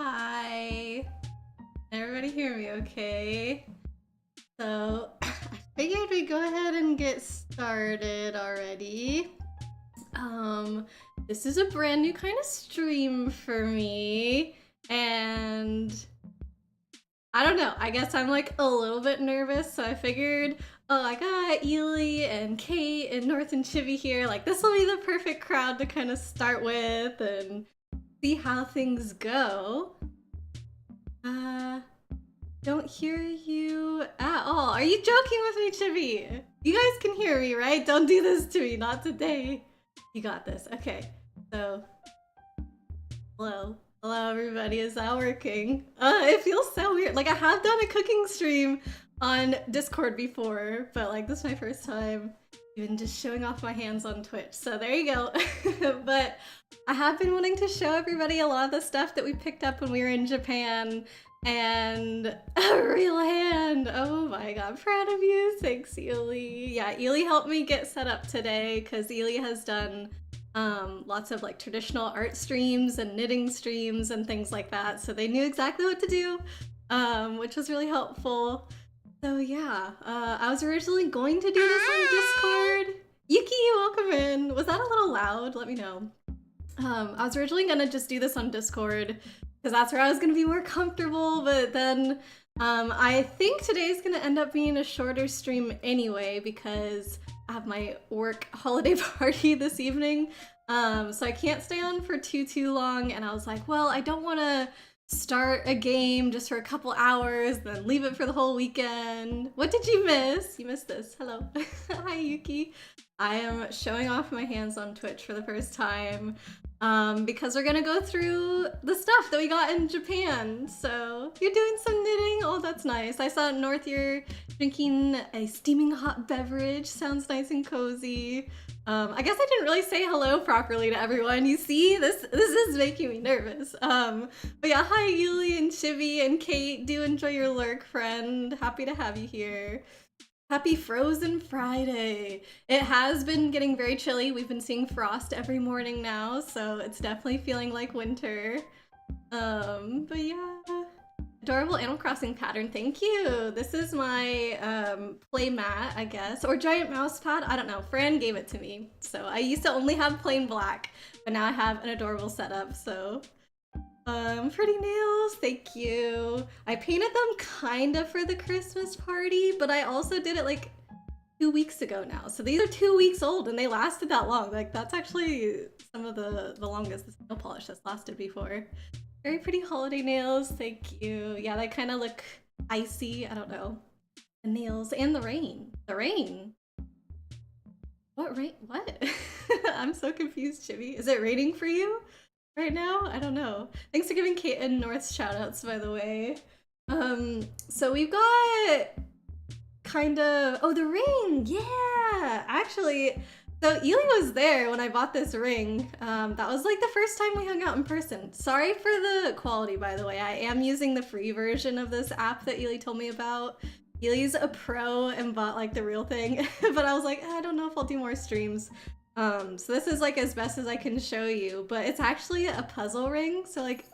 Hi. Everybody hear me okay? So, I figured we'd go ahead and get started already. This is a brand new kind of stream for me, and I don't know, I guess I'm like a little bit nervous, so I figured, oh, I got Ely and Kate and North and Chibi here, like this will be the perfect crowd to kind of start with and see how things go. Don't hear you at all. Are you joking with me, Chibi? You guys can hear me, right? Don't do this to me, not today. You got this. Okay, so hello. Hello, everybody. Is that working? It feels so weird. Like, I have done a cooking stream on Discord before, but like, this is my first time even just showing off my hands on Twitch. So there you go. But I have been wanting to show everybody a lot of the stuff that we picked up when we were in Japan. And a real hand. Oh my god, I'm proud of you. Thanks, Ely. Yeah, Ely helped me get set up today because Ely has done lots of like traditional art streams and knitting streams and things like that. So they knew exactly what to do, which was really helpful. So yeah, I was originally going to do this on Discord. Yuki, welcome in. Was that a little loud? Let me know. I was originally gonna just do this on Discord because that's where I was gonna be more comfortable, but then I think today's gonna end up being a shorter stream anyway because I have my work holiday party this evening, so I can't stay on for too long, and I was like, well, I don't want to start a game just for a couple hours, then leave it for the whole weekend. What did you miss? You missed this. Hello. Hi, Yuki. I am showing off my hands on Twitch for the first time because we're gonna go through the stuff that we got in Japan. So you're doing some knitting? Oh, that's nice. I saw North, you're drinking a steaming hot beverage. Sounds nice and cozy. I guess I didn't really say hello properly to everyone. You see, this is making me nervous. But yeah, hi Yuli and Chibi and Kate. Do enjoy your lurk, friend. Happy to have you here. Happy Frozen Friday! It has been getting very chilly. We've been seeing frost every morning now, so it's definitely feeling like winter. But yeah. Adorable Animal Crossing pattern, thank you! This is my play mat, I guess, or giant mouse pad, I don't know. Fran gave it to me. So I used to only have plain black, but now I have an adorable setup, so pretty nails, thank you. I painted them kind of for the Christmas party, but I also did it like 2 weeks ago now. So these are 2 weeks old and they lasted that long. Like that's actually some of the longest the nail polish has lasted before. Very pretty holiday nails, thank you. Yeah, they kind of look icy, I don't know. The nails and the rain. The rain? What rain? What? I'm so confused, Chibi. Is it raining for you? Right now? I don't know. Thanks for giving Kate and North shoutouts, by the way. So we've got kind of... Oh, the ring! Yeah! Actually, so Ely was there when I bought this ring. That was like the first time we hung out in person. Sorry for the quality, by the way. I am using the free version of this app that Ely told me about. Ely's a pro and bought like the real thing, but I was like, I don't know if I'll do more streams. So this is like as best as I can show you, but it's actually a puzzle ring, so like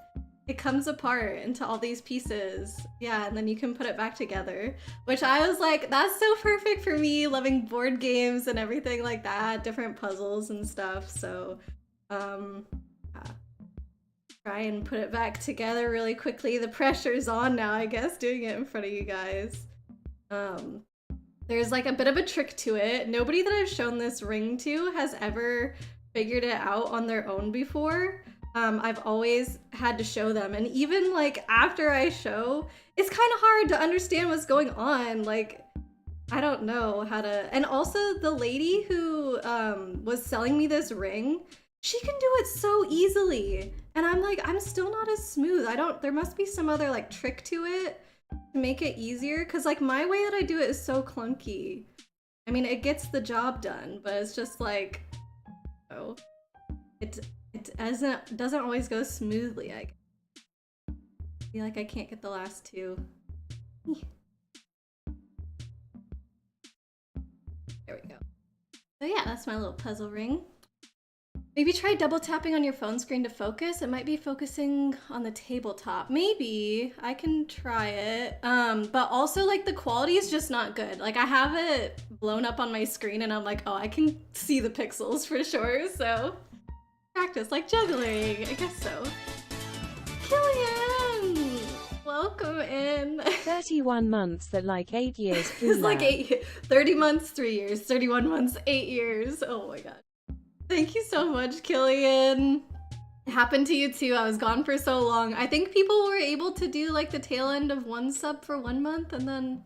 it comes apart into all these pieces. Yeah, and then you can put it back together, which I was like, that's so perfect for me, loving board games and everything like that, different puzzles and stuff. So yeah. Try and put it back together really quickly. The pressure's on now, I guess, doing it in front of you guys. There's like a bit of a trick to it. Nobody that I've shown this ring to has ever figured it out on their own before. I've always had to show them, and even like after I show, it's kind of hard to understand what's going on. Like, I don't know how to. And also the lady who was selling me this ring, she can do it so easily, and I'm like, I'm still not as smooth. There must be some other like trick to it to make it easier, because like my way that I do it is so clunky. I mean, it gets the job done, but it's just like, oh, it doesn't always go smoothly. I feel like I can't get the last two. There we go. So yeah, that's my little puzzle ring. Maybe try double tapping on your phone screen to focus. It might be focusing on the tabletop. Maybe I can try it. But also like the quality is just not good. Like I have it blown up on my screen and I'm like, oh, I can see the pixels for sure. So practice like juggling, I guess so. Killian, welcome in. 31 months that like 8 years. It's like 30 months, 3 years, 31 months, 8 years. Oh my god. Thank you so much, Killian. It happened to you too. I was gone for so long. I think people were able to do like the tail end of one sub for 1 month and then,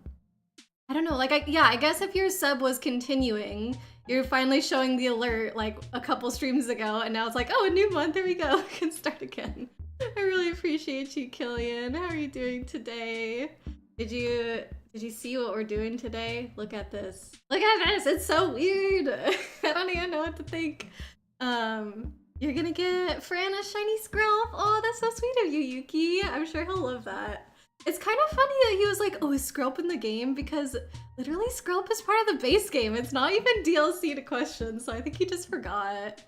I don't know, like, I guess if your sub was continuing, you're finally showing the alert like a couple streams ago and now it's like, oh, a new month, here we go, we can start again. I really appreciate you, Killian. How are you doing today? Did you see what we're doing today? Look at this. Look at this, it's so weird. I don't even know what to think. You're gonna get Fran a shiny Skrelp. Oh, that's so sweet of you, Yuki. I'm sure he'll love that. It's kind of funny that he was like, oh, is Skrelp in the game? Because literally Skrelp is part of the base game. It's not even DLC to question, so I think he just forgot.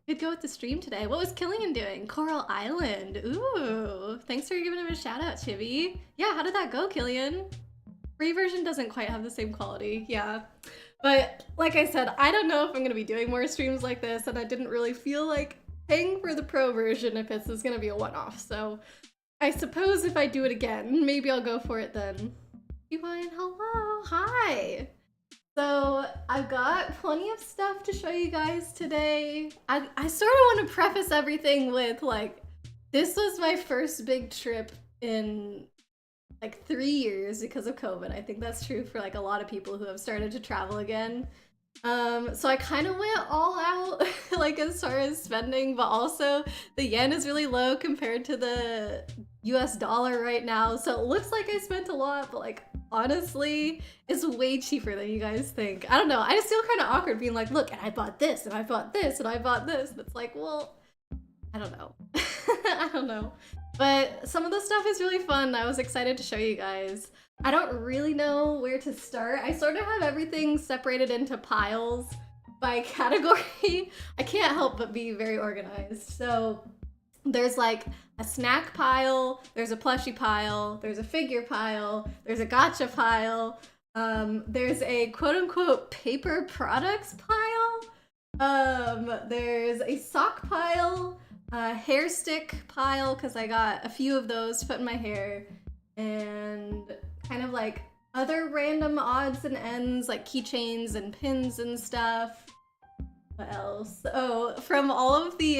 We'd go with the stream today. What was Killian doing? Coral Island. Ooh, thanks for giving him a shout out, Chibi. Yeah, how did that go, Killian? Free version doesn't quite have the same quality, yeah. But like I said, I don't know if I'm gonna be doing more streams like this, and I didn't really feel like paying for the pro version if this is gonna be a one-off. So I suppose if I do it again, maybe I'll go for it then. Ewan, hello, hi. So I've got plenty of stuff to show you guys today. I sort of want to preface everything with like, this was my first big trip in like 3 years because of COVID. I think that's true for like a lot of people who have started to travel again. So I kind of went all out like as far as spending, but also the yen is really low compared to the US dollar right now. So it looks like I spent a lot, but like honestly, it's way cheaper than you guys think. I don't know. I just feel kind of awkward being like, look, and I bought this, and I bought this, and I bought this. And it's like, well, I don't know. I don't know. But some of the stuff is really fun. I was excited to show you guys. I don't really know where to start. I sort of have everything separated into piles by category. I can't help but be very organized. So there's like a snack pile, there's a plushie pile, there's a figure pile, there's a gacha pile, there's a quote-unquote paper products pile, there's a sock pile, a hair stick pile, because I got a few of those to put in my hair, and kind of like other random odds and ends, like keychains and pins and stuff. What else? Oh, from all of the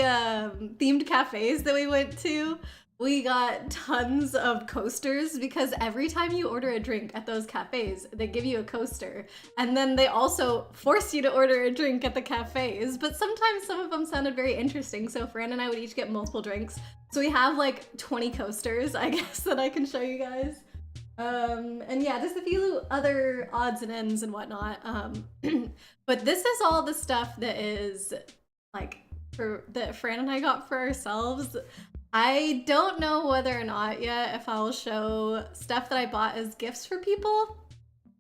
themed cafes that we went to, we got tons of coasters because every time you order a drink at those cafes, they give you a coaster. And then they also force you to order a drink at the cafes. But sometimes some of them sounded very interesting, so Fran and I would each get multiple drinks. So we have like 20 coasters, I guess, that I can show you guys. And yeah, just a few other odds and ends and whatnot. But this is all the stuff that is like that Fran and I got for ourselves. I don't know whether or not yet if I'll show stuff that I bought as gifts for people,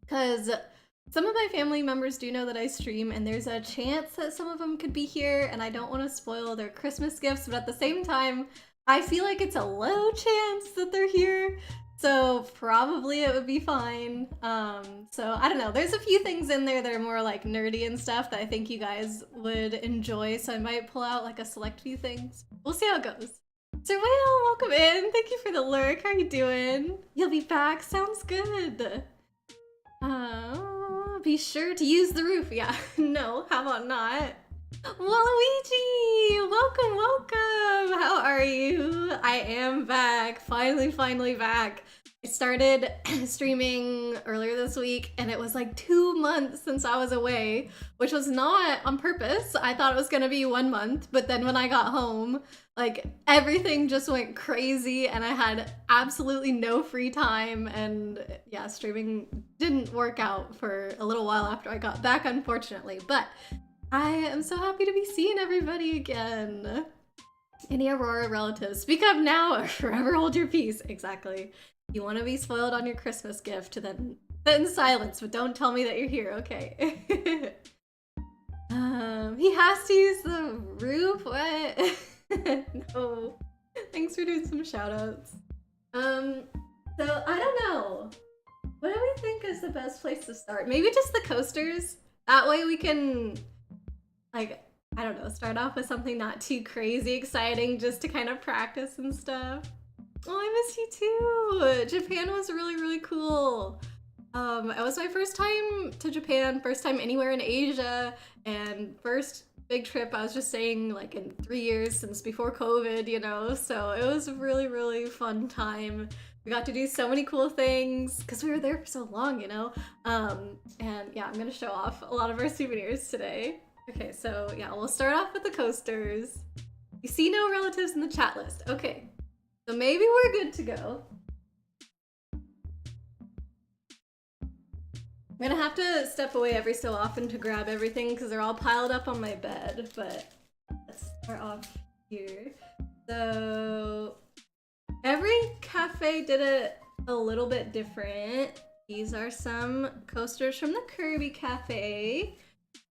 because some of my family members do know that I stream and there's a chance that some of them could be here, and I don't want to spoil their Christmas gifts, but at the same time, I feel like it's a low chance that they're here. So probably it would be fine. So I don't know. There's a few things in there that are more like nerdy and stuff that I think you guys would enjoy. So I might pull out like a select few things. We'll see how it goes. Sir Whale, welcome in. Thank you for the lurk. How are you doing? You'll be back. Sounds good. Be sure to use the roof. Yeah. No, how about not? Waluigi! Welcome, welcome! How are you? I am back. Finally back. I started streaming earlier this week and it was like 2 months since I was away, which was not on purpose. I thought it was gonna be 1 month, but then when I got home, like everything just went crazy and I had absolutely no free time, and yeah, streaming didn't work out for a little while after I got back, unfortunately, but I am so happy to be seeing everybody again. Any Aurora relatives? Speak up now or forever hold your peace. Exactly. You want to be spoiled on your Christmas gift, then sit in silence, but don't tell me that you're here, okay? He has to use the roof? What? No. Thanks for doing some shoutouts. So I don't know. What do we think is the best place to start? Maybe just the coasters? That way we can, like, I don't know, start off with something not too crazy exciting just to kind of practice and stuff. Oh, I miss you too! Japan was really, really cool. It was my first time to Japan, first time anywhere in Asia, and first big trip. I was just saying, like, in 3 years since before COVID, you know, so it was a really, really fun time. We got to do so many cool things because we were there for so long, you know? And yeah, I'm gonna show off a lot of our souvenirs today. Okay, so yeah, we'll start off with the coasters. You see no relatives in the chat list. Okay, so maybe we're good to go. I'm gonna have to step away every so often to grab everything because they're all piled up on my bed, but let's start off here. So every cafe did it a little bit different. These are some coasters from the Kirby Cafe.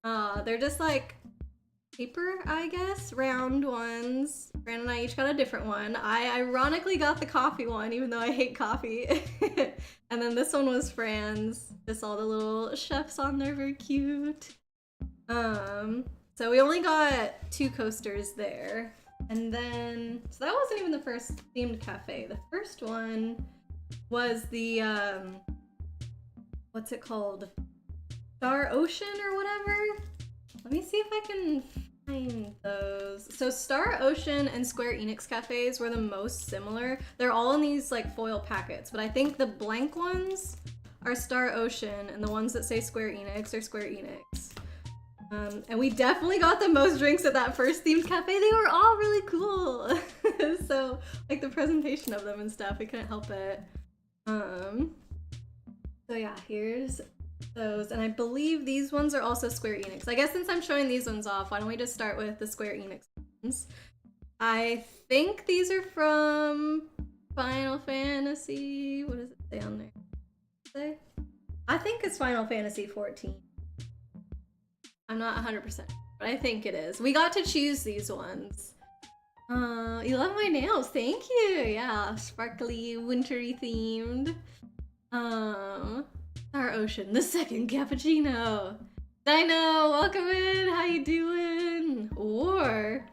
They're just like paper, I guess, round ones. Brandon and I each got a different one. I ironically got the coffee one, even though I hate coffee. And then this one was Fran's. Just all the little chefs on there, very cute. So we only got 2 coasters there. And then, so that wasn't even the first themed cafe. The first one was the, what's it called? Star Ocean or whatever? Let me see if I can find those. So Star Ocean and Square Enix cafes were the most similar. They're all in these like foil packets, but I think the blank ones are Star Ocean and the ones that say Square Enix are Square Enix. And we definitely got the most drinks at that first themed cafe. They were all really cool. So like the presentation of them and stuff, we couldn't help it. So yeah, here's those, and I believe these ones are also Square Enix. I guess since I'm showing these ones off, why don't we just start with the Square Enix ones? I think these are from Final Fantasy. What does it say on there? Say? I think it's Final Fantasy 14. I'm not 100%, but I think it is. We got to choose these ones. You love my nails, thank you. Yeah, sparkly, wintry themed. Star Ocean, the second cappuccino. Dino, welcome in. How you doing? War.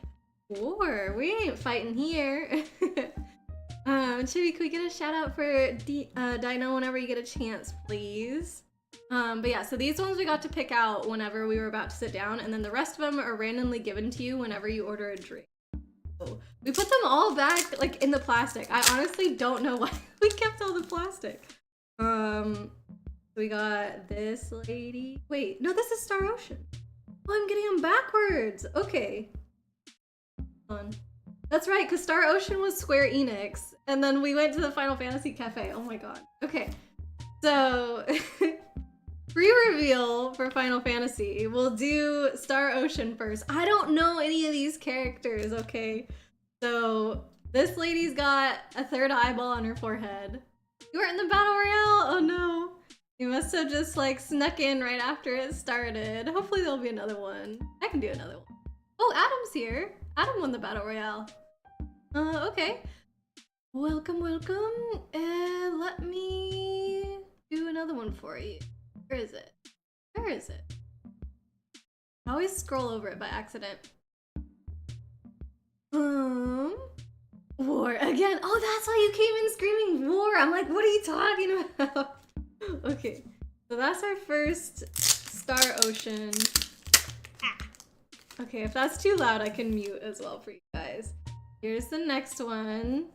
We ain't fighting here. Chibi, could we get a shout out for Dino whenever you get a chance, please? But yeah, so these ones we got to pick out whenever we were about to sit down, and then the rest of them are randomly given to you whenever you order a drink. So we put them all back like in the plastic. I honestly don't know why we kept all the plastic. We got this lady. Wait, no, this is Star Ocean. Oh, I'm getting them backwards. Okay. Hold on. That's right, because Star Ocean was Square Enix, and then we went to the Final Fantasy Cafe. Oh my god. Okay. So, pre-reveal for Final Fantasy. We'll do Star Ocean first. I don't know any of these characters, okay? So, this lady's got a 3rd eyeball on her forehead. You weren't in the Battle Royale? Oh no. You must have just like snuck in right after it started. Hopefully there'll be another one. I can do another one. Oh, Adam's here. Adam won the Battle Royale. Okay. Welcome. Let me do another one for you. Where is it? I always scroll over it by accident. War again. Oh, that's why you came in screaming war. I'm like, what are you talking about? Okay, so that's our first Star Ocean. Okay, if that's too loud, I can mute as well for you guys. Here's the next one.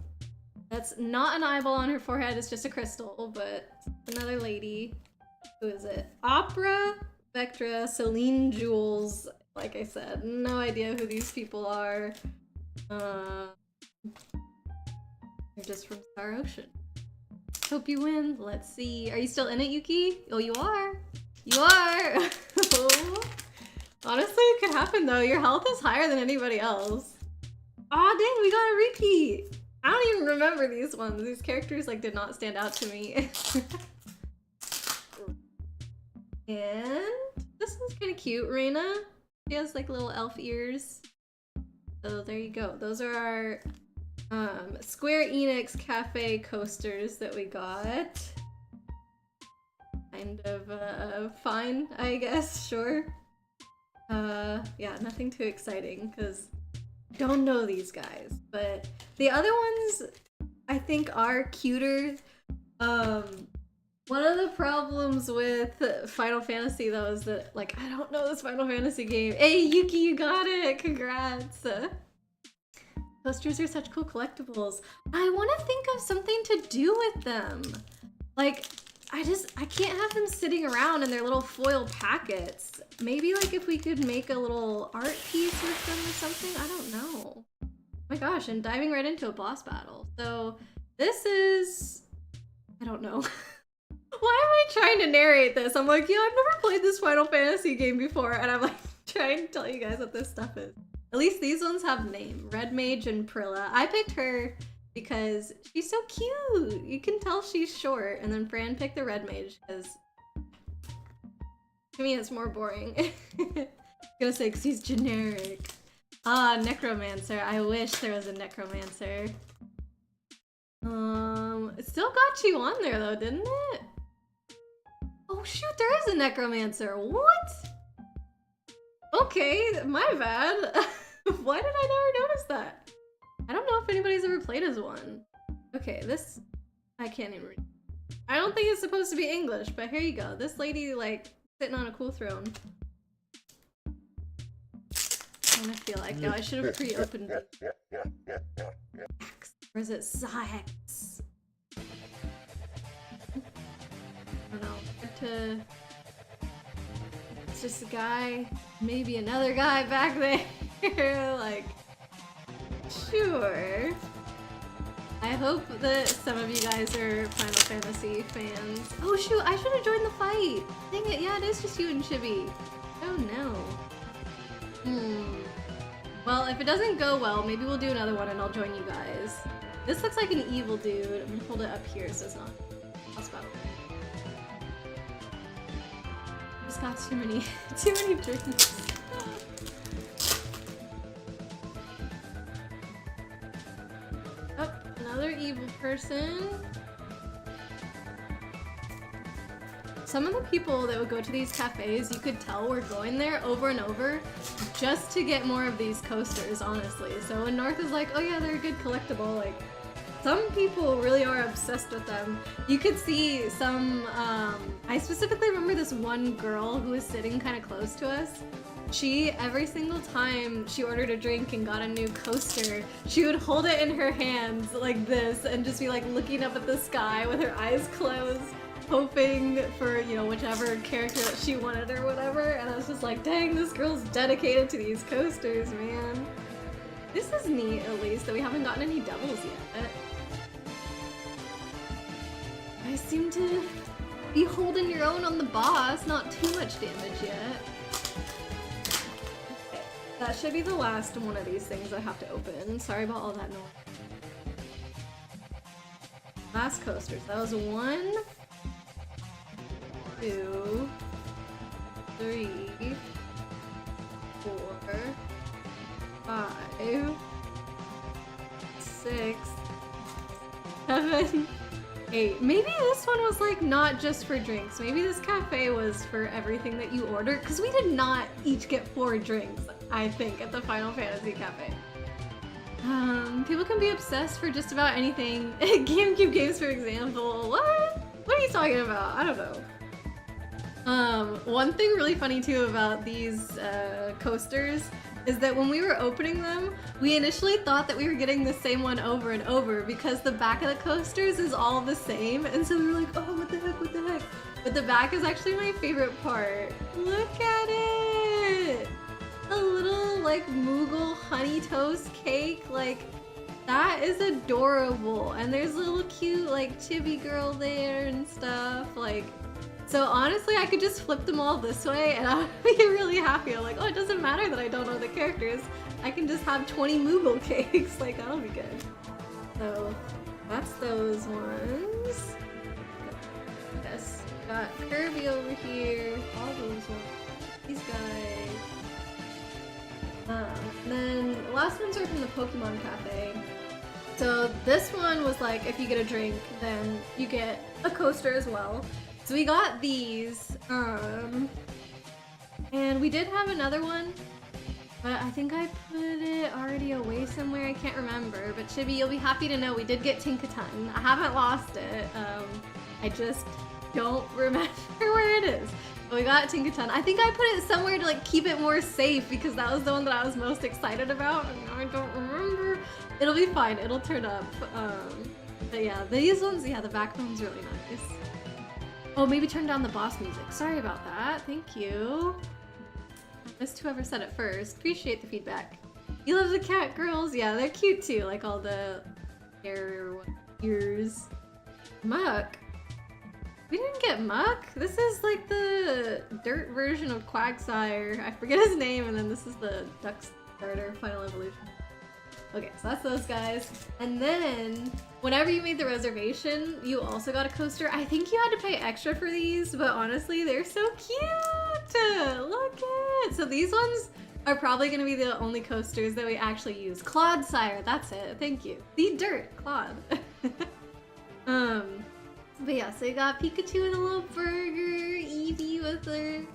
That's not an eyeball on her forehead, it's just a crystal, but another lady. Who is it? Opera, Vectra, Celine Jules. Like I said, no idea who these people are. They're just from Star Ocean. Hope you win. Let's see. Are you still in it, Yuki? Oh, you are. You are. Honestly, it could happen though. Your health is higher than anybody else. Aw, dang, we got a repeat. I don't even remember these ones. These characters like did not stand out to me. And this one's kind of cute, Reina. She has like little elf ears. So there you go. Those are our Square Enix Cafe coasters that we got. Kind of fine, I guess, sure. Yeah, nothing too exciting because I don't know these guys. But the other ones I think are cuter. One of the problems with Final Fantasy though is that, like, I don't know this Final Fantasy game. Hey Yuki, you got it! Congrats! Coasters are such cool collectibles. I want to think of something to do with them. Like, I can't have them sitting around in their little foil packets. Maybe like if we could make a little art piece with them or something? I don't know. Oh my gosh, and diving right into a boss battle. So this is... I don't know. Why am I trying to narrate this? I'm like, yeah, I've never played this Final Fantasy game before, and I'm like trying to tell you guys what this stuff is. At least these ones have name. Red Mage and Prilla. I picked her because she's so cute. You can tell she's short, and then Fran picked the Red Mage because to me it's more boring. Gonna say because he's generic. Ah, Necromancer. I wish there was a Necromancer. It still got you on there though, didn't it? Oh shoot, there is a Necromancer. What? Okay, my bad. Why did I never notice that? I don't know if anybody's ever played as one. Okay, this... I can't even read. I don't think it's supposed to be English, but here you go. This lady, like, sitting on a cool throne. And I feel like, I should have pre-opened it. Or is it Zyx? I don't know. It's just a guy, maybe another guy back there. Like, sure. I hope that some of you guys are Final Fantasy fans. Oh shoot, I should have joined the fight. Dang it, yeah, it is just you and Chibi. Oh no. Well, if it doesn't go well, maybe we'll do another one and I'll join you guys. This looks like an evil dude. I'm gonna hold it up here so it's not boss battle. Just got too many drinks. Oh, another evil person. Some of the people that would go to these cafes, you could tell were going there over and over just to get more of these coasters, honestly. So when North is like, oh yeah, they're a good collectible, like, some people really are obsessed with them. You could see some, I specifically remember this one girl who was sitting kind of close to us. She, every single time she ordered a drink and got a new coaster, she would hold it in her hands like this and just be like looking up at the sky with her eyes closed, hoping for, you know, whichever character that she wanted or whatever. And I was just like, dang, this girl's dedicated to these coasters, man. This is neat, at least, that we haven't gotten any doubles yet. I seem to be holding your own on the boss, not too much damage yet. Okay, that should be the last one of these things I have to open. Sorry about all that noise. Last coasters. That was 1, 2, 3, 4, 5, 6, 7, 8. Maybe this one was like not just for drinks. Maybe this cafe was for everything that you ordered, because we did not each get 4 drinks, I think, at the Final Fantasy Cafe. People can be obsessed for just about anything. GameCube games, for example. What? What are you talking about? I don't know. One thing really funny too about these coasters is that when we were opening them, we initially thought that we were getting the same one over and over because the back of the coasters is all the same, and so we were like, oh, what the heck, what the heck? But the back is actually my favorite part. Look at it! A little, like, Moogle honey toast cake, like, that is adorable. And there's a little cute, like, chibi girl there and stuff, like, so honestly, I could just flip them all this way and I'd be really happy. I'm like, oh, it doesn't matter that I don't know the characters. I can just have 20 Moogle cakes. Like, that'll be good. So, that's those ones. Yes, got Kirby over here. All those ones. These guys. And then the last ones are from the Pokemon Cafe. So this one was like, if you get a drink, then you get a coaster as well. So we got these, and we did have another one, but I think I put it already away somewhere. I can't remember, but Chibi, you'll be happy to know we did get Tinkaton. I haven't lost it. I just don't remember where it is. But we got Tinkaton. I think I put it somewhere to like keep it more safe because that was the one that I was most excited about, and now I don't remember. It'll be fine. It'll turn up. But yeah, these ones, yeah, the backbone's really nice. Oh, maybe turn down the boss music. Sorry about that. Thank you. I missed whoever said it first. Appreciate the feedback. You love the cat girls? Yeah, they're cute too. Like all the hair ears. Muck. We didn't get Muck. This is like the dirt version of Quagsire. I forget his name, and then this is the Duck Starter Final Evolution. Okay, so that's those guys. And then, whenever you made the reservation, you also got a coaster. I think you had to pay extra for these, but honestly, they're so cute! Look it! So these ones are probably gonna be the only coasters that we actually use. Clodsire, that's it. Thank you. The dirt, Claude. But yeah, so you got Pikachu with a little burger, Eevee with her...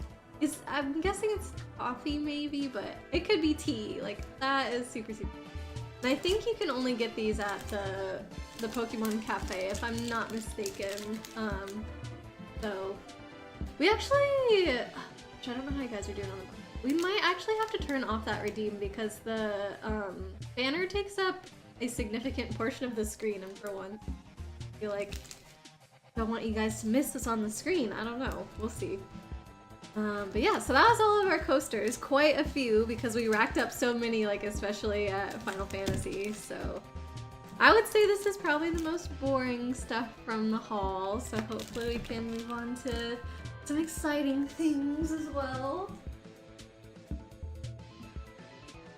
I'm guessing it's coffee maybe, but it could be tea. Like, that is super, super... And I think you can only get these at the Pokemon Cafe, if I'm not mistaken. So we actually, I don't know how you guys are doing on the. We might actually have to turn off that redeem because the banner takes up a significant portion of the screen, and for one, I feel like I don't want you guys to miss this on the screen. I don't know. We'll see. But yeah, so that was all of our coasters, quite a few because we racked up so many, like especially at Final Fantasy, so I would say this is probably the most boring stuff from the haul, so hopefully we can move on to some exciting things as well.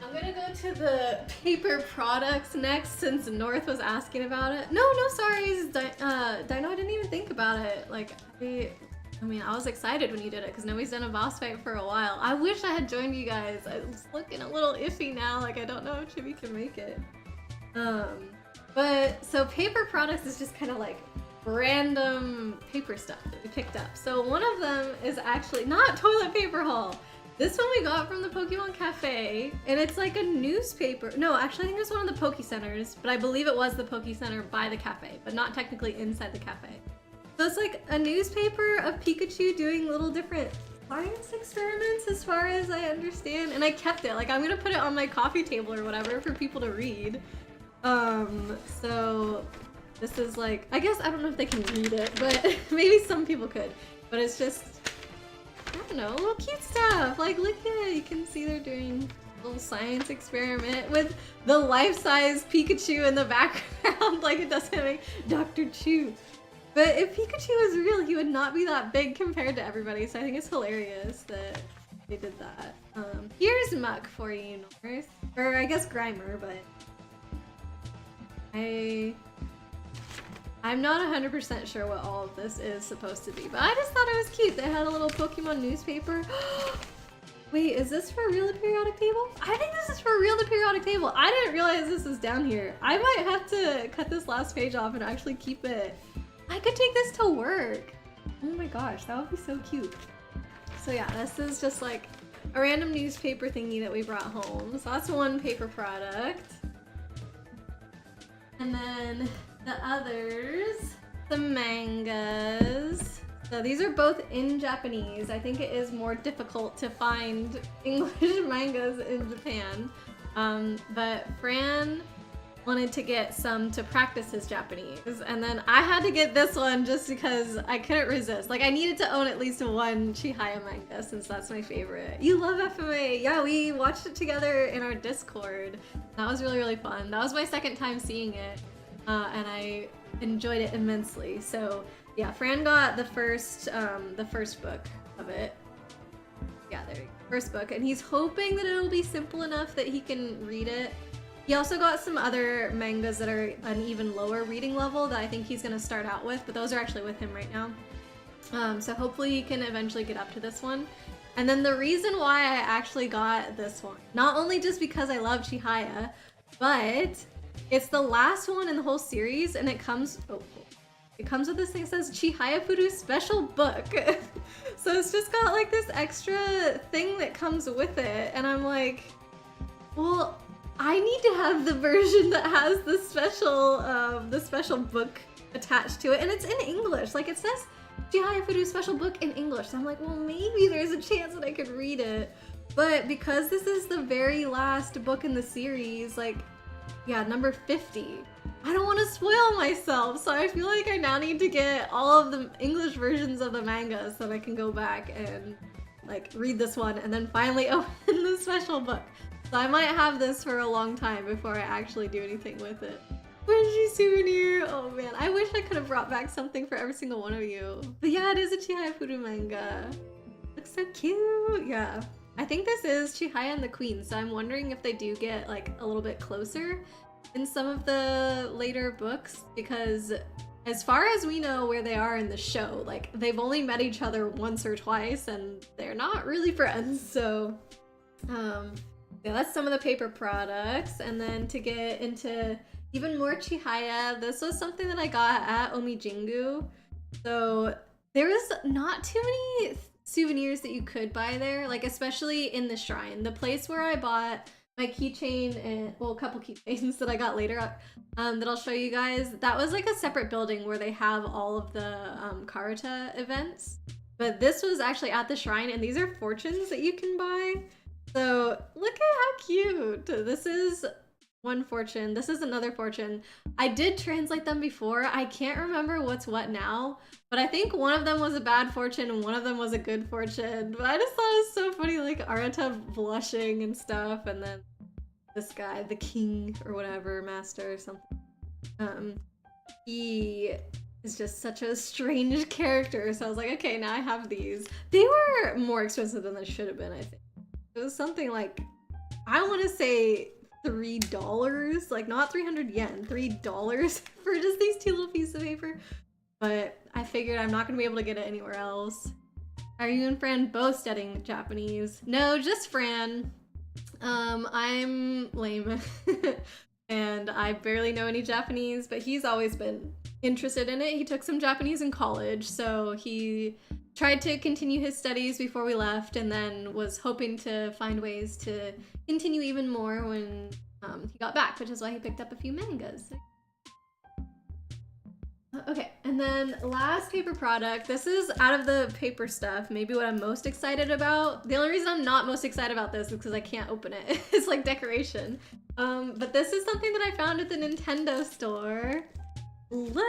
I'm gonna go to the paper products next since North was asking about it. No sorry, Dino, I didn't even think about it. Like, I mean, I was excited when you did it because nobody's done a boss fight for a while. I wish I had joined you guys. It's looking a little iffy now. Like, I don't know if Chibi can make it. But so paper products is just kind of like random paper stuff that we picked up. So one of them is actually not toilet paper haul. This one we got from the Pokemon Cafe, and it's like a newspaper. No, actually I think it was one of the Poke Centers, but I believe it was the Poke Center by the cafe, but not technically inside the cafe. So it's like a newspaper of Pikachu doing little different science experiments as far as I understand. And I kept it. Like, I'm gonna put it on my coffee table or whatever for people to read. So this is like, I guess I don't know if they can read it, but maybe some people could. But it's just, I don't know, little cute stuff. Like, look at it. You can see they're doing a little science experiment with the life-size Pikachu in the background. Like, it doesn't make Dr. Chu. But if Pikachu was real, he would not be that big compared to everybody, so I think it's hilarious that they did that. Here's Muck for you, North. Or I guess Grimer, but... I'm not 100% sure what all of this is supposed to be, but I just thought it was cute. They had a little Pokemon newspaper. Wait, is this for Real the Periodic Table? I think this is for Real the Periodic Table. I didn't realize this was down here. I might have to cut this last page off and actually keep it. I could take this to work. Oh my gosh, that would be so cute. So yeah, this is just like a random newspaper thingy that we brought home. So that's one paper product. And then the others, the mangas. So these are both in Japanese. I think it is more difficult to find English mangas in Japan. But Fran wanted to get some to practice his Japanese, and then I had to get this one just because I couldn't resist. Like, I needed to own at least one Chihaya manga since that's my favorite. You love FMA. Yeah, we watched it together in our Discord. That was really, really fun. That was my second time seeing it, and I enjoyed it immensely. So yeah, Fran got the first book of it. Yeah, there you go. First book, and he's hoping that it'll be simple enough that he can read it. He also got some other mangas that are an even lower reading level that I think he's going to start out with, but those are actually with him right now. So hopefully you can eventually get up to this one. And then the reason why I actually got this one, not only just because I love Chihaya, but it's the last one in the whole series, and it comes with this thing that says Chihaya Furu special book. So it's just got like this extra thing that comes with it, and I'm like, well, I need to have the version that has the special book attached to it, and it's in English. Like, it says Chihaya Furu special book in English. So I'm like, well, maybe there's a chance that I could read it. But because this is the very last book in the series, like, yeah, number 50, I don't want to spoil myself. So I feel like I now need to get all of the English versions of the manga so that I can go back and like read this one and then finally open the special book. So I might have this for a long time before I actually do anything with it. Squishy souvenir! Oh man, I wish I could have brought back something for every single one of you. But yeah, it is a Chihaya Furu manga. Looks so cute! Yeah. I think this is Chihaya and the Queen, so I'm wondering if they do get like a little bit closer in some of the later books, because as far as we know where they are in the show, like they've only met each other once or twice and they're not really friends, so yeah, that's some of the paper products. And then to get into even more Chihaya, this was something that I got at Omijingu. So there was not too many souvenirs that you could buy there, like especially in the shrine. The place where I bought my keychain and, well, a couple keychains that I got later that I'll show you guys, that was like a separate building where they have all of the Karuta events. But this was actually at the shrine, and these are fortunes that you can buy. So look at how cute. This is one fortune. This is another fortune. I did translate them before. I can't remember what's what now, but I think one of them was a bad fortune and one of them was a good fortune. But I just thought it was so funny, like Arata blushing and stuff, and then this guy, the king or whatever, master or something. He is just such a strange character. So I was like, okay, now I have these. They were more expensive than they should have been, I think. It was something like, I want to say $3, like not 300 yen, $3 for just these two little pieces of paper. But I figured I'm not gonna be able to get it anywhere else. Are you and Fran both studying Japanese? No, just Fran. I'm lame and I barely know any Japanese, but he's always been interested in it. He took some Japanese in college, so he tried to continue his studies before we left, and then was hoping to find ways to continue even more when he got back, which is why he picked up a few mangas. Okay, and then last paper product. This is out of the paper stuff, maybe what I'm most excited about. The only reason I'm not most excited about this is because I can't open it. It's like decoration. But this is something that I found at the Nintendo store. Look!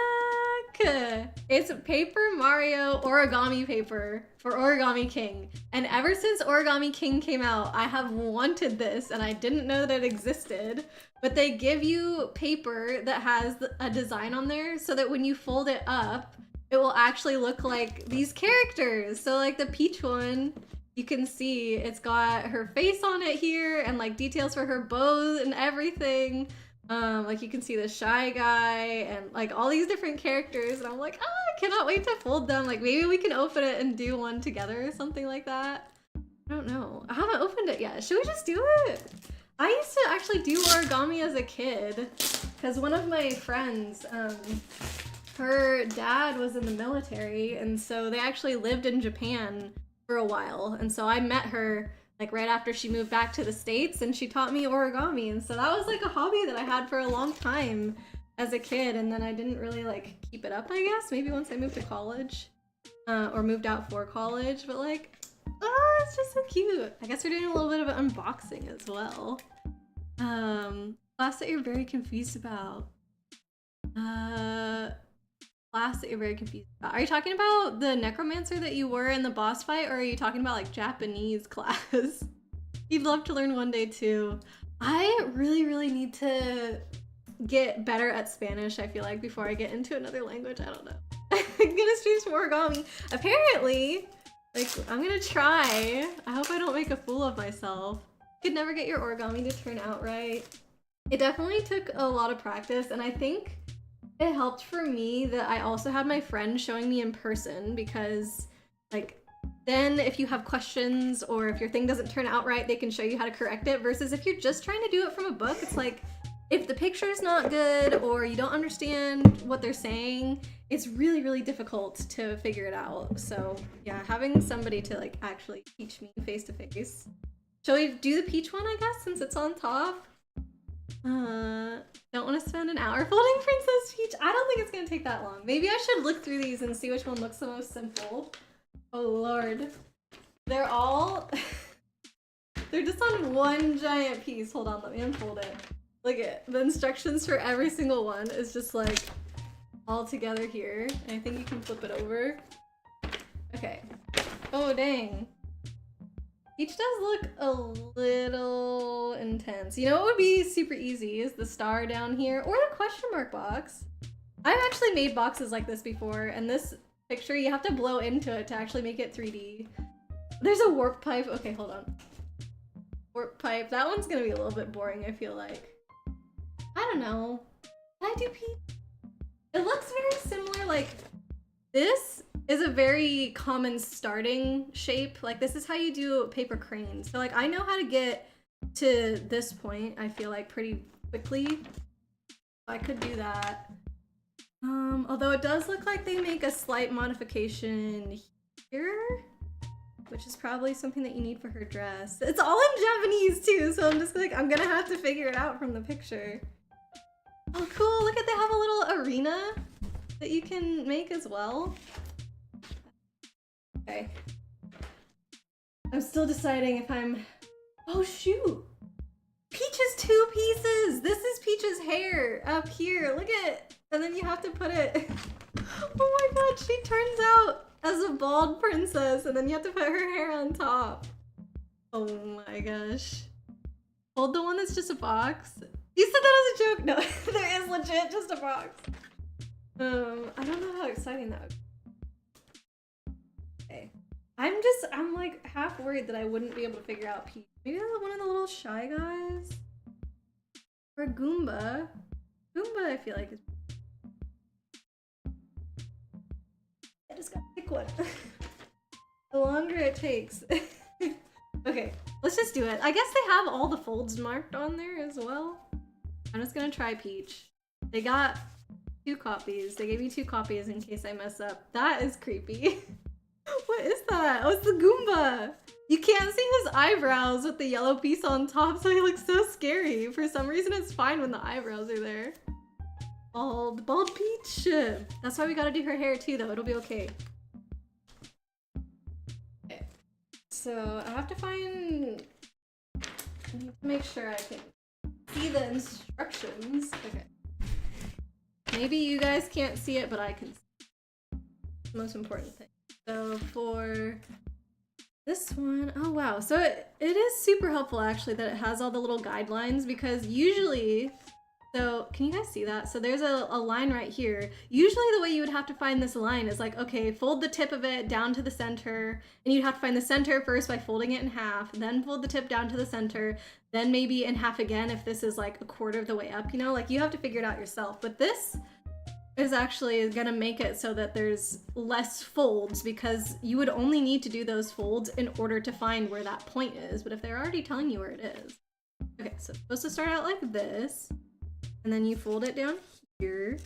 It's Paper Mario origami paper for Origami King. And ever since Origami King came out, I have wanted this, and I didn't know that it existed. But they give you paper that has a design on there so that when you fold it up, it will actually look like these characters. So like the Peach one, you can see it's got her face on it here and like details for her bow and everything. Like you can see the Shy Guy and like all these different characters, and I'm like, oh, I cannot wait to fold them. Like maybe we can open it and do one together or something like that. I don't know. I haven't opened it yet. Should we just do it? I used to actually do origami as a kid because one of my friends, her dad was in the military, and so they actually lived in Japan for a while, and so I met her like right after she moved back to the States, and she taught me origami, and so that was like a hobby that I had for a long time as a kid, and then I didn't really like keep it up, I guess. Maybe once I moved to college, or moved out for college, but like, oh, it's just so cute. I guess we're doing a little bit of an unboxing as well. Class that you're very confused about. Class that you're very confused about. Are you talking about the necromancer that you were in the boss fight, or are you talking about like Japanese class? You'd love to learn one day too. I really need to get better at Spanish, I feel like, before I get into another language. I don't know. I'm gonna stream some origami. Apparently, like, I'm gonna try. I hope I don't make a fool of myself. You could never get your origami to turn out right. It definitely took a lot of practice, and I think it helped for me that I also had my friend showing me in person, because like then if you have questions or if your thing doesn't turn out right, they can show you how to correct it, versus if you're just trying to do it from a book, it's like if the picture's not good or you don't understand what they're saying, it's really, really difficult to figure it out. So yeah, having somebody to like actually teach me face to face. Shall we do the peach one, I guess, since it's on top? Don't want to spend an hour folding Princess Peach. I don't think it's gonna take that long. Maybe I should look through these and see which one looks the most simple. Oh lord. They're all... they're just on one giant piece. Hold on, let me unfold it. Look at the instructions for every single one is just like all together here. And I think you can flip it over. Okay. Oh dang. Peach does look a little intense. You know what would be super easy is the star down here or the question mark box. I've actually made boxes like this before, and this picture you have to blow into it to actually make it 3D. There's a warp pipe. Okay, hold on. Warp pipe. That one's gonna be a little bit boring, I feel like. I don't know. Can I do Peach? It looks very similar. Like, this is a very common starting shape. Like, this is how you do paper cranes. So, like, I know how to get to this point, I feel like, pretty quickly. I could do that. Although it does look like they make a slight modification here, which is probably something that you need for her dress. It's all in Japanese, too, so I'm just like, I'm gonna have to figure it out from the picture. Oh, cool. Look at, they have a little arena that you can make as well. Okay. I'm still deciding if I'm... Oh, shoot! Peach's 2 pieces! This is Peach's hair up here. Look at... And then you have to put it... Oh my god, she turns out as a bald princess, and then you have to put her hair on top. Oh my gosh. Hold the one that's just a box. You said that as a joke? No, there is legit just a box. I don't know how exciting that would be. Okay. I'm like half worried that I wouldn't be able to figure out Peach. Maybe one of the little shy guys? Or Goomba. Goomba I feel like is... I just gotta pick one. The longer it takes. Okay, let's just do it. I guess they have all the folds marked on there as well. I'm just gonna try Peach. They got 2 copies. They gave me 2 copies in case I mess up. That is creepy. What is that? Oh, it's the Goomba. You can't see his eyebrows with the yellow piece on top, so he looks so scary. For some reason, it's fine when the eyebrows are there. Bald Peach. That's why we gotta do her hair too, though. It'll be okay. Okay. So I have to find... I need to make sure I can see the instructions. Okay. Maybe you guys can't see it, but I can see it. The most important thing. So for this one, oh wow. So it is super helpful actually that it has all the little guidelines, because usually, so can you guys see that? So there's a line right here. Usually the way you would have to find this line is like, okay, fold the tip of it down to the center, and you'd have to find the center first by folding it in half, then fold the tip down to the center, then maybe in half again if this is like a quarter of the way up, you know, like you have to figure it out yourself. But this is actually gonna make it so that there's less folds, because you would only need to do those folds in order to find where that point is. But if they're already telling you where it is. Okay, so it's supposed to start out like this, and then you fold it down here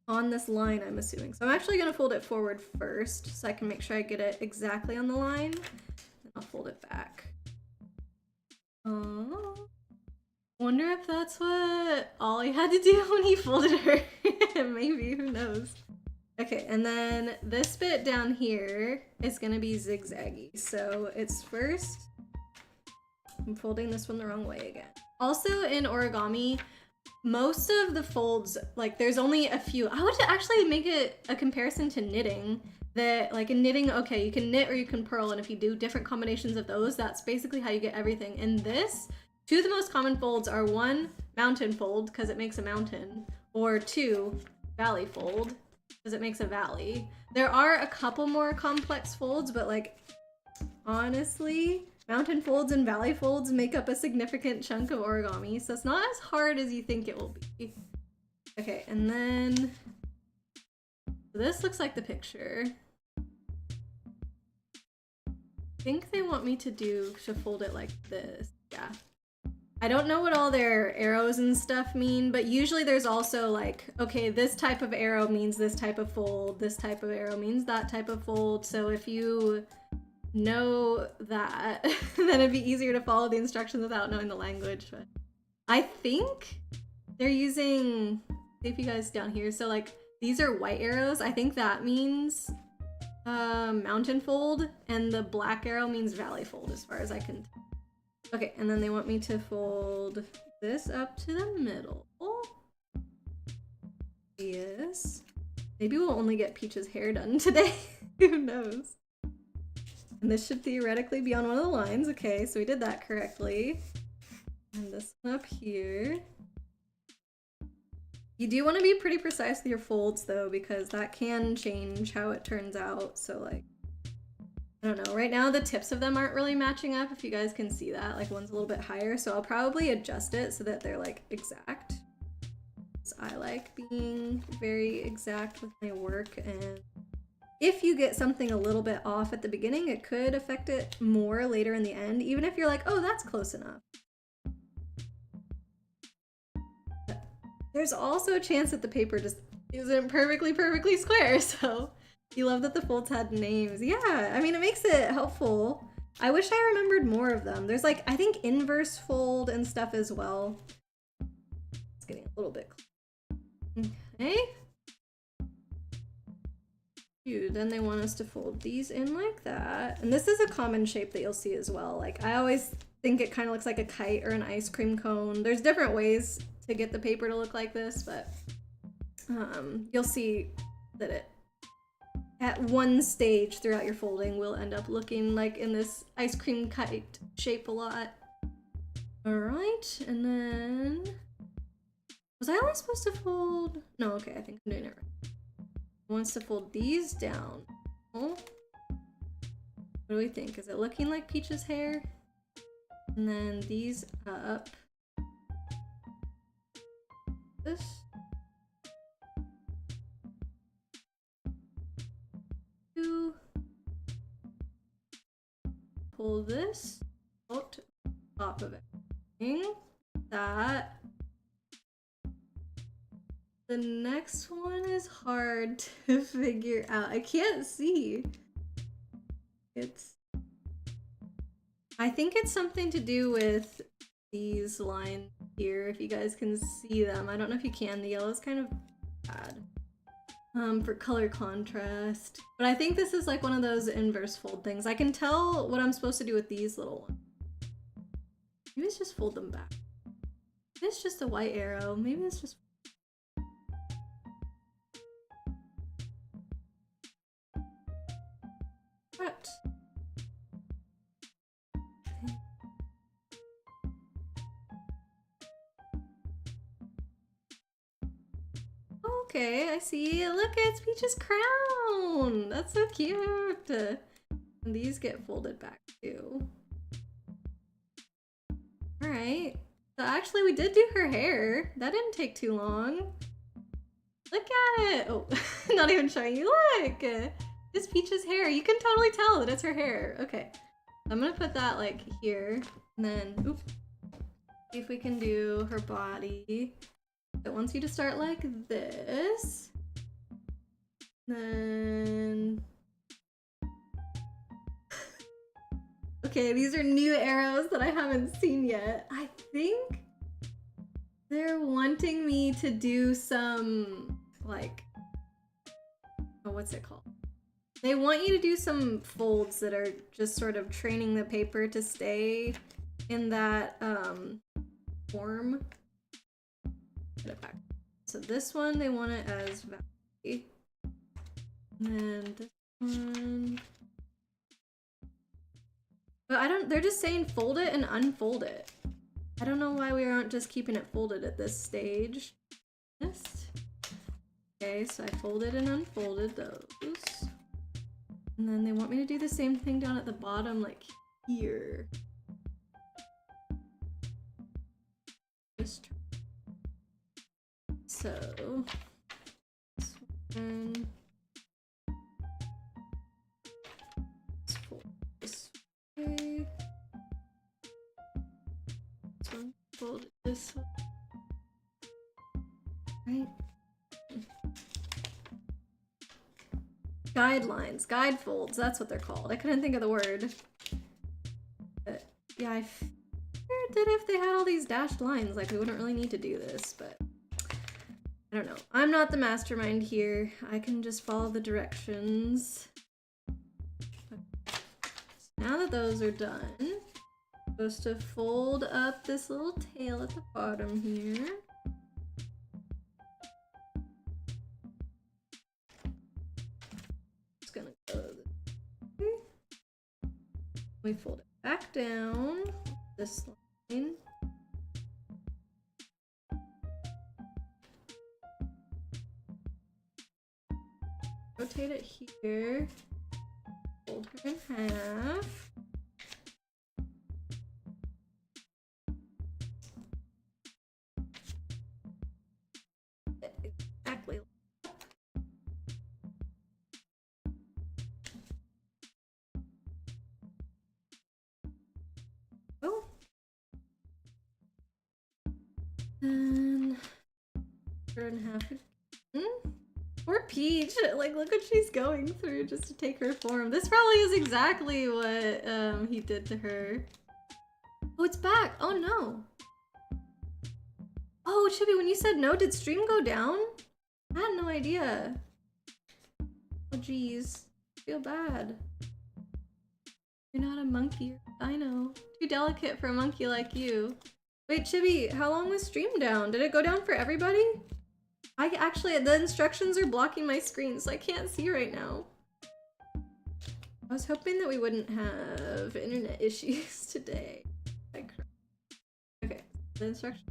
on this line, I'm assuming. So I'm actually gonna fold it forward first so I can make sure I get it exactly on the line, and I'll fold it back. Oh. Wonder if that's what Ollie had to do when he folded her. Maybe, who knows. Okay, and then this bit down here is gonna be zigzaggy. So it's first, I'm folding this one the wrong way again. Also in origami, most of the folds, like there's only a few. I would actually make it a comparison to knitting. That like in knitting, okay, you can knit or you can purl, and if you do different combinations of those, that's basically how you get everything. In this, 2 of the most common folds are 1, mountain fold, because it makes a mountain, or 2, valley fold, because it makes a valley. There are a couple more complex folds, but like, honestly, mountain folds and valley folds make up a significant chunk of origami, so it's not as hard as you think it will be. Okay, and then this looks like the picture. I think they want me to fold it like this. Yeah. I don't know what all their arrows and stuff mean, but usually there's also like, okay, this type of arrow means this type of fold, this type of arrow means that type of fold. So if you know that, then it'd be easier to follow the instructions without knowing the language. But I think they're using, see if you guys down here, so like these are white arrows. I think that means mountain fold, and the black arrow means valley fold as far as I can tell. Okay, and then they want me to fold this up to the middle. Yes. Maybe we'll only get Peach's hair done today. Who knows? And this should theoretically be on one of the lines. Okay, so we did that correctly. And this one up here. You do want to be pretty precise with your folds though, because that can change how it turns out. So like, I don't know, right now the tips of them aren't really matching up, if you guys can see that. Like one's a little bit higher, so I'll probably adjust it so that they're like exact. So I like being very exact with my work, and if you get something a little bit off at the beginning, it could affect it more later in the end, even if you're like, oh, that's close enough. There's also a chance that the paper just isn't perfectly square, so you love that the folds had names. Yeah, I mean, it makes it helpful. I wish I remembered more of them. There's like, I think inverse fold and stuff as well. It's getting a little bit close. Okay. Dude, then they want us to fold these in like that. And this is a common shape that you'll see as well. Like, I always think it kind of looks like a kite or an ice cream cone. There's different ways to get the paper to look like this, but you'll see that it at one stage throughout your folding will end up looking like in this ice cream kite shape a lot. All right, and then was I only supposed to fold? No, okay, I think I'm doing it right. Wants to fold these down. Oh, what do we think? Is it looking like Peach's hair? And then these up. This. Two. Pull this out top of it. That. The next one is hard to figure out. I can't see. I think it's something to do with these lines here, if you guys can see them. I don't know if you can. The yellow is kind of bad for color contrast. But I think this is like one of those inverse fold things. I can tell what I'm supposed to do with these little ones. Maybe it's just fold them back. Maybe it's just a white arrow. Maybe it's just... What? Okay, I see. Look, it's Peach's crown. That's so cute. And these get folded back too. All right. So actually, we did do her hair. That didn't take too long. Look at it. Oh, not even showing you. Look, it's Peach's hair. You can totally tell that it's her hair. Okay, I'm gonna put that like here, and then oops. See if we can do her body. It wants you to start like this. Then... Okay, these are new arrows that I haven't seen yet. I think they're wanting me to do some, like... Oh, what's it called? They want you to do some folds that are just sort of training the paper to stay in that form. Put it back. So this one, they want it as valley. And this one... But I don't, they're just saying fold it and unfold it. I don't know why we aren't just keeping it folded at this stage. This. Okay, so I folded and unfolded those. And then they want me to do the same thing down at the bottom, like here. So So this one. Let's fold this way. This one, fold it this way. Right. Guidelines, guide folds, that's what they're called. I couldn't think of the word. But yeah, I figured that if they had all these dashed lines, like we wouldn't really need to do this, but I don't know. I'm not the mastermind here. I can just follow the directions. So now that those are done, I'm supposed to fold up this little tail at the bottom here. Just gonna go this way. We fold it back down this line. Rotate it here. Fold her in half. Exactly. Oh. And her in half again. Poor Peach, like look what she's going through just to take her form. This probably is exactly what he did to her. Oh, it's back. Oh no. Oh, Chibi, when you said no, did stream go down? I had no idea. Oh geez, I feel bad. You're not a monkey. I know. Too delicate for a monkey like you. Wait, Chibi, how long was stream down? Did it go down for everybody? I actually, the instructions are blocking my screen, so I can't see right now. I was hoping that we wouldn't have internet issues today. Okay, the instructions.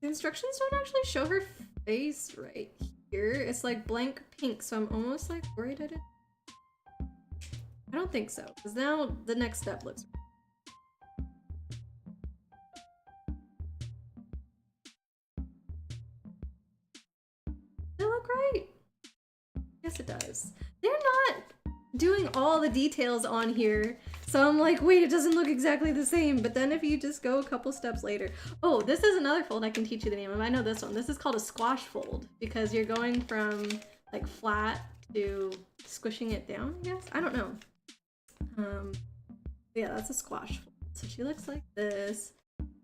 The instructions don't actually show her face right here. It's like blank pink, so I'm almost like worried I didn't. I don't think so, because now the next step looks. They look right. Yes, it does. They're not doing all the details on here, so I'm like, wait, it doesn't look exactly the same. But then if you just go a couple steps later, oh, this is another fold I can teach you the name of. I know this one. This is called a squash fold because you're going from like flat to squishing it down. I guess I don't know. Yeah, that's a squash fold. So she looks like this.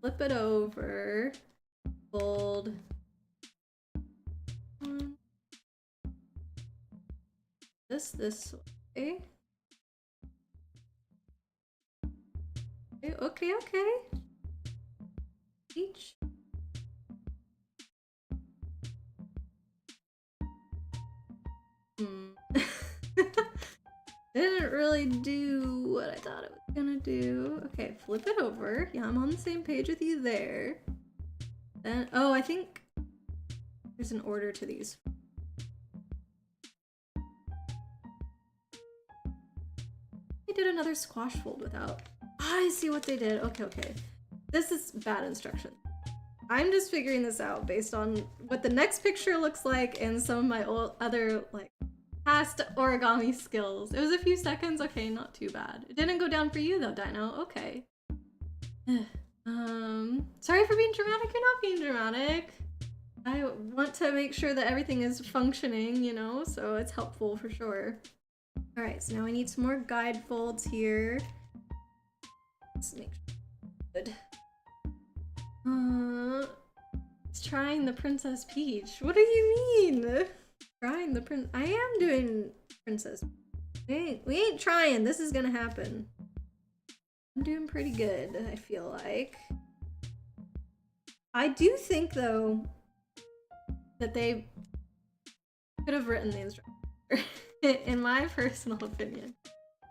Flip it over. Fold. This way. Okay. Each. Didn't really do what I thought it was gonna do. Okay, flip it over. Yeah, I'm on the same page with you there. And oh, I think there's an order to these. They did another squash fold without. I see what they did. Okay. This is bad instruction. I'm just figuring this out based on what the next picture looks like and some of my other like past origami skills. It was a few seconds. Okay, not too bad. It didn't go down for you though, Dino. Okay. Sorry for being dramatic. You're not being dramatic. I want to make sure that everything is functioning, you know, so it's helpful for sure. All right, so now we need some more guide folds here. Let's make sure good. It's trying the Princess Peach. What do you mean? Trying the prince. I am doing Princess. We ain't trying. This is gonna happen. I'm doing pretty good, I feel like. I do think though that they could have written the instructions in my personal opinion.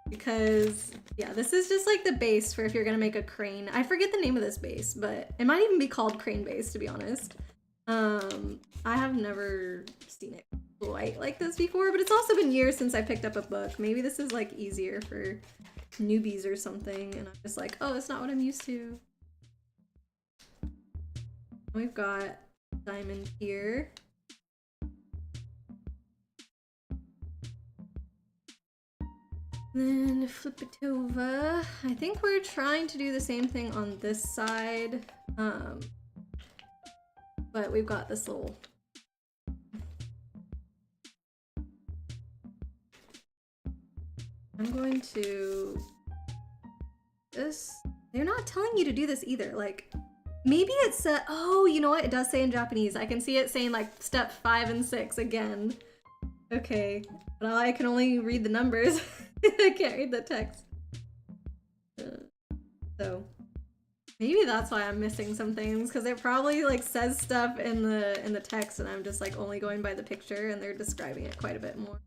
Because yeah, this is just like the base for if you're gonna make a crane. I forget the name of this base, but it might even be called crane base, to be honest. I have never seen it quite like this before, but it's also been years since I picked up a book. Maybe this is like easier for newbies or something, and I'm just like, oh, it's not what I'm used to. We've got diamond here. Then flip it over. I think we're trying to do the same thing on this side, but we've got this little... I'm going to... This... They're not telling you to do this either, like... Maybe it said... Oh, you know what? It does say in Japanese. I can see it saying, like, step 5 and 6 again. Okay. But I can only read the numbers. I can't read the text. So... Maybe that's why I'm missing some things, because it probably, like, says stuff in the text, and I'm just, like, only going by the picture, and they're describing it quite a bit more.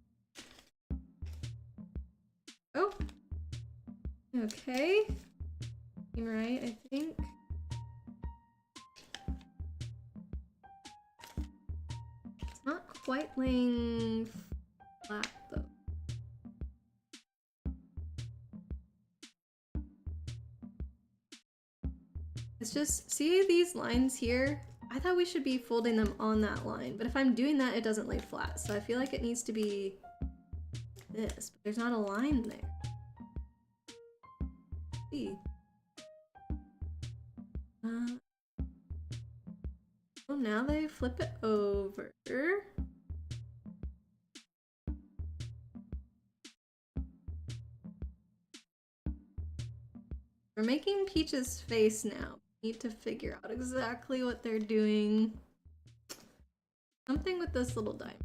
Oh. Okay. Right, I think. It's not quite laying flat though. It's just, see these lines here? I thought we should be folding them on that line, but if I'm doing that, it doesn't lay flat. So I feel like it needs to be this, but there's not a line there. See. Oh, now they flip it over. We're making Peach's face now. Need to figure out exactly what they're doing. Something with this little diamond.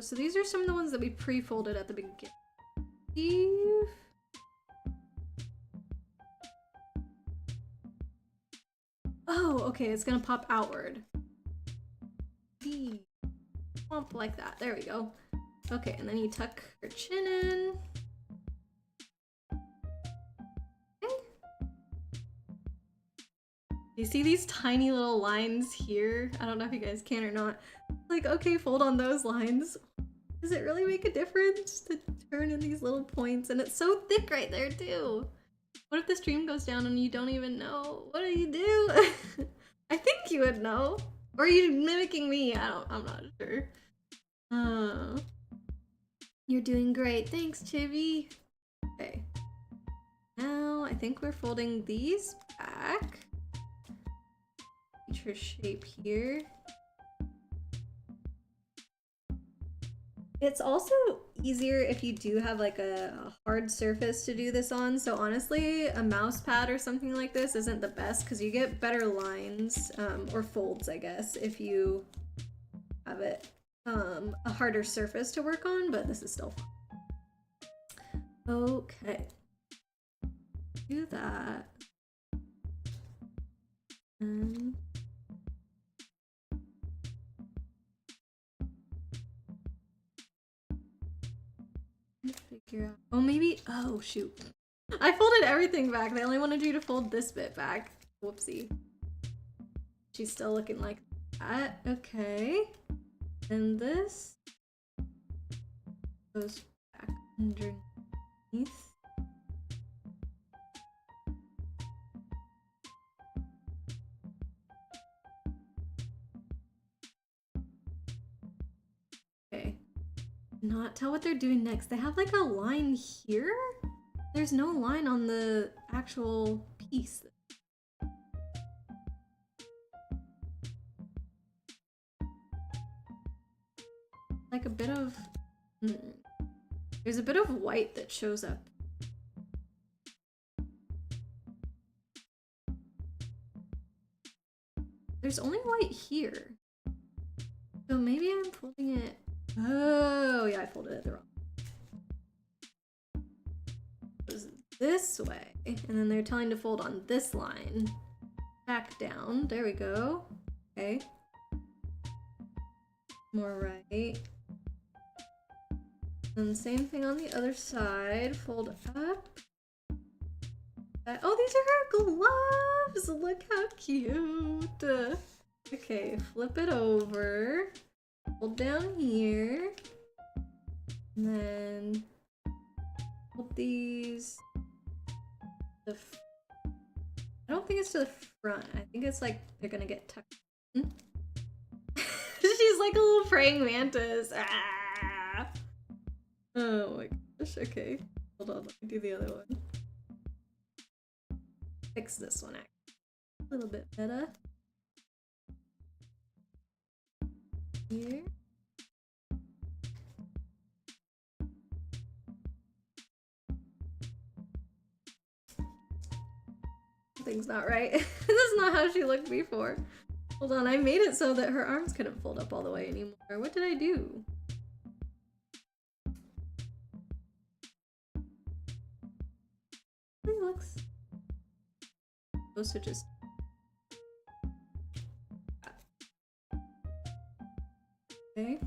So these are some of the ones that we pre-folded at the beginning. Oh, okay, it's gonna pop outward. Pump like that. There we go. Okay, and then you tuck your chin in. Okay. You see these tiny little lines here? I don't know if you guys can or not. Like, okay, fold on those lines. Does it really make a difference to turn in these little points? And it's so thick right there too. What if the stream goes down and you don't even know? What do you do? I think you would know. Or are you mimicking me? I'm not sure. You're doing great. Thanks, Chibi. Okay. Now I think we're folding these back. Feature shape here. It's also easier if you do have like a hard surface to do this on. So honestly, a mouse pad or something like this isn't the best because you get better lines or folds, I guess, if you have it a harder surface to work on, but this is still fun. Okay. Do that. Figure out. Oh, maybe. Oh, shoot. I folded everything back. They only wanted you to fold this bit back. Whoopsie. She's still looking like that. Okay. And this goes back underneath. Okay. Not tell what they're doing next. They have like a line here? There's no line on the actual piece. Like a bit of... There's a bit of white that shows up. There's only white here. So maybe I'm folding it... Oh, yeah, I folded it the wrong way. It goes this way, and then they're telling to fold on this line. Back down. There we go. Okay. More right. And same thing on the other side. Fold up. Oh, these are her gloves! Look how cute! Okay, flip it over. Hold down here. And then hold these. I don't think it's to the front. I think it's like they're gonna get tucked in. She's like a little praying mantis. Ah! Oh my gosh, okay. Hold on, let me do the other one. Fix this one actually. A little bit better. Here. Something's not right. This is not how she looked before. Hold on, I made it so that her arms couldn't fold up all the way anymore. What did I do? It looks... Those to just... Okay.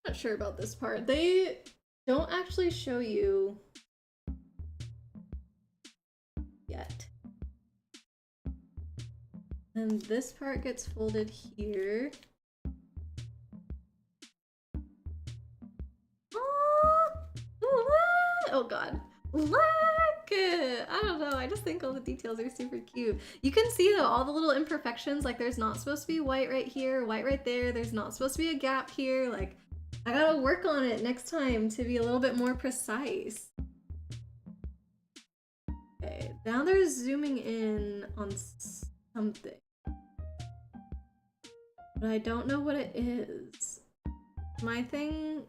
Not sure about this part. They don't actually show you yet. And this part gets folded here. Oh god. Look! I don't know, I just think all the details are super cute. You can see though all the little imperfections, like there's not supposed to be white right here, white right there, there's not supposed to be a gap here, like I gotta work on it next time to be a little bit more precise. Okay, now they're zooming in on something. But I don't know what it is. My thing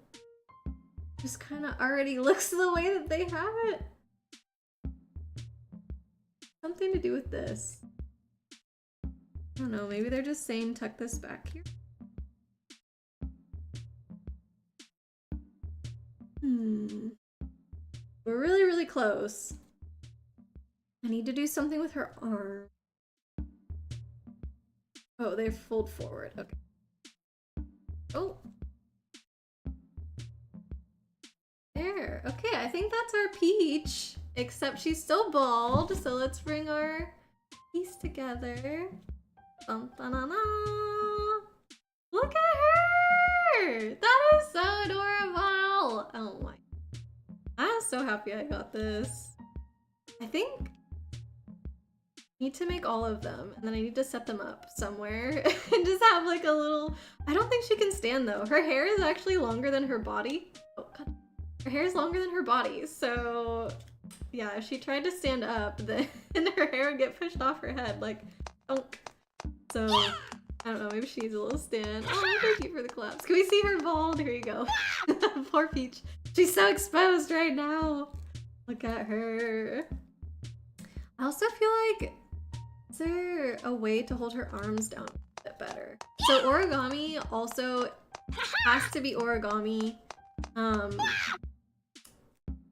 just kind of already looks the way that they have it. Something to do with this. I don't know, maybe they're just saying tuck this back here. We're really, really close. I need to do something with her arm. Oh, they fold forward. Okay. Oh. There. Okay, I think that's our peach. Except she's still bald. So let's bring our piece together. Dun, dun, dun, dun. Look at her! That is so adorable! Oh my. I'm so happy I got this. I think I need to make all of them and then I need to set them up somewhere and just have like a little... I don't think she can stand though. Her hair is actually longer than her body. Oh god. Her hair is longer than her body, so yeah, if she tried to stand up, then her hair would get pushed off her head, like, donk. So, I don't know, maybe she needs a little stand. Oh, thank you for the claps. Can we see her bald? Here you go. Poor Peach. She's so exposed right now. Look at her. I also feel like, is there a way to hold her arms down a bit better? So origami also has to be origami.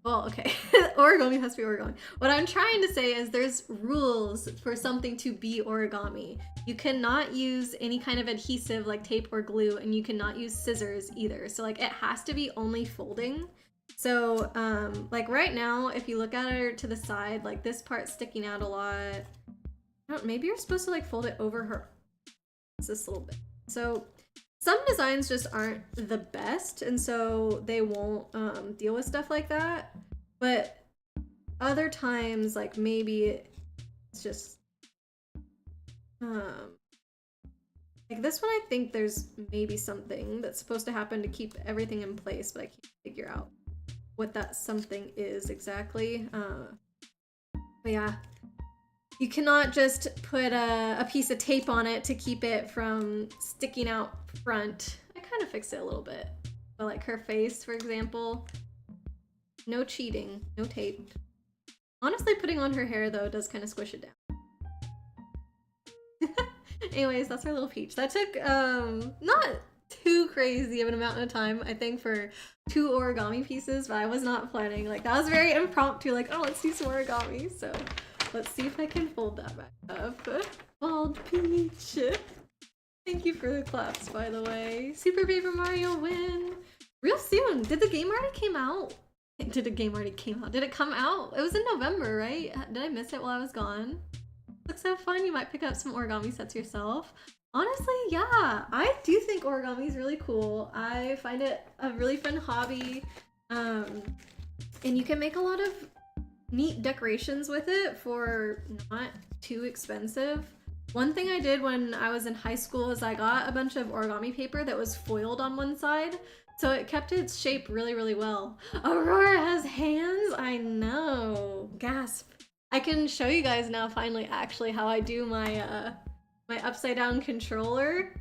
Well, okay, origami has to be origami. What I'm trying to say is there's rules for something to be origami. You cannot use any kind of adhesive like tape or glue, and you cannot use scissors either. So like it has to be only folding. So like right now, if you look at her to the side, like this part's sticking out a lot. I don't, maybe you're supposed to like fold it over her. It's this little bit. So some designs just aren't the best, and so they won't deal with stuff like that. But other times, like maybe it's just like this one, I think there's maybe something that's supposed to happen to keep everything in place, but I can't figure out what that something is exactly. But yeah. You cannot just put a piece of tape on it to keep it from sticking out front. I kind of fixed it a little bit. But like her face, for example. No cheating, no tape. Honestly, putting on her hair though does kind of squish it down. Anyways, that's our little peach. That took not too crazy of an amount of time, I think, for 2 origami pieces, but I was not planning. Like that was very impromptu, like, oh, let's do some origami. So let's see if I can fold that back up. Bald Peach. Thank you for the claps, by the way. Super Paper Mario win. Real soon. Did the game already came out? Did a game already came out? Did it come out? It was in November, right? Did I miss it while I was gone? Looks so fun. You might pick up some origami sets yourself. Honestly, yeah, I do think origami is really cool. I find it a really fun hobby. And you can make a lot of neat decorations with it for not too expensive. One thing I did when I was in high school is I got a bunch of origami paper that was foiled on one side, so it kept its shape really, really well. Aurora has hands? I know. Gasp. I can show you guys now finally actually how I do my my upside down controller.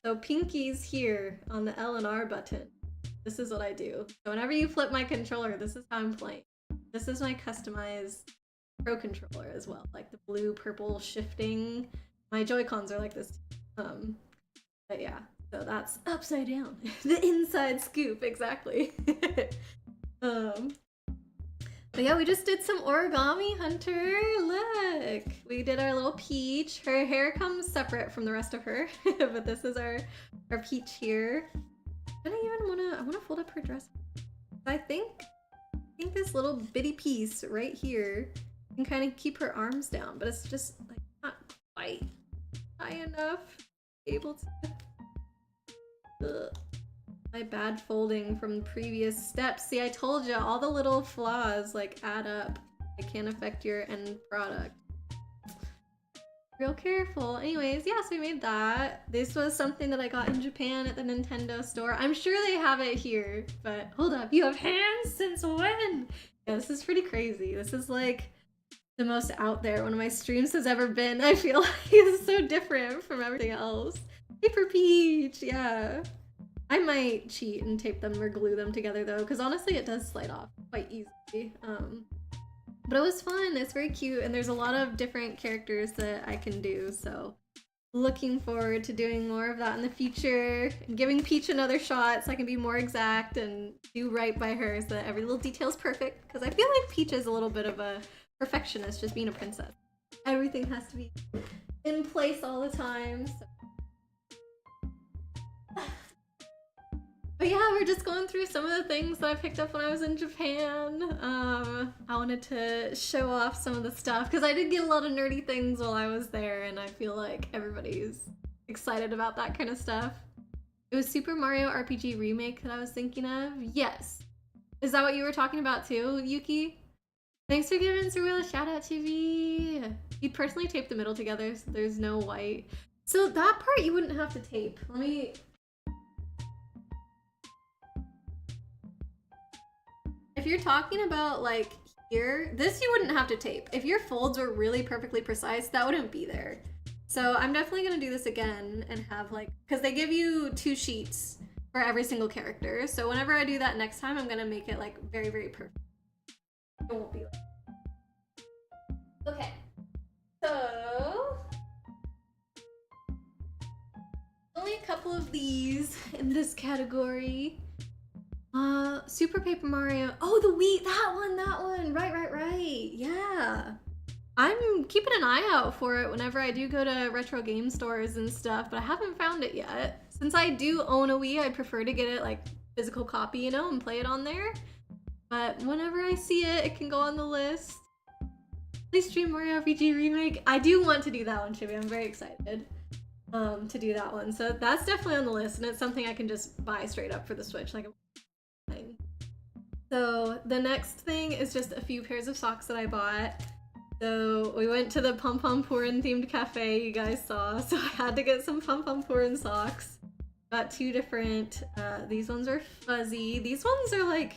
So pinky's here on the L and R button. This is what I do. So whenever you flip my controller, this is how I'm playing. This is my customized Pro controller as well, like the blue purple shifting. My Joy-Cons are like this. But yeah, so that's upside down. The inside scoop, exactly. But yeah, we just did some origami, Hunter. Look, we did our little Peach. Her hair comes separate from the rest of her, but this is our Peach here. I wanna fold up her dress. I think this little bitty piece right here can kind of keep her arms down, but it's just like not quite high enough to be able to. Ugh. My bad folding from previous steps. See, I told you, all the little flaws like add up. It can affect your end product. Real careful. Anyways, yeah, so we made that. This was something that I got in Japan at the Nintendo store. I'm sure they have it here, but hold up, you have hands? Since when? Yeah, this is pretty crazy. This is like the most out there one of my streams has ever been. I feel like it's so different from everything else. Paper Peach, yeah. I might cheat and tape them or glue them together though, because honestly it does slide off quite easily. But it was fun, it's very cute, and there's a lot of different characters that I can do, so looking forward to doing more of that in the future, and giving Peach another shot so I can be more exact and do right by her so that every little detail is perfect, because I feel like Peach is a little bit of a perfectionist, just being a princess. Everything has to be in place all the time, so. But yeah, we're just going through some of the things that I picked up when I was in Japan. I wanted to show off some of the stuff because I did get a lot of nerdy things while I was there, and I feel like everybody's excited about that kind of stuff. It was Super Mario RPG Remake that I was thinking of. Yes. Is that what you were talking about too, Yuki? Thanks for giving Surreal a shout out to me. You personally taped the middle together so there's no white. So that part you wouldn't have to tape. Let me... If you're talking about like here, this you wouldn't have to tape. If your folds were really perfectly precise, that wouldn't be there. So I'm definitely gonna do this again and have like, because they give you 2 sheets for every single character. So whenever I do that next time, I'm gonna make it like very, very perfect. It won't be like. Okay. So only a couple of these in this category. Super Paper Mario. Oh, the Wii, that one. Right. Yeah. I'm keeping an eye out for it whenever I do go to retro game stores and stuff, but I haven't found it yet. Since I do own a Wii, I'd prefer to get it like physical copy, you know, and play it on there. But whenever I see it, it can go on the list. Please stream Mario RPG Remake. I do want to do that one, Chibi. I'm very excited to do that one. So that's definitely on the list, and it's something I can just buy straight up for the Switch. Like. So the next thing is just a few pairs of socks that I bought. So we went to the Pom Pom Purin themed cafe you guys saw, so I had to get some Pom Pom Purin socks. Got 2 different, these ones are fuzzy. These ones are like,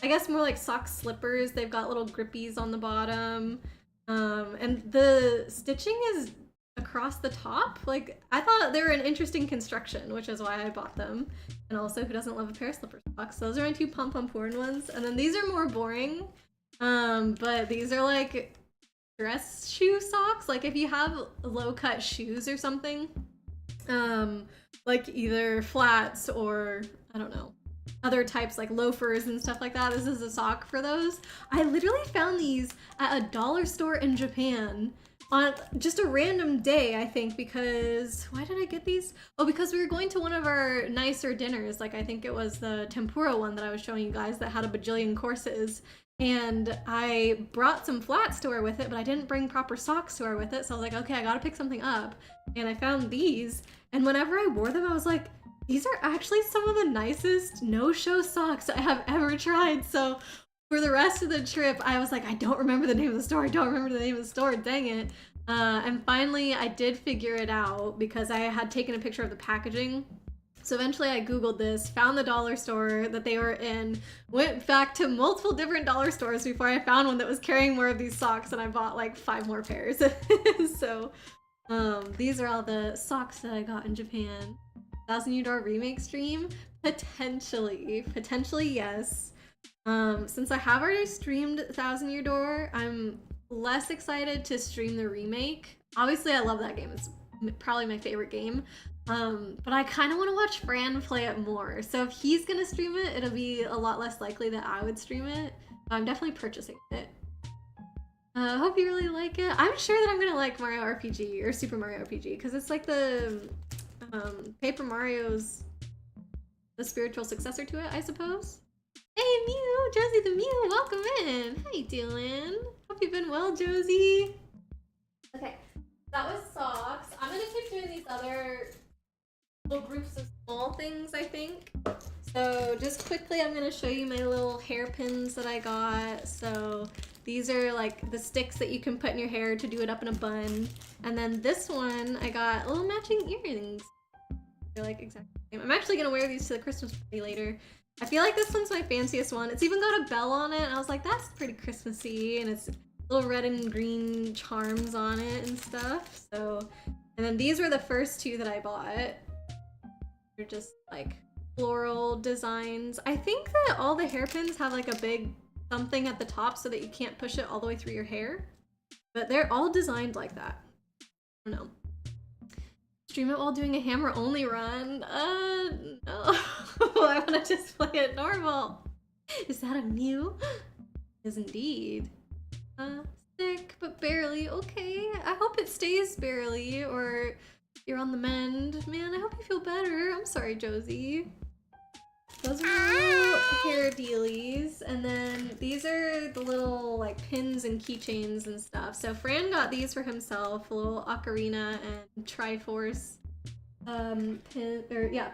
I guess more like sock slippers. They've got little grippies on the bottom. And the stitching is across the top. Like, I thought they were an interesting construction, which is why I bought them. And also, who doesn't love a pair of slipper socks? Those are my 2 Pom Pom Purin ones. And then these are more boring. But these are like dress shoe socks. Like if you have low cut shoes or something, like either flats or I don't know, other types like loafers and stuff like that, this is a sock for those. I literally found these at a dollar store in Japan on just a random day, I think, because why did I get these? Oh, because we were going to one of our nicer dinners. Like, I think it was the tempura one that I was showing you guys that had a bajillion courses. And I brought some flats to wear with it, but I didn't bring proper socks to wear with it. So I was like, okay, I gotta pick something up. And I found these. And whenever I wore them, I was like, these are actually some of the nicest no-show socks I have ever tried. So for the rest of the trip, I was like, I don't remember the name of the store. I don't remember the name of the store. Dang it. And finally, I did figure it out because I had taken a picture of the packaging. So eventually I Googled this, found the dollar store that they were in, went back to multiple different dollar stores before I found one that was carrying more of these socks, and I bought like 5 more pairs. So these are all the socks that I got in Japan. Thousand Year Door remake stream? Potentially, yes. Since I have already streamed Thousand Year Door, I'm less excited to stream the remake. Obviously, I love that game. It's probably my favorite game. But I kind of want to watch Fran play it more. So if he's gonna stream it, it'll be a lot less likely that I would stream it. But I'm definitely purchasing it. I hope you really like it. I'm sure that I'm gonna like Mario RPG or Super Mario RPG because it's like the Paper Mario's the spiritual successor to it, I suppose. Hey Mew, Josie the Mew, welcome in. How you doing? Hope you've been well, Josie. Okay, that was socks. I'm gonna keep doing these other little groups of small things, I think. So just quickly, I'm gonna show you my little hairpins that I got. So these are like the sticks that you can put in your hair to do it up in a bun. And then this one, I got little matching earrings. They're like exactly the same. I'm actually gonna wear these to the Christmas party later. I feel like this one's my fanciest one. It's even got a bell on it, and I was like, that's pretty Christmassy, and it's little red and green charms on it and stuff. So, and then these were the first 2 that I bought. They're just like floral designs. I think that all the hairpins have like a big something at the top so that you can't push it all the way through your hair. But they're all designed like that. I don't know. Stream it while doing a hammer only run? No. I want to just play it normal. Is that a Mew? Is indeed. Sick, but barely. Okay, I hope it stays barely, or you're on the mend. Man, I hope you feel better. I'm sorry, Josie. Those are little hair dealies, and then these are the little like pins and keychains and stuff. So Fran got these for himself, a little ocarina and Triforce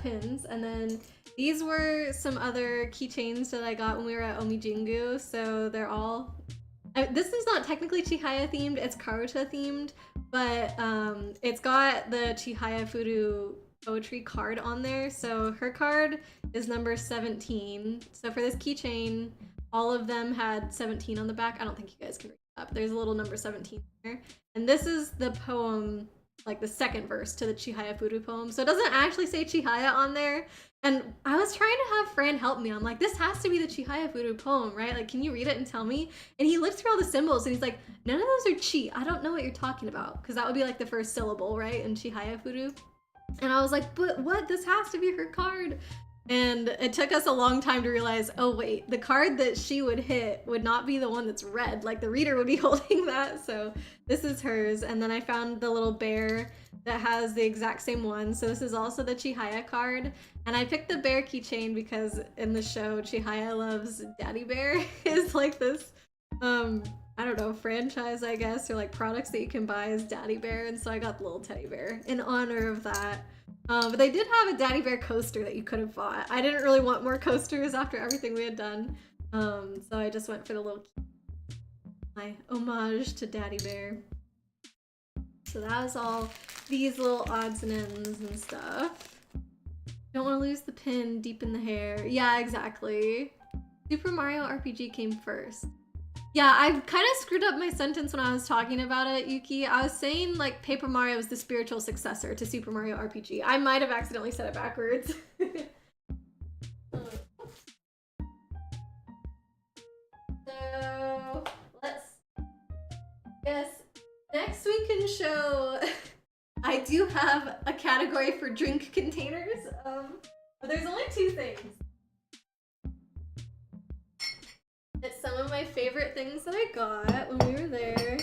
pins, and then these were some other keychains that I got when we were at Omijingu. So they're all this is not technically Chihaya themed, it's Karuta themed, but it's got the Chihaya Furu poetry card on there. So her card is number 17. So for this keychain, all of them had 17 on the back. I don't think you guys can read it up. There's a little number 17 there. And this is the poem, like the second verse to the Chihaya Furu poem. So it doesn't actually say Chihaya on there. And I was trying to have Fran help me. I'm like, this has to be the Chihaya Furu poem, right? Like, can you read it and tell me? And he looked through all the symbols and he's like, none of those are chi. I don't know what you're talking about. Because that would be like the first syllable, right? In Chihaya Furu. And I was like, but what? This has to be her card. And it took us a long time to realize, oh wait, the card that she would hit would not be the one that's red. Like the reader would be holding that. So this is hers. And then I found the little bear that has the exact same one. So this is also the Chihaya card. And I picked the bear keychain because in the show, Chihaya loves Daddy Bear. Is like this, I don't know, franchise, I guess, or like products that you can buy as Daddy Bear. And so I got the little teddy bear in honor of that. But they did have a Daddy Bear coaster that you could have bought. I didn't really want more coasters after everything we had done. So I just went for the little my homage to Daddy Bear. So that was all these little odds and ends and stuff. Don't want to lose the pin deep in the hair. Yeah, exactly. Super Mario RPG came first. Yeah, I kind of screwed up my sentence when I was talking about it, Yuki. I was saying like Paper Mario is the spiritual successor to Super Mario RPG. I might have accidentally said it backwards. So yes, next we can show, I do have a category for drink containers, but there's only 2 things. It's some of my favorite things that I got when we were there.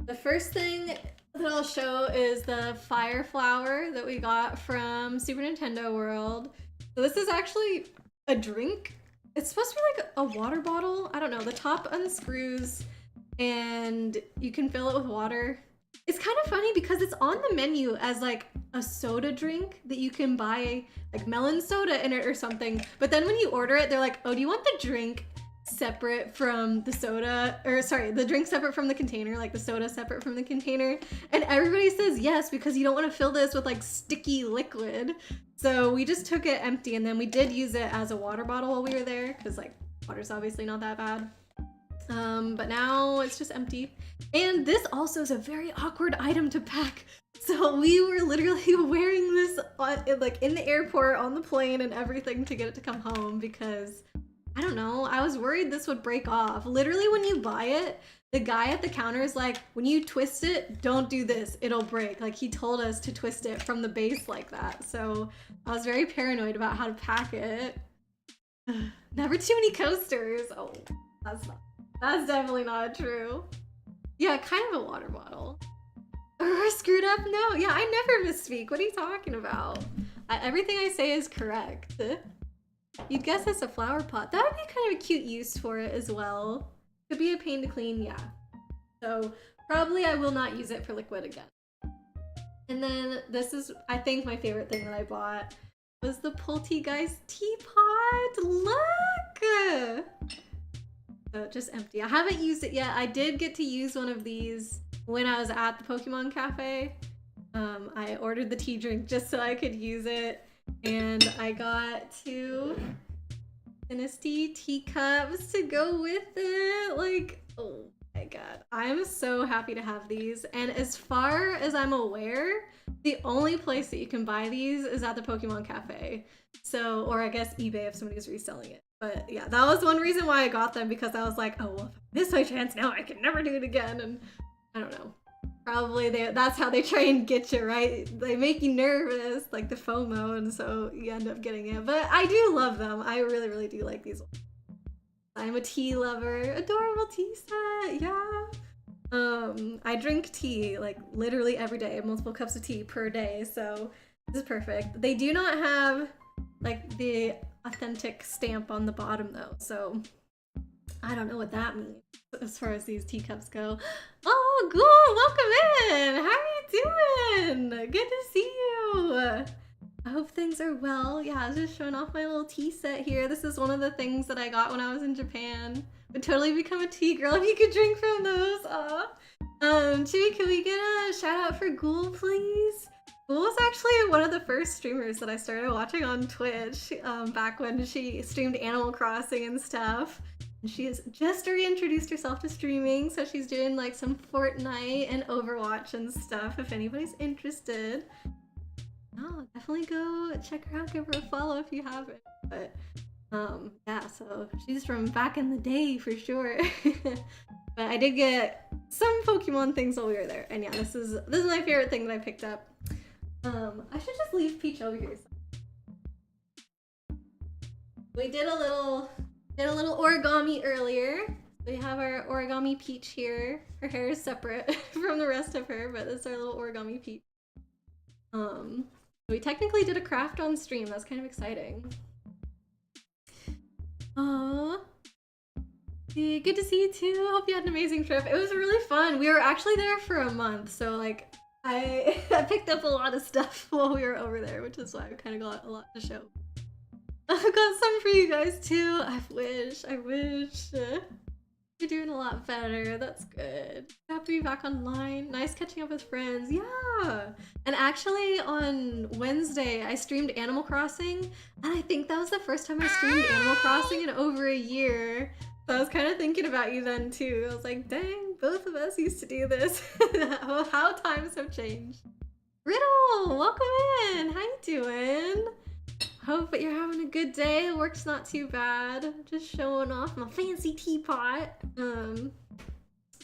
The first thing that I'll show is the fire flower that we got from Super Nintendo World. So this is actually a drink. It's supposed to be like a water bottle. I don't know. The top unscrews and you can fill it with water. It's kind of funny because it's on the menu as like a soda drink that you can buy like melon soda in it or something. But then when you order it, they're like, oh, do you want the drink separate from the soda, or sorry, the drink separate from the container, like the soda separate from the container? And everybody says yes because you don't want to fill this with like sticky liquid. So we just took it empty, and then we did use it as a water bottle while we were there because like water's obviously not that bad. But now it's just empty. And this also is a very awkward item to pack. So we were literally wearing this like in the airport, on the plane and everything to get it to come home because I don't know, I was worried this would break off. Literally when you buy it, the guy at the counter is like, when you twist it, don't do this, it'll break. Like he told us to twist it from the base like that. So I was very paranoid about how to pack it. Never too many coasters. Oh, that's definitely not true. Yeah, kind of a water bottle. Or screwed up? No, yeah, I never misspeak. What are you talking about? Everything I say is correct. You'd guess it's a flower pot. That would be kind of a cute use for it as well. Could be a pain to clean, yeah. So probably I will not use it for liquid again. And then this is, I think, my favorite thing that I bought was the Poltegeist teapot. Look! So just empty. I haven't used it yet. I did get to use one of these when I was at the Pokemon Cafe. I ordered the tea drink just so I could use it. And I got 2 Dynasty teacups to go with it. Like, oh my god. I'm so happy to have these. And as far as I'm aware, the only place that you can buy these is at the Pokemon Cafe. So, or I guess eBay if somebody's reselling it. But yeah, that was one reason why I got them, because I was like, oh, well, if I miss my chance now, I can never do it again. And I don't know. Probably that's how they try and get you, right? They make you nervous, like the FOMO, and so you end up getting it. But I do love them. I really, really do like these ones. I'm a tea lover. Adorable tea set, yeah. I drink tea like literally every day, multiple cups of tea per day, so this is perfect. They do not have like the authentic stamp on the bottom though, so I don't know what that means as far as these teacups go. Oh, cool! Welcome in! How are you doing? Good to see you! I hope things are well. Yeah, I was just showing off my little tea set here. This is one of the things that I got when I was in Japan. Would totally become a tea girl if you could drink from those. Aw. Chibi, can we get a shout out for Ghoul, please? Ghoul was actually one of the first streamers that I started watching on Twitch back when she streamed Animal Crossing and stuff. And she has just reintroduced herself to streaming, so she's doing like some Fortnite and Overwatch and stuff if anybody's interested. Oh, definitely go check her out, give her a follow if you haven't. But yeah, so she's from back in the day for sure. But I did get some Pokemon things while we were there. And yeah, this is my favorite thing that I picked up. I should just leave Peach over here. We did a little origami earlier. We have our origami Peach here. Her hair is separate from the rest of her, but this is our little origami Peach. We technically did a craft on stream. That's kind of exciting. Aww. Good to see you too. Hope you had an amazing trip. It was really fun. We were actually there for a month, so like I picked up a lot of stuff while we were over there, which is why I kind of got a lot to show. I've got some for you guys too. I wish. You're doing a lot better. That's good. Happy to be back online. Nice catching up with friends. Yeah. And actually on Wednesday, I streamed Animal Crossing. And I think that was the first time I streamed Animal Crossing in over a year. So I was kind of thinking about you then too. I was like, dang, both of us used to do this. How times have changed. Riddle, welcome in. How you doing? Hope that you're having a good day. Work's not too bad. Just showing off my fancy teapot. So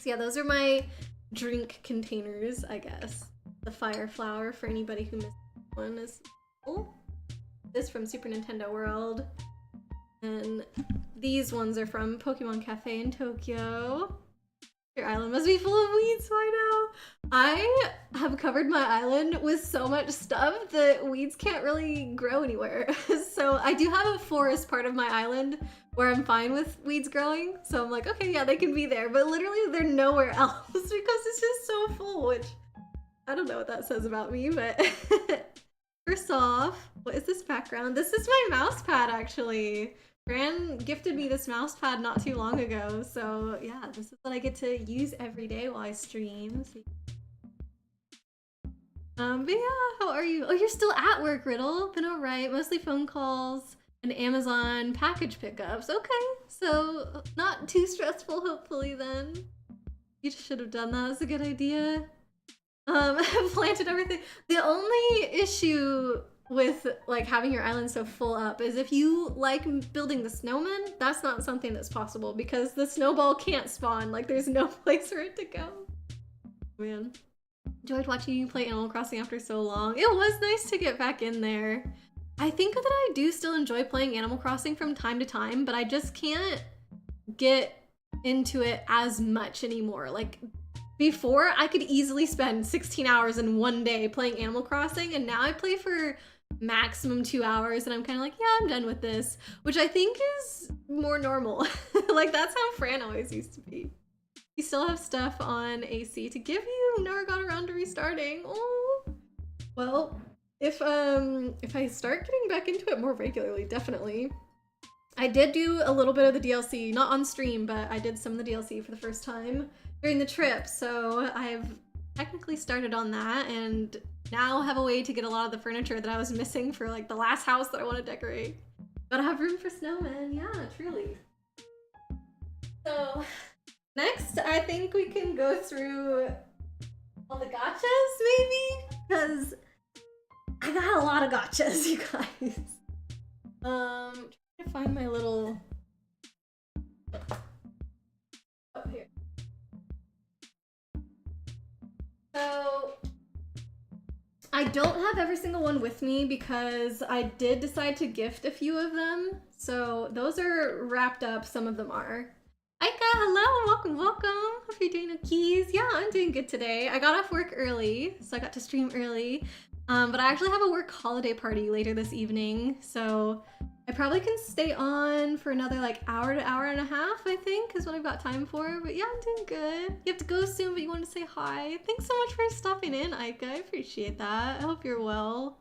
yeah, those are my drink containers, I guess. The fire flower for anybody who missed one is cool. This from Super Nintendo World. And these ones are from Pokemon Cafe in Tokyo. Your island must be full of weeds by now. I have covered my island with so much stuff that weeds can't really grow anywhere. So I do have a forest part of my island where I'm fine with weeds growing. So I'm like, okay, yeah, they can be there. But literally they're nowhere else because it's just so full, which I don't know what that says about me, but first off, what is this background? This is my mouse pad, actually. Gran gifted me this mouse pad not too long ago, so yeah, this is what I get to use every day while I stream. But yeah, how are you? Oh, you're still at work, Riddle. Been alright, mostly phone calls and Amazon package pickups. Okay, so not too stressful, hopefully then. You just should have done that, that's a good idea. Planted everything. The only issue with like having your island so full up is if you like building the snowman, that's not something that's possible because the snowball can't spawn. Like there's no place for it to go. Man, enjoyed watching you play Animal Crossing after so long. It was nice to get back in there. I think that I do still enjoy playing Animal Crossing from time to time, but I just can't get into it as much anymore. Like before, I could easily spend 16 hours in one day playing Animal Crossing, and now I play for maximum 2 hours, and I'm kind of like, yeah, I'm done with this, which I think is more normal. Like, that's how Fran always used to be. You still have stuff on AC to give you? Never got around to restarting. Oh, well, if I start getting back into it more regularly, definitely. I did do a little bit of the DLC, not on stream, but I did some of the DLC for the first time during the trip, so I've technically started on that and now have a way to get a lot of the furniture that I was missing for like the last house that I want to decorate. Gotta have room for snowmen, yeah, truly. So next, I think we can go through all the gotchas, maybe? Because I got a lot of gotchas, you guys. Trying to find my little... up here. So I don't have every single one with me because I did decide to gift a few of them. So those are wrapped up, some of them are. Aika, hello, welcome, welcome. Hope you're doing okay. Yeah, I'm doing good today. I got off work early, so I got to stream early. But I actually have a work holiday party later this evening, so I probably can stay on for another like hour to hour and a half, I think, is what I've got time for. But yeah, I'm doing good. You have to go soon, but you wanted to say hi. Thanks so much for stopping in, Aika. I appreciate that. I hope you're well.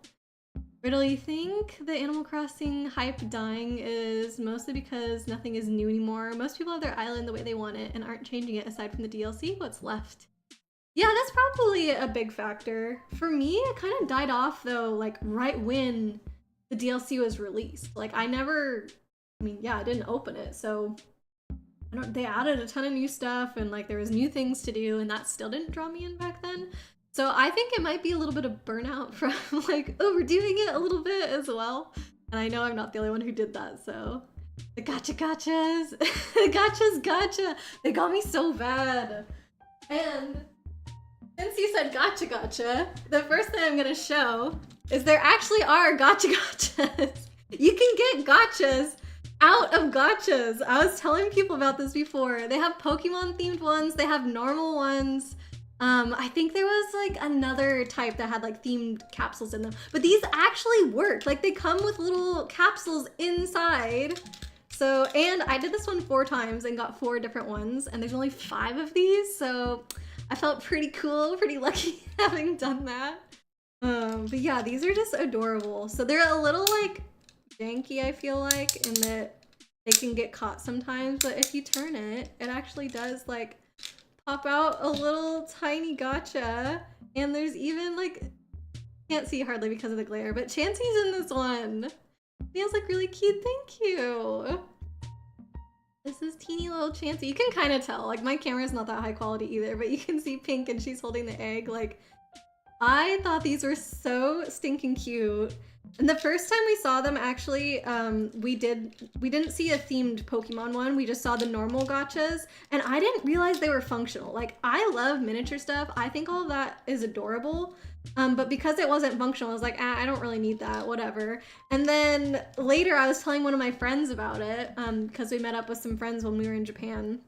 Riddle, you think the Animal Crossing hype dying is mostly because nothing is new anymore? Most people have their island the way they want it and aren't changing it aside from the DLC. What's left? Yeah, that's probably a big factor. For me, it kind of died off though, like right when the DLC was released. Like I didn't open it, so they added a ton of new stuff and like there was new things to do and that still didn't draw me in back then. So I think it might be a little bit of burnout from like overdoing it a little bit as well. And I know I'm not the only one who did that, so. The gotchas. The gotchas gotcha. They got me so bad. And since you said gotcha, the first thing I'm gonna show is there actually are gotchas. You can get gotchas out of gotchas. I was telling people about this before. They have Pokemon themed ones, they have normal ones. I think there was like another type that had like themed capsules in them, but these actually work. Like they come with little capsules inside. So, and I did this one 4 times and got 4 different ones, and there's only 5 of these, so I felt pretty cool, pretty lucky having done that. But yeah, these are just adorable. So they're a little like janky, I feel like, in that they can get caught sometimes, but if you turn it, it actually does like pop out a little tiny gotcha. And there's even like, can't see hardly because of the glare, but Chansey's in this one. Feels like really cute, thank you. This is teeny little Chansey. You can kind of tell, like my camera's not that high quality either, but you can see Pink and she's holding the egg. Like, I thought these were so stinking cute. And the first time we saw them, actually, we didn't see a themed Pokemon one. We just saw the normal gotchas, and I didn't realize they were functional. Like, I love miniature stuff. I think all of that is adorable. But because it wasn't functional, I was like, I don't really need that, whatever. And then later I was telling one of my friends about it, because we met up with some friends when we were in Japan.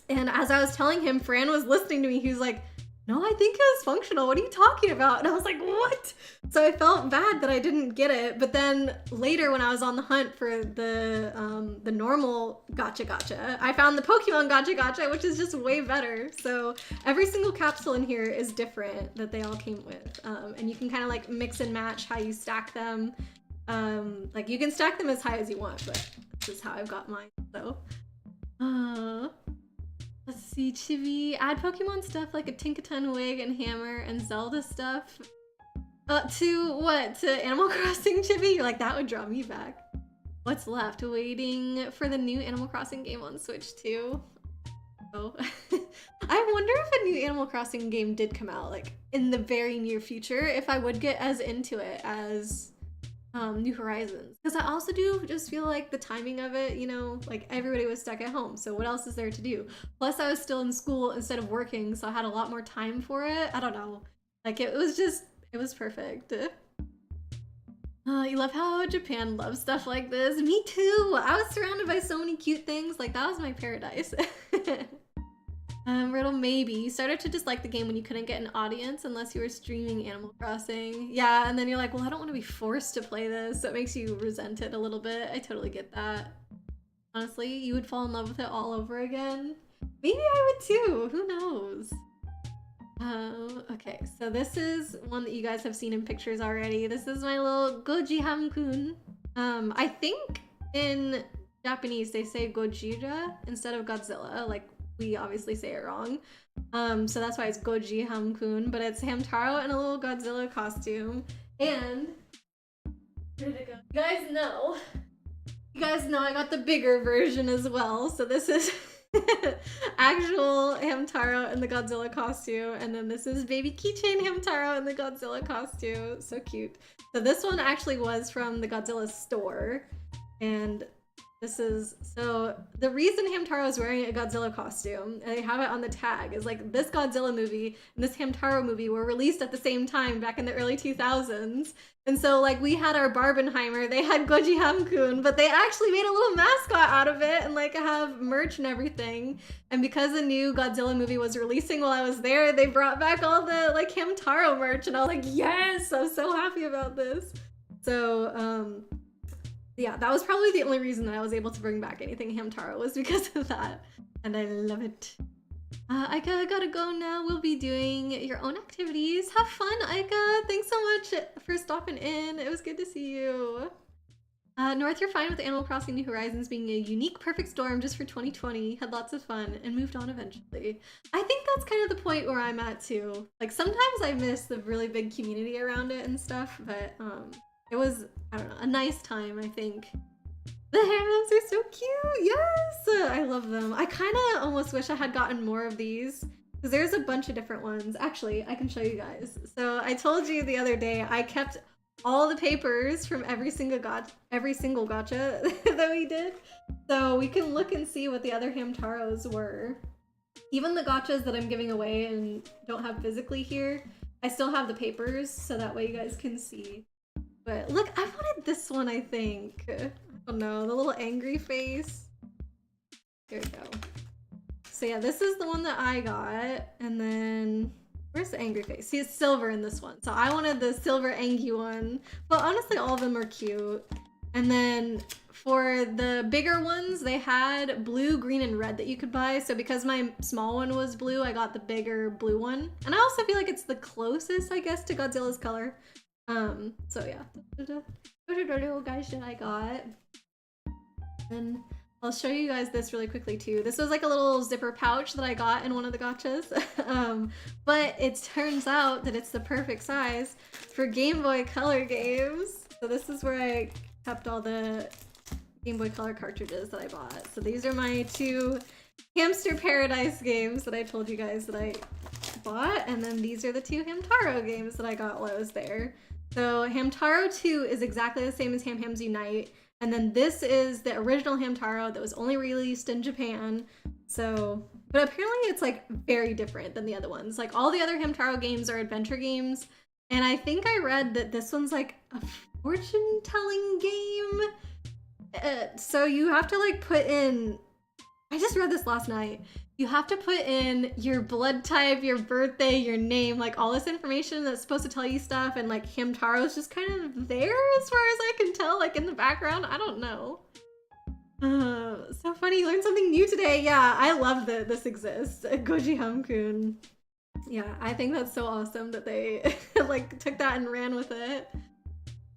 And as I was telling him, Fran was listening to me. He was like, no, I think it was functional. What are you talking about? And I was like, what? So I felt bad that I didn't get it. But then later when I was on the hunt for the normal gacha, I found the Pokemon gacha, which is just way better. So every single capsule in here is different that they all came with. And you can kind of like mix and match how you stack them. Like you can stack them as high as you want, but this is how I've got mine. So, let's see, Chibi. Add Pokemon stuff like a Tinkaton wig and hammer and Zelda stuff. To what? To Animal Crossing, Chibi? You're like, that would draw me back. What's left? Waiting for the new Animal Crossing game on Switch too. Oh. I wonder if a new Animal Crossing game did come out, like, in the very near future, if I would get as into it as New Horizons. Because I also do just feel like the timing of it, you know, like everybody was stuck at home, so what else is there to do? Plus I was still in school instead of working, so I had a lot more time for it. I don't know. Like it was perfect. You love how Japan loves stuff like this? Me too! I was surrounded by so many cute things, like that was my paradise. Riddle, maybe. You started to dislike the game when you couldn't get an audience unless you were streaming Animal Crossing. Yeah, and then you're like, well, I don't want to be forced to play this, so it makes you resent it a little bit. I totally get that. Honestly, you would fall in love with it all over again. Maybe I would too, who knows? Okay, so this is one that you guys have seen in pictures already. This is my little Goji Hamkun. I think in Japanese they say Gojira instead of Godzilla, like we obviously say it wrong. So that's why it's Goji Hamkun, but it's Hamtaro in a little Godzilla costume. And where did it go? You guys know I got the bigger version as well. So this is actual Hamtaro in the Godzilla costume, and then this is baby keychain Hamtaro in the Godzilla costume. So cute. So this one actually was from the Godzilla store, and this is, so the reason Hamtaro is wearing a Godzilla costume, and they have it on the tag, is like this Godzilla movie and this Hamtaro movie were released at the same time back in the early 2000s. And so like we had our Barbenheimer, they had Goji Hamkun, but they actually made a little mascot out of it and like have merch and everything. And because the new Godzilla movie was releasing while I was there, they brought back all the like Hamtaro merch, and I was like, yes, I'm so happy about this. So, yeah, that was probably the only reason that I was able to bring back anything Hamtaro, was because of that. And I love it. Aika, gotta go now. We'll be doing your own activities. Have fun, Aika. Thanks so much for stopping in. It was good to see you. North, you're fine with Animal Crossing New Horizons being a unique, perfect storm just for 2020. Had lots of fun and moved on eventually. I think that's kind of the point where I'm at too. Like sometimes I miss the really big community around it and stuff, but it was, I don't know, a nice time, I think. The Ham-Hams are so cute! Yes! I love them. I kind of almost wish I had gotten more of these, because there's a bunch of different ones. Actually, I can show you guys. So I told you the other day, I kept all the papers from every single gacha that we did. So we can look and see what the other Hamtaros were. Even the gachas that I'm giving away and don't have physically here, I still have the papers, so that way you guys can see. But look, I wanted this one, I think. I don't know, the little angry face. Here we go. So yeah, this is the one that I got. And then, where's the angry face? See, it's silver in this one. So I wanted the silver angry one. But honestly, all of them are cute. And then for the bigger ones, they had blue, green, and red that you could buy. So because my small one was blue, I got the bigger blue one. And I also feel like it's the closest, I guess, to Godzilla's color. So yeah, those are the little guys that I got. And I'll show you guys this really quickly too. This was like a little zipper pouch that I got in one of the gachas. But it turns out that it's the perfect size for Game Boy Color games. So this is where I kept all the Game Boy Color cartridges that I bought. So these are my 2 Hamster Paradise games that I told you guys that I bought, and then these are the 2 Hamtaro games that I got while I was there. So Hamtaro 2 is exactly the same as Ham Hams Unite, and then this is the original Hamtaro that was only released in Japan. So, but apparently it's like very different than the other ones. Like all the other Hamtaro games are adventure games, and I think I read that this one's like a fortune-telling game. So you have to like put in, I just read this last night. You have to put in your blood type, your birthday, your name, like all this information that's supposed to tell you stuff, and like Hamtaro's just kind of there as far as I can tell, like in the background. I don't know. So funny, you learned something new today. Yeah, I love that this exists. Goji Hamkun. Yeah, I think that's so awesome that they like took that and ran with it.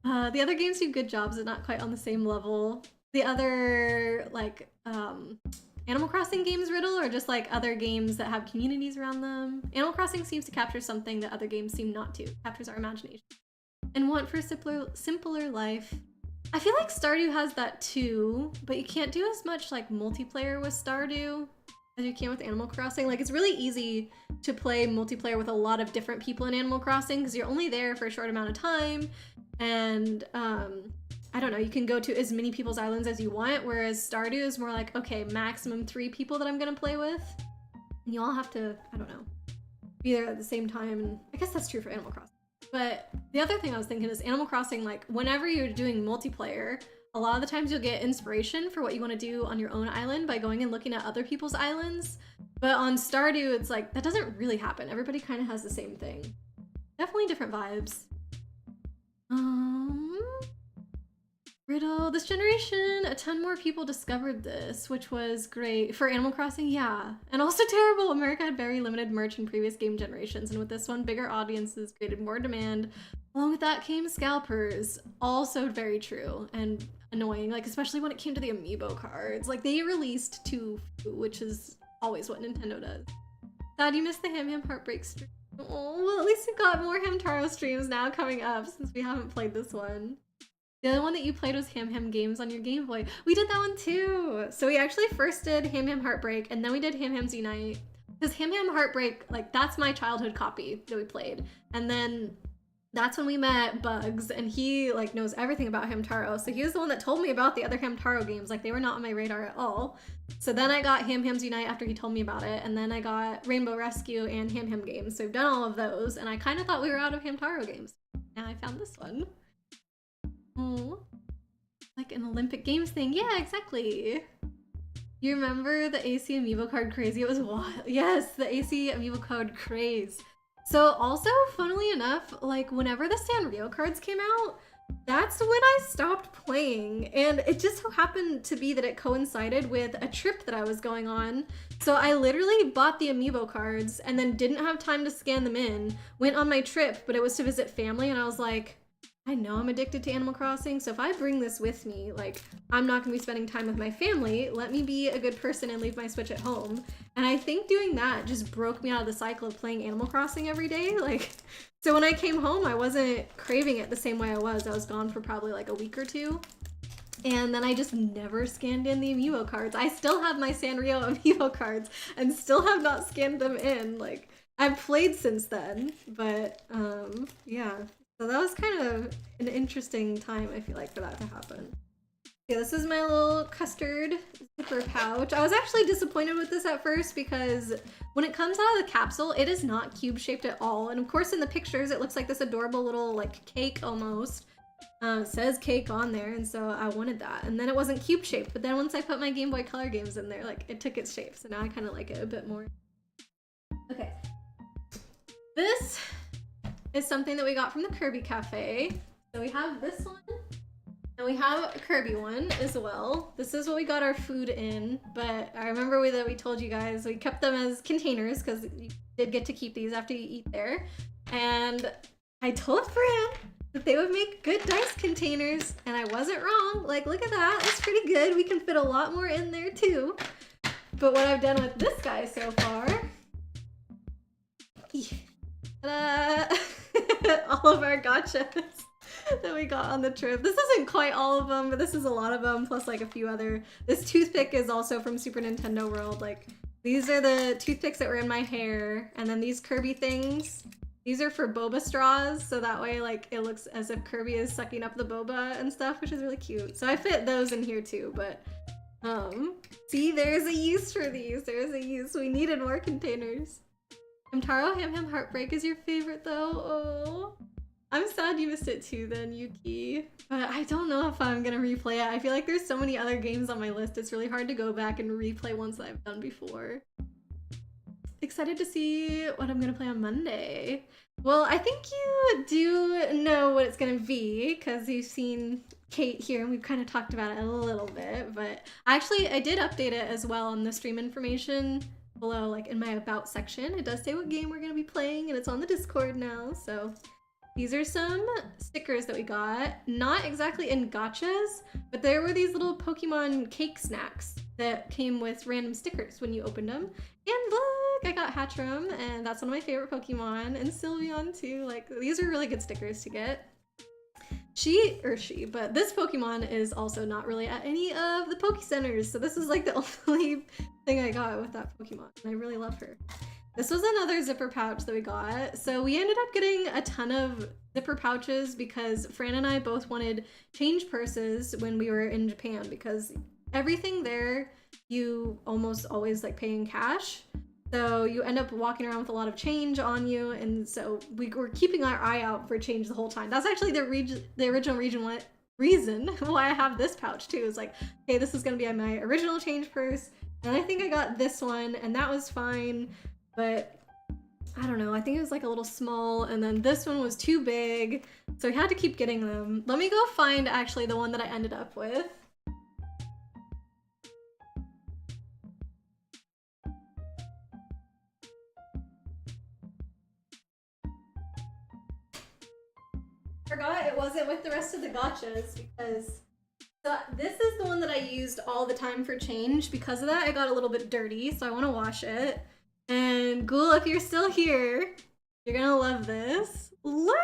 The other games do good jobs, but not quite on the same level. The other like Animal Crossing games, Riddle, or just like other games that have communities around them. Animal Crossing seems to capture something that other games seem not to. It captures our imagination and want for a simpler life. I feel like Stardew has that too, but you can't do as much like multiplayer with Stardew as you can with Animal Crossing. Like it's really easy to play multiplayer with a lot of different people in Animal Crossing because you're only there for a short amount of time, and I don't know, you can go to as many people's islands as you want, whereas Stardew is more like, okay, maximum 3 people that I'm gonna play with, and you all have to, I don't know, be there at the same time, and I guess that's true for Animal Crossing. But the other thing I was thinking is Animal Crossing, like whenever you're doing multiplayer, a lot of the times you'll get inspiration for what you want to do on your own island by going and looking at other people's islands. But on Stardew, it's like, that doesn't really happen. Everybody kind of has the same thing. Definitely different vibes. Riddle, this generation, a ton more people discovered this, which was great. For Animal Crossing, yeah. And also terrible, America had very limited merch in previous game generations, and with this one, bigger audiences created more demand. Along with that came scalpers. Also very true, and annoying, like especially when it came to the amiibo cards. Like they released too few, which is always what Nintendo does. Sad you missed the Ham Ham Heartbreak stream. Oh, well at least we've got more Hamtaro streams now coming up since we haven't played this one. The other one that you played was Ham Ham Games on your Game Boy. We did that one too. So we actually first did Ham Ham Heartbreak, and then we did Ham Ham's Unite. Because Ham Ham Heartbreak, like that's my childhood copy that we played. And then that's when we met Bugs, and he like knows everything about Hamtaro. So he was the one that told me about the other Hamtaro games. Like they were not on my radar at all. So then I got Ham Ham's Unite after he told me about it, and then I got Rainbow Rescue and Ham Ham Games. So we've done all of those, and I kind of thought we were out of Hamtaro games. Now I found this one. Oh, like an Olympic Games thing. Yeah, exactly. You remember the AC Amiibo card craze? It was wild. Yes, the AC Amiibo card craze. So also, funnily enough, like whenever the Sanrio cards came out, that's when I stopped playing. And it just so happened to be that it coincided with a trip that I was going on. So I literally bought the Amiibo cards and then didn't have time to scan them in, went on my trip, but it was to visit family, and I was like, I know I'm addicted to Animal Crossing, so if I bring this with me, like, I'm not gonna be spending time with my family. Let me be a good person and leave my Switch at home. And I think doing that just broke me out of the cycle of playing Animal Crossing every day. Like, so when I came home, I wasn't craving it the same way I was. I was gone for probably like a week or two. And then I just never scanned in the Amiibo cards. I still have my Sanrio Amiibo cards and still have not scanned them in. Like, I've played since then, but yeah. So that was kind of an interesting time, I feel like, for that to happen. Yeah, this is my little custard zipper pouch. I was actually disappointed with this at first because when it comes out of the capsule, it is not cube-shaped at all. And of course, in the pictures, it looks like this adorable little, like, cake almost. It says cake on there, and so I wanted that. And then it wasn't cube-shaped, but then once I put my Game Boy Color games in there, like, it took its shape. So now I kind of like it a bit more. Okay. This is something that we got from the Kirby Cafe. So we have this one, and we have a Kirby one as well. This is what we got our food in, but I remember that we told you guys we kept them as containers because you did get to keep these after you eat there. And I told Fran that they would make good dice containers, and I wasn't wrong. Like, look at that, that's pretty good. We can fit a lot more in there too. But what I've done with this guy so far, all of our gotchas that we got on the trip. This isn't quite all of them, but this is a lot of them, plus like a few other. This toothpick is also from Super Nintendo World. Like, these are the toothpicks that were in my hair, and then these Kirby things, these are for boba straws, so that way like it looks as if Kirby is sucking up the boba and stuff, which is really cute. So I fit those in here too, but see, there's a use for these. There's a use. We needed more containers. Hamtaro Ham Ham Heartbreak is your favorite though. Oh, I'm sad you missed it too then, Yuki. But I don't know if I'm gonna replay it. I feel like there's so many other games on my list. It's really hard to go back and replay ones that I've done before. excited to see what I'm gonna play on Monday. Well, I think you do know what it's gonna be because you've seen Kate here and we've kind of talked about it a little bit, but I did update it as well on the stream information below, like in my about section. It does say what game we're gonna be playing and it's on the Discord now, so these are some stickers that we got. Not exactly in gachas, but there were these little Pokemon cake snacks that came with random stickers when you opened them. And look, I got Hatchram, and that's one of my favorite Pokemon, and Sylveon too. Like, these are really good stickers to get. But this Pokemon is also not really at any of the Poke Centers, so this is like the only thing I got with that Pokemon, and I really love her. This was another zipper pouch that we got. So we ended up getting a ton of zipper pouches because Fran and I both wanted change purses when we were in Japan, because everything there you almost always like pay in cash. So you end up walking around with a lot of change on you, and so we were keeping our eye out for change the whole time. That's actually the original reason why I have this pouch too. Is like, hey, this is gonna be my original change purse, and I think I got this one, and that was fine. But I don't know, I think it was like a little small, and then this one was too big, so we had to keep getting them. Let me go find actually the one that I ended up with. Forgot it wasn't with the rest of the gachas because this is the one that I used all the time for change. Because of that, I got a little bit dirty, so I want to wash it. And Ghoul, if you're still here, you're gonna love this. Look!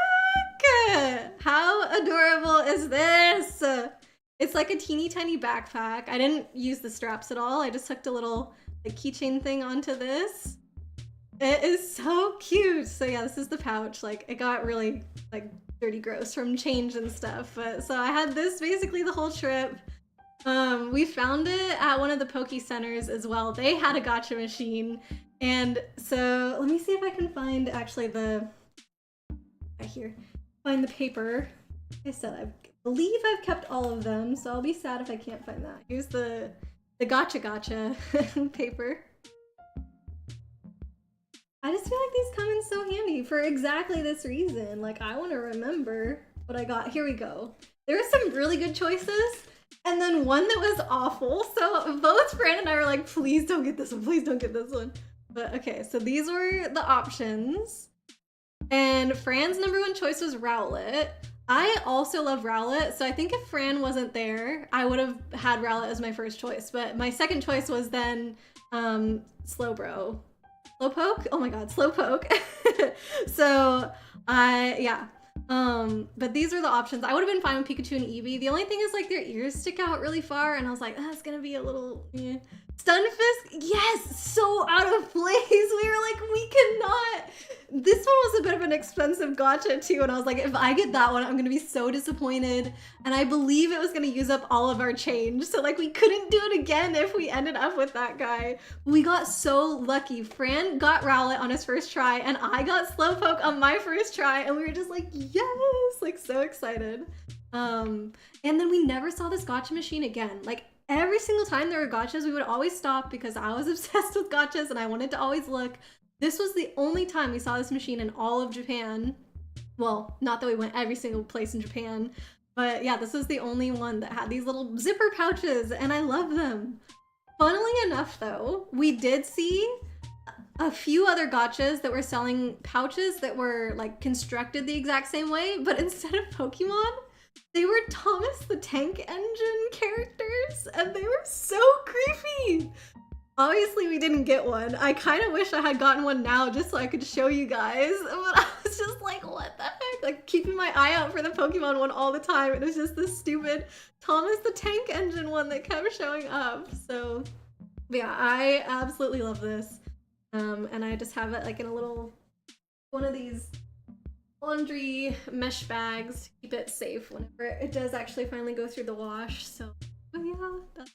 How adorable is this? It's like a teeny tiny backpack. I didn't use the straps at all. I just hooked a little like keychain thing onto this. It is so cute. So yeah, this is the pouch. Like, it got really like dirty gross from change and stuff. But so I had this basically the whole trip. We found it at one of the Poke Centers as well. They had a gacha machine. And so let me see if I can find actually find the paper. Like I said, I believe I've kept all of them, so I'll be sad if I can't find that. Here's the gacha paper. I just feel like these come in so handy for exactly this reason. Like, I want to remember what I got. Here we go. There were some really good choices, and then one that was awful. So both Fran and I were like, please don't get this one, please don't get this one. But okay, so these were the options. And Fran's #1 choice was Rowlet. I also love Rowlet, so I think if Fran wasn't there, I would have had Rowlet as my first choice. But my second choice was then Slowpoke? Oh my god, Slowpoke. So yeah. But these are the options. I would have been fine with Pikachu and Eevee. The only thing is like their ears stick out really far, and I was like, that's gonna be a little Stunfisk, yes, so out of place. We were like, we cannot. This one was a bit of an expensive gacha too, and I was like, if I get that one, I'm gonna be so disappointed. And I believe it was gonna use up all of our change, so like we couldn't do it again if we ended up with that guy. We got so lucky. Fran got Rowlet on his first try, and I got Slowpoke on my first try, and we were just like, yes, like so excited. And then we never saw this gacha machine again. Like, every single time there were gachas, we would always stop because I was obsessed with gachas and I wanted to always look. This was the only time we saw this machine in all of Japan. Well, not that we went every single place in Japan, but yeah, this was the only one that had these little zipper pouches, and I love them. Funnily enough though, we did see a few other gachas that were selling pouches that were like constructed the exact same way, but instead of Pokemon, they were Thomas the Tank Engine characters, and they were so creepy. Obviously, we didn't get one. I kind of wish I had gotten one now just so I could show you guys, but I was just like, what the heck? Like, keeping my eye out for the Pokemon one all the time. It was just this stupid Thomas the Tank Engine one that kept showing up. So, yeah, I absolutely love this. And I just have it like in a little, one of these laundry mesh bags to keep it safe whenever it does actually finally go through the wash. So yeah, that's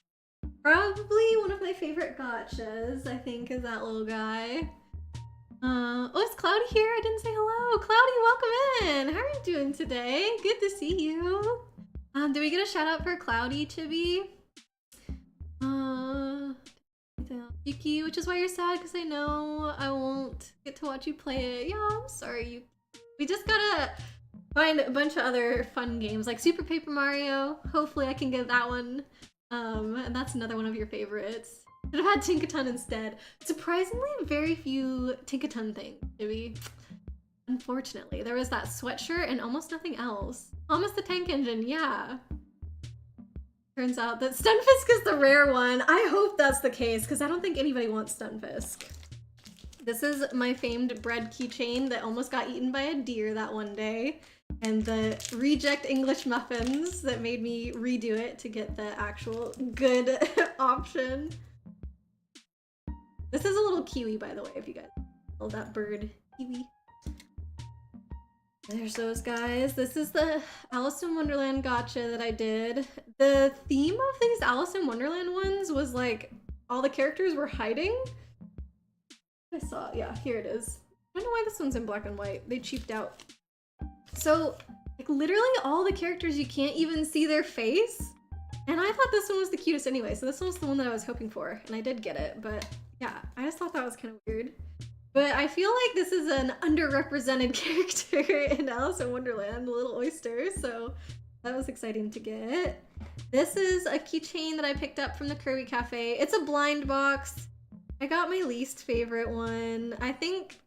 probably one of my favorite gachas, I think, is that little guy. Oh, is Cloudy here? I didn't say hello. Cloudy, welcome in. How are you doing today? Good to see you. Did we get a shout out for Cloudy, Chibi? You Yuki, which is why you're sad, because I know I won't get to watch you play it. Yeah, I'm sorry, Yuki. We just gotta find a bunch of other fun games, like Super Paper Mario. Hopefully I can get that one. And that's another one of your favorites. Should have had Tinkaton instead. Surprisingly, very few Tinkaton things, Jibby. Unfortunately, there was that sweatshirt and almost nothing else. Thomas the Tank Engine, yeah. Turns out that Stunfisk is the rare one. I hope that's the case, because I don't think anybody wants Stunfisk. This is my famed bread keychain that almost got eaten by a deer that one day. And the reject English muffins that made me redo it to get the actual good option. This is a little kiwi, by the way, if you guys know that bird. Kiwi. There's those guys. This is the Alice in Wonderland gacha that I did. The theme of these Alice in Wonderland ones was like all the characters were hiding. I saw, yeah, here it is. I don't know why this one's in black and white. They cheaped out. So, like, literally all the characters, you can't even see their face. And I thought this one was the cutest anyway, so this one's the one that I was hoping for, and I did get it, but yeah, I just thought that was kind of weird. But I feel like this is an underrepresented character in Alice in Wonderland, the little oyster, so that was exciting to get. This is a keychain that I picked up from the Kirby Cafe. It's a blind box. I got my least favorite one. I think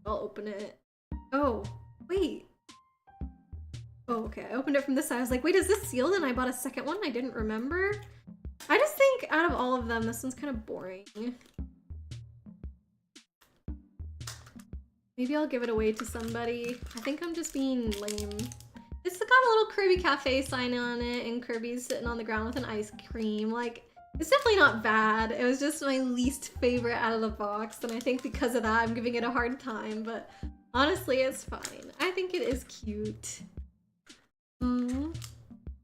I'll open it. Oh, wait. Oh, okay, I opened it from this side. I was like, wait, is this sealed? And I bought a second one. I didn't remember. I just think out of all of them, this one's kind of boring. Maybe I'll give it away to somebody. I think I'm just being lame. It's got a little Kirby Cafe sign on it, and Kirby's sitting on the ground with an ice cream. Like, it's definitely not bad. It was just my least favorite out of the box, and I think because of that, I'm giving it a hard time, but honestly, it's fine. I think it is cute.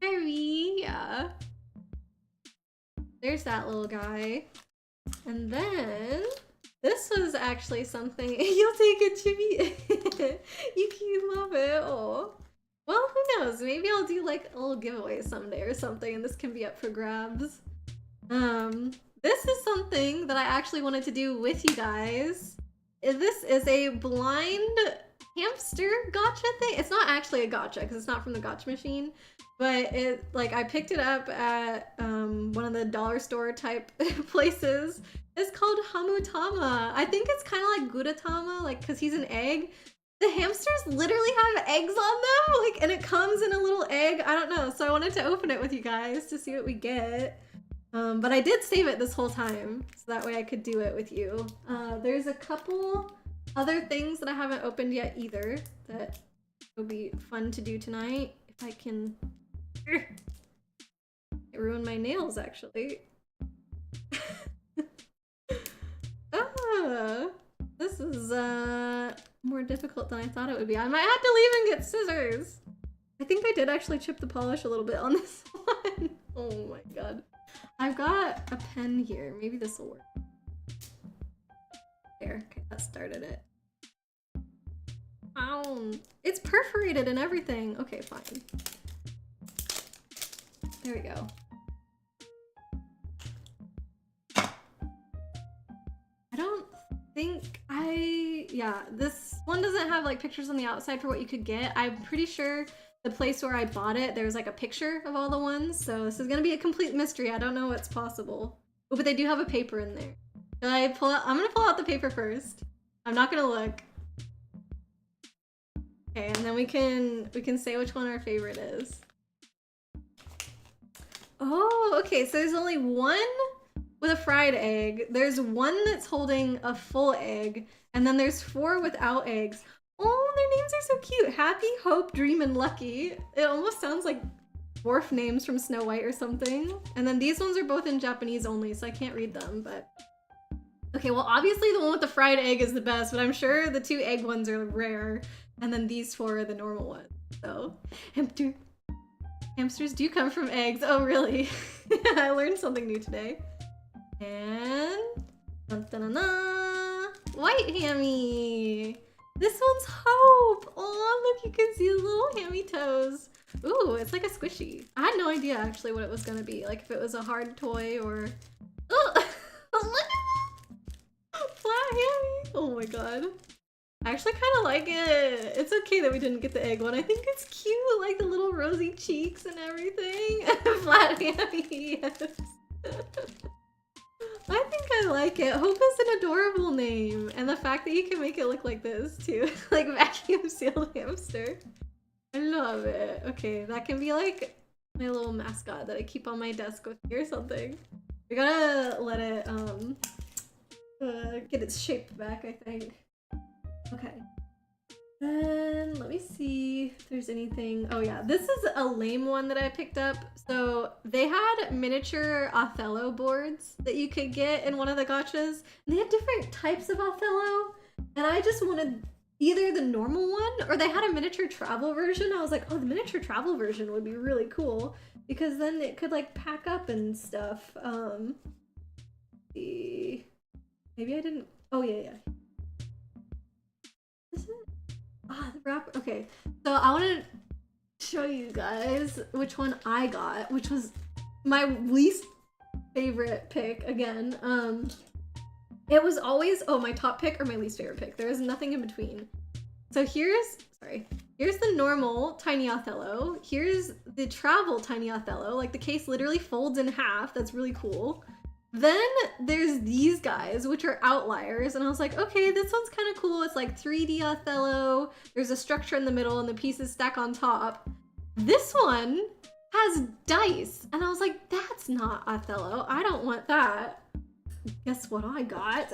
Kirby, yeah. There's that little guy. And then this was actually something. You'll take it, Chibi. You love it. Oh. Well, who knows? Maybe I'll do like a little giveaway someday or something, and this can be up for grabs. This is something that I actually wanted to do with you guys. This is a blind hamster gotcha thing. It's not actually a gotcha because it's not from the gotcha machine, but it, like, I picked it up at one of the dollar store type places. It's called Hamutama. I think it's kind of like Gudetama, like, because he's an egg. The hamsters literally have eggs on them, like, and it comes in a little egg. I don't know, so I wanted to open it with you guys to see what we get. But I did save it this whole time, so that way I could do it with you. There's a couple other things that I haven't opened yet either that will be fun to do tonight. If I can... It ruined my nails, actually. This is more difficult than I thought it would be. I might have to leave and get scissors. I think I did actually chip the polish a little bit on this one. Oh my god. I've got a pen here. Maybe this will work. There. Okay, that started it. Ow. It's perforated and everything. Okay, fine. There we go. I don't think yeah, this one doesn't have like pictures on the outside for what you could get. I'm pretty sure the place where I bought it, there was like a picture of all the ones, so this is gonna be a complete mystery. I don't know what's possible. Oh, but they do have a paper in there. Should I pull out? I'm gonna pull out the paper first. I'm not gonna look. Okay, and then we can say which one our favorite is. Oh, okay, so there's only one with a fried egg. There's one that's holding a full egg, and then there's 4 without eggs. Oh, their names are so cute. Happy, Hope, Dream, and Lucky. It almost sounds like dwarf names from Snow White or something. And then these ones are both in Japanese only, so I can't read them, but... Okay, well, obviously the one with the fried egg is the best, but I'm sure the 2 egg ones are rare, and then these 4 are the normal ones. So, hamsters do come from eggs. Oh, really? I learned something new today. And... Dun, dun, dun, dun. White Hammy! This one's Hope! Oh, look, you can see the little hammy toes. Ooh, it's like a squishy. I had no idea actually what it was gonna be. Like if it was a hard toy or... Oh, oh Oh my god. I actually kind of like it. It's okay that we didn't get the egg one. I think it's cute, like the little rosy cheeks and everything. Flat hammy, yes. I think I like it. Hope is an adorable name. And the fact that you can make it look like this too. Like vacuum sealed hamster. I love it. Okay, that can be like my little mascot that I keep on my desk with me or something. We gotta let it get its shape back, I think. Okay. Then let me see if there's anything. Oh yeah, this is a lame one that I picked up. So they had miniature Othello boards that you could get in one of the gachas. And they had different types of Othello. And I just wanted either the normal one or they had a miniature travel version. I was like, oh, the miniature travel version would be really cool because then it could like pack up and stuff. Maybe I didn't. Oh yeah. Is it? Ah, the wrapper. Okay, so I want to show you guys which one I got, which was my least favorite pick again. It was always, oh, my top pick or my least favorite pick. There is nothing in between. So here's the normal Tiny Othello. Here's the travel Tiny Othello. Like the case literally folds in half. That's really cool. Then there's these guys, which are outliers, and I was like, okay, this one's kind of cool. It's like 3D Othello. There's a structure in the middle and the pieces stack on top. This one has dice, and I was like, that's not Othello. I don't want that. Guess what I got?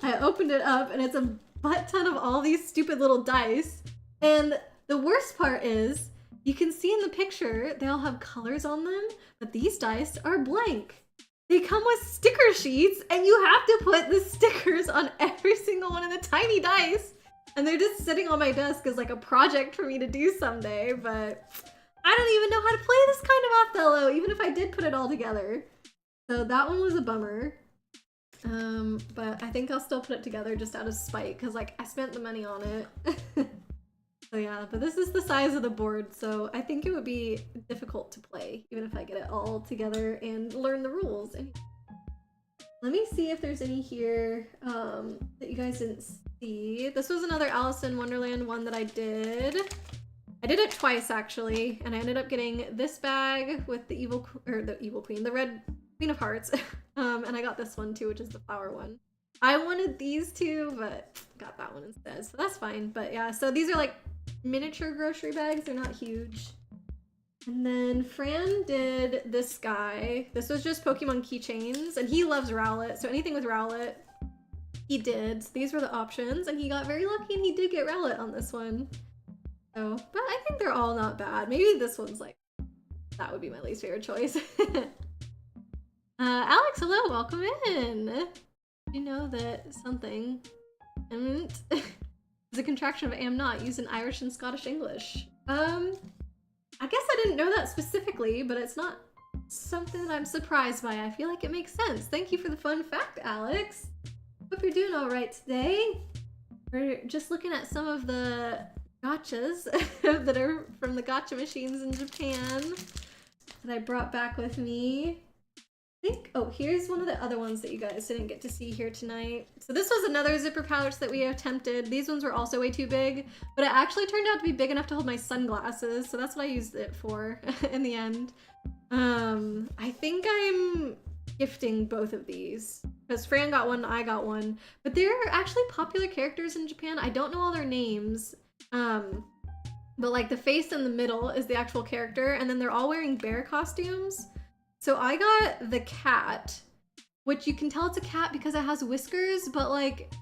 I opened it up, and it's a butt ton of all these stupid little dice. And the worst part is, you can see in the picture, they all have colors on them, but these dice are blank. They come with sticker sheets and you have to put the stickers on every single one of the tiny dice. And they're just sitting on my desk as like a project for me to do someday, but I don't even know how to play this kind of Othello, even if I did put it all together. So that one was a bummer. But I think I'll still put it together just out of spite because like I spent the money on it. So yeah, but this is the size of the board, so I think it would be difficult to play, even if I get it all together and learn the rules. Anyway, let me see if there's any here that you guys didn't see. This was another Alice in Wonderland one that I did. I did it twice actually, and I ended up getting this bag with the the red Queen of Hearts, and I got this one too, which is the flower one. I wanted these two, but got that one instead, so that's fine. But yeah, so these are like miniature grocery bags. They're not huge. And then Fran did this guy. This was just Pokemon keychains, and he loves Rowlet, so anything with Rowlet, he did. So these were the options, and he got very lucky, and he did get Rowlet on this one. So, but I think they're all not bad. Maybe this one's like, that would be my least favorite choice. Alex, hello, welcome in. You know that something is a contraction of am not used in Irish and Scottish English. I guess I didn't know that specifically, but it's not something that I'm surprised by. I feel like it makes sense. Thank you for the fun fact, Alex. Hope you're doing all right today. We're just looking at some of the gachas that are from the gacha machines in Japan that I brought back with me. Oh, here's one of the other ones that you guys didn't get to see here tonight. So this was another zipper pouch that we attempted. These ones were also way too big, but it actually turned out to be big enough to hold my sunglasses, so that's what I used it for in the end. I think I'm gifting both of these because Fran got one, I got one, but they're actually popular characters in Japan. I don't know all their names, but like the face in the middle is the actual character, and then they're all wearing bear costumes. So I got the cat, which you can tell it's a cat because it has whiskers, but like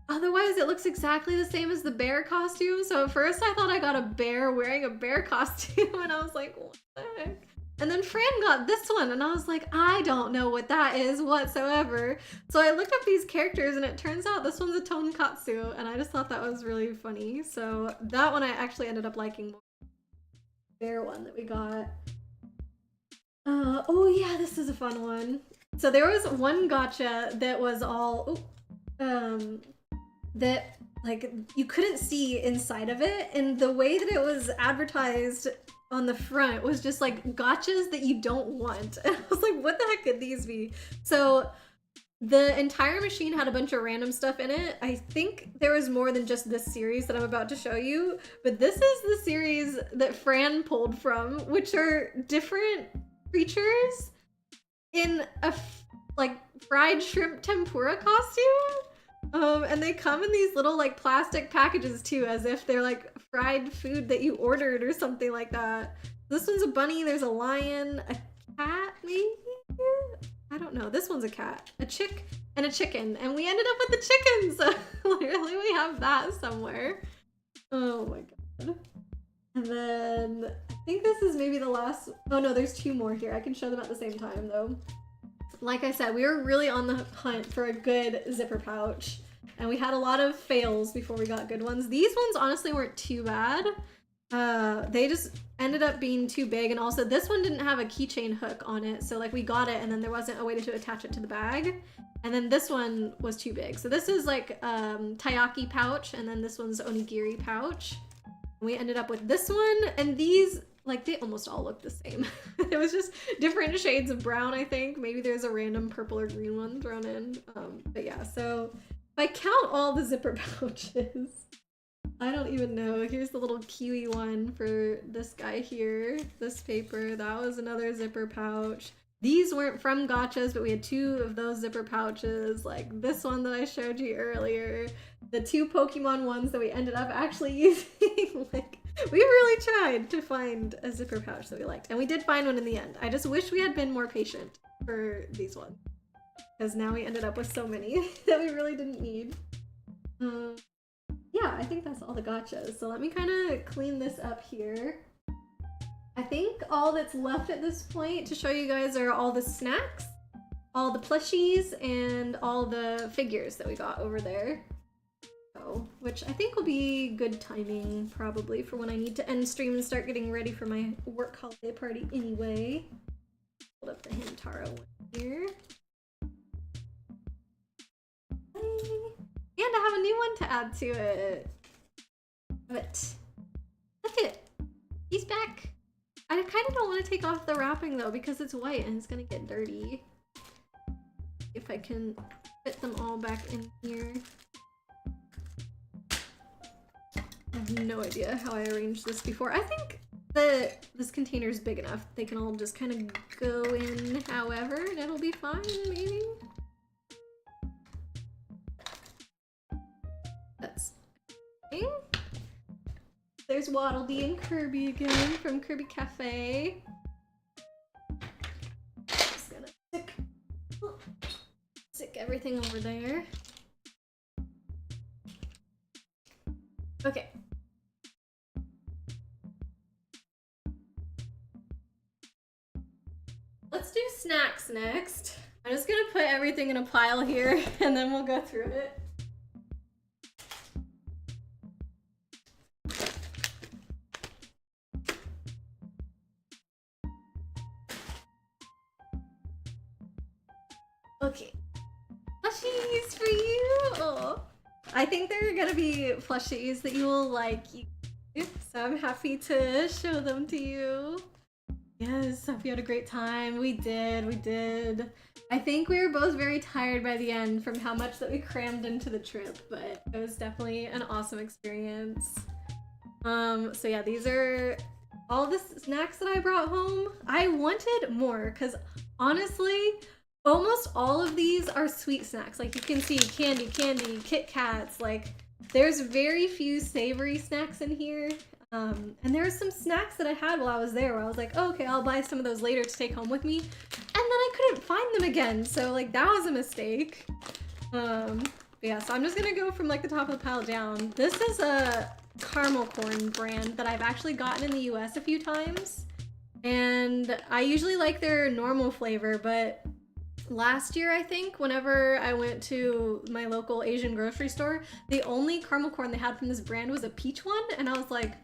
otherwise it looks exactly the same as the bear costume. So at first I thought I got a bear wearing a bear costume, and I was like, what the heck? And then Fran got this one, and I was like, I don't know what that is whatsoever. So I looked up these characters, and it turns out this one's a tonkatsu, and I just thought that was really funny. So that one I actually ended up liking more. Bear one that we got. Oh yeah, this is a fun one. So there was one gacha that was all, that like you couldn't see inside of it, and the way that it was advertised on the front was just like gachas that you don't want. And I was like, what the heck could these be? So The entire machine had a bunch of random stuff in it. I think there was more than just this series that I'm about to show you, but this is the series that Fran pulled from, which are different creatures in a like fried shrimp tempura costume. And they come in these little like plastic packages too, as if they're like fried food that you ordered or something like that. This one's a bunny, there's a lion, a cat maybe? I don't know. This one's a cat, a chick, and a chicken. And we ended up with the chicken, so literally we have that somewhere. Oh my god. And then I think this is maybe the last. Oh no, there's two more here. I can show them at the same time though. Like I said, we were really on the hunt for a good zipper pouch. And we had a lot of fails before we got good ones. These ones honestly weren't too bad. They just ended up being too big, and also this one didn't have a keychain hook on it, so like we got it and then there wasn't a way to attach it to the bag, and then this one was too big. So this is like taiyaki pouch, and then this one's onigiri pouch. We ended up with this one, and these like they almost all look the same. It was just different shades of brown, I think. Maybe there's a random purple or green one thrown in. But yeah, so if I count all the zipper pouches, I don't even know. Here's the little kiwi one for this guy here. This paper, that was another zipper pouch. These weren't from gachas, but we had two of those zipper pouches, like this one that I showed you earlier. The two Pokemon ones that we ended up actually using. Like, we really tried to find a zipper pouch that we liked. And we did find one in the end. I just wish we had been more patient for these ones, because now we ended up with so many that we really didn't need. Yeah, I think that's all the gachas. So let me kind of clean this up here. I think all that's left at this point to show you guys are all the snacks, all the plushies, and all the figures that we got over there. So, which I think will be good timing probably for when I need to end stream and start getting ready for my work holiday party anyway. Hold up the Hamtaro one here. And I have a new one to add to it. But look at it. He's back. I kind of don't want to take off the wrapping though, because it's white and it's gonna get dirty. If I can fit them all back in here. I have no idea how I arranged this before. I think this container is big enough. They can all just kind of go in however, and it'll be fine, maybe. That's okay. There's Waddle Dee and Kirby again from Kirby Cafe. Just gonna stick everything over there. Okay. Let's do snacks next. I'm just gonna put everything in a pile here and then we'll go through it. Okay, plushies for you. Oh, I think they're gonna be plushies that you will like. So I'm happy to show them to you. Yes, hope you had a great time. We did. I think we were both very tired by the end from how much that we crammed into the trip, but it was definitely an awesome experience. So yeah, these are all the snacks that I brought home. I wanted more because honestly, almost all of these are sweet snacks. Like you can see candy, Kit Kats, like there's very few savory snacks in here. And there were some snacks that I had while I was there where I was like, oh, okay, I'll buy some of those later to take home with me. And then I couldn't find them again. So like that was a mistake. But yeah, so I'm just gonna go from like the top of the pile down. This is a caramel corn brand that I've actually gotten in the US a few times. And I usually like their normal flavor, but last year, I think, whenever I went to my local Asian grocery store, the only caramel corn they had from this brand was a peach one, and I was like,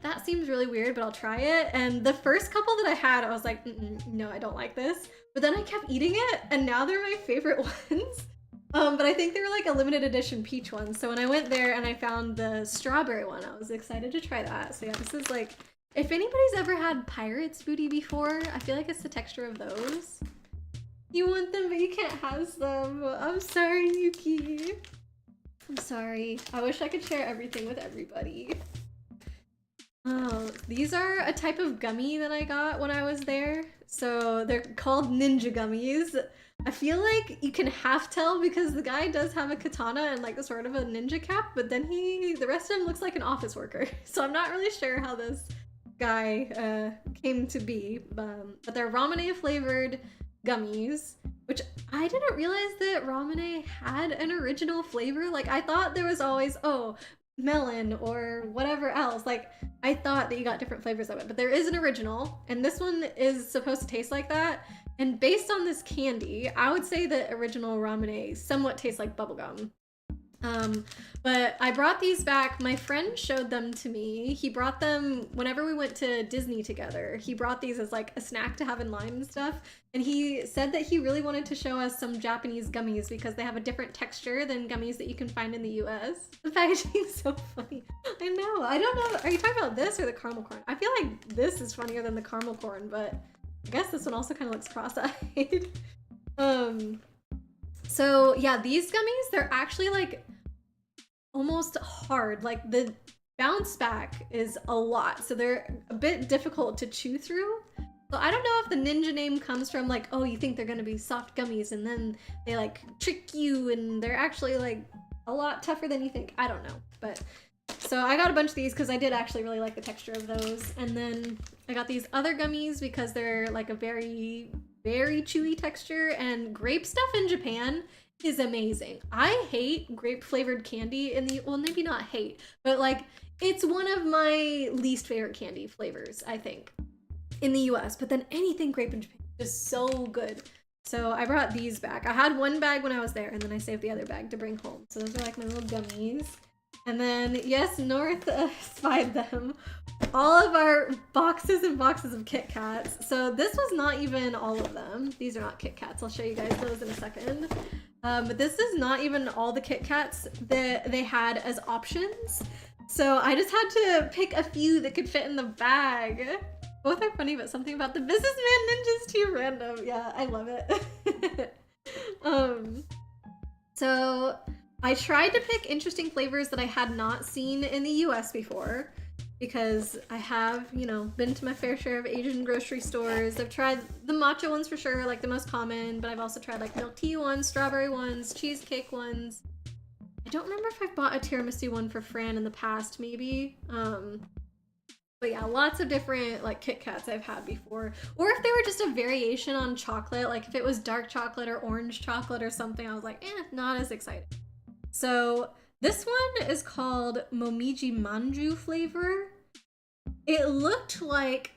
that seems really weird, but I'll try it. And the first couple that I had, I was like, no, I don't like this. But then I kept eating it, and now they're my favorite ones. But I think they were like a limited edition peach one. So when I went there and I found the strawberry one, I was excited to try that. So yeah, this is like, if anybody's ever had Pirate's Booty before, I feel like it's the texture of those. You want them, but you can't have them. I'm sorry, Yuki. I'm sorry. I wish I could share everything with everybody. Oh, these are a type of gummy that I got when I was there. So they're called ninja gummies. I feel like you can half tell because the guy does have a katana and like a sort of a ninja cap, but then the rest of him looks like an office worker. So I'm not really sure how this guy came to be. But they're ramune flavored gummies, which I didn't realize that ramune had an original flavor. Like I thought there was always, oh, melon or whatever else. Like I thought that you got different flavors of it, but there is an original, and this one is supposed to taste like that. And based on this candy, I would say that original ramune somewhat tastes like bubblegum. But I brought these back. My friend showed them to me. He brought them whenever we went to Disney together. He brought these as like a snack to have in line and stuff. And he said that he really wanted to show us some Japanese gummies because they have a different texture than gummies that you can find in the US. The packaging is so funny. I know. I don't know. Are you talking about this or the caramel corn? I feel like this is funnier than the caramel corn, but I guess this one also kind of looks cross-eyed. So yeah, these gummies, they're actually like almost hard. Like the bounce back is a lot, so they're a bit difficult to chew through. So I don't know if the ninja name comes from like, oh, you think they're gonna be soft gummies and then they like trick you and they're actually like a lot tougher than you think. I don't know, but so I got a bunch of these because I did actually really like the texture of those. And then I got these other gummies because they're like a very, very chewy texture, and grape stuff in Japan is amazing. I hate grape flavored candy in the, well, maybe not hate, but like it's one of my least favorite candy flavors, I think, in the US. But then anything grape in Japan is so good. So I brought these back. I had one bag when I was there, and then I saved the other bag to bring home. So those are like my little gummies. And then, yes, North spied them. All of our boxes and boxes of Kit Kats. So this was not even all of them. These are not Kit Kats. I'll show you guys those in a second. But this is not even all the Kit Kats that they had as options. So I just had to pick a few that could fit in the bag. Both are funny, but something about the businessman ninjas too random. Yeah, I love it. So I tried to pick interesting flavors that I had not seen in the US before, because I have, you know, been to my fair share of Asian grocery stores. I've tried the matcha ones for sure, like the most common, but I've also tried like milk tea ones, strawberry ones, cheesecake ones. I don't remember if I've bought a tiramisu one for Fran in the past, maybe. But yeah, lots of different like Kit Kats I've had before. Or if they were just a variation on chocolate, like if it was dark chocolate or orange chocolate or something, I was like, not as excited. So this one is called Momiji Manju flavor. It looked like,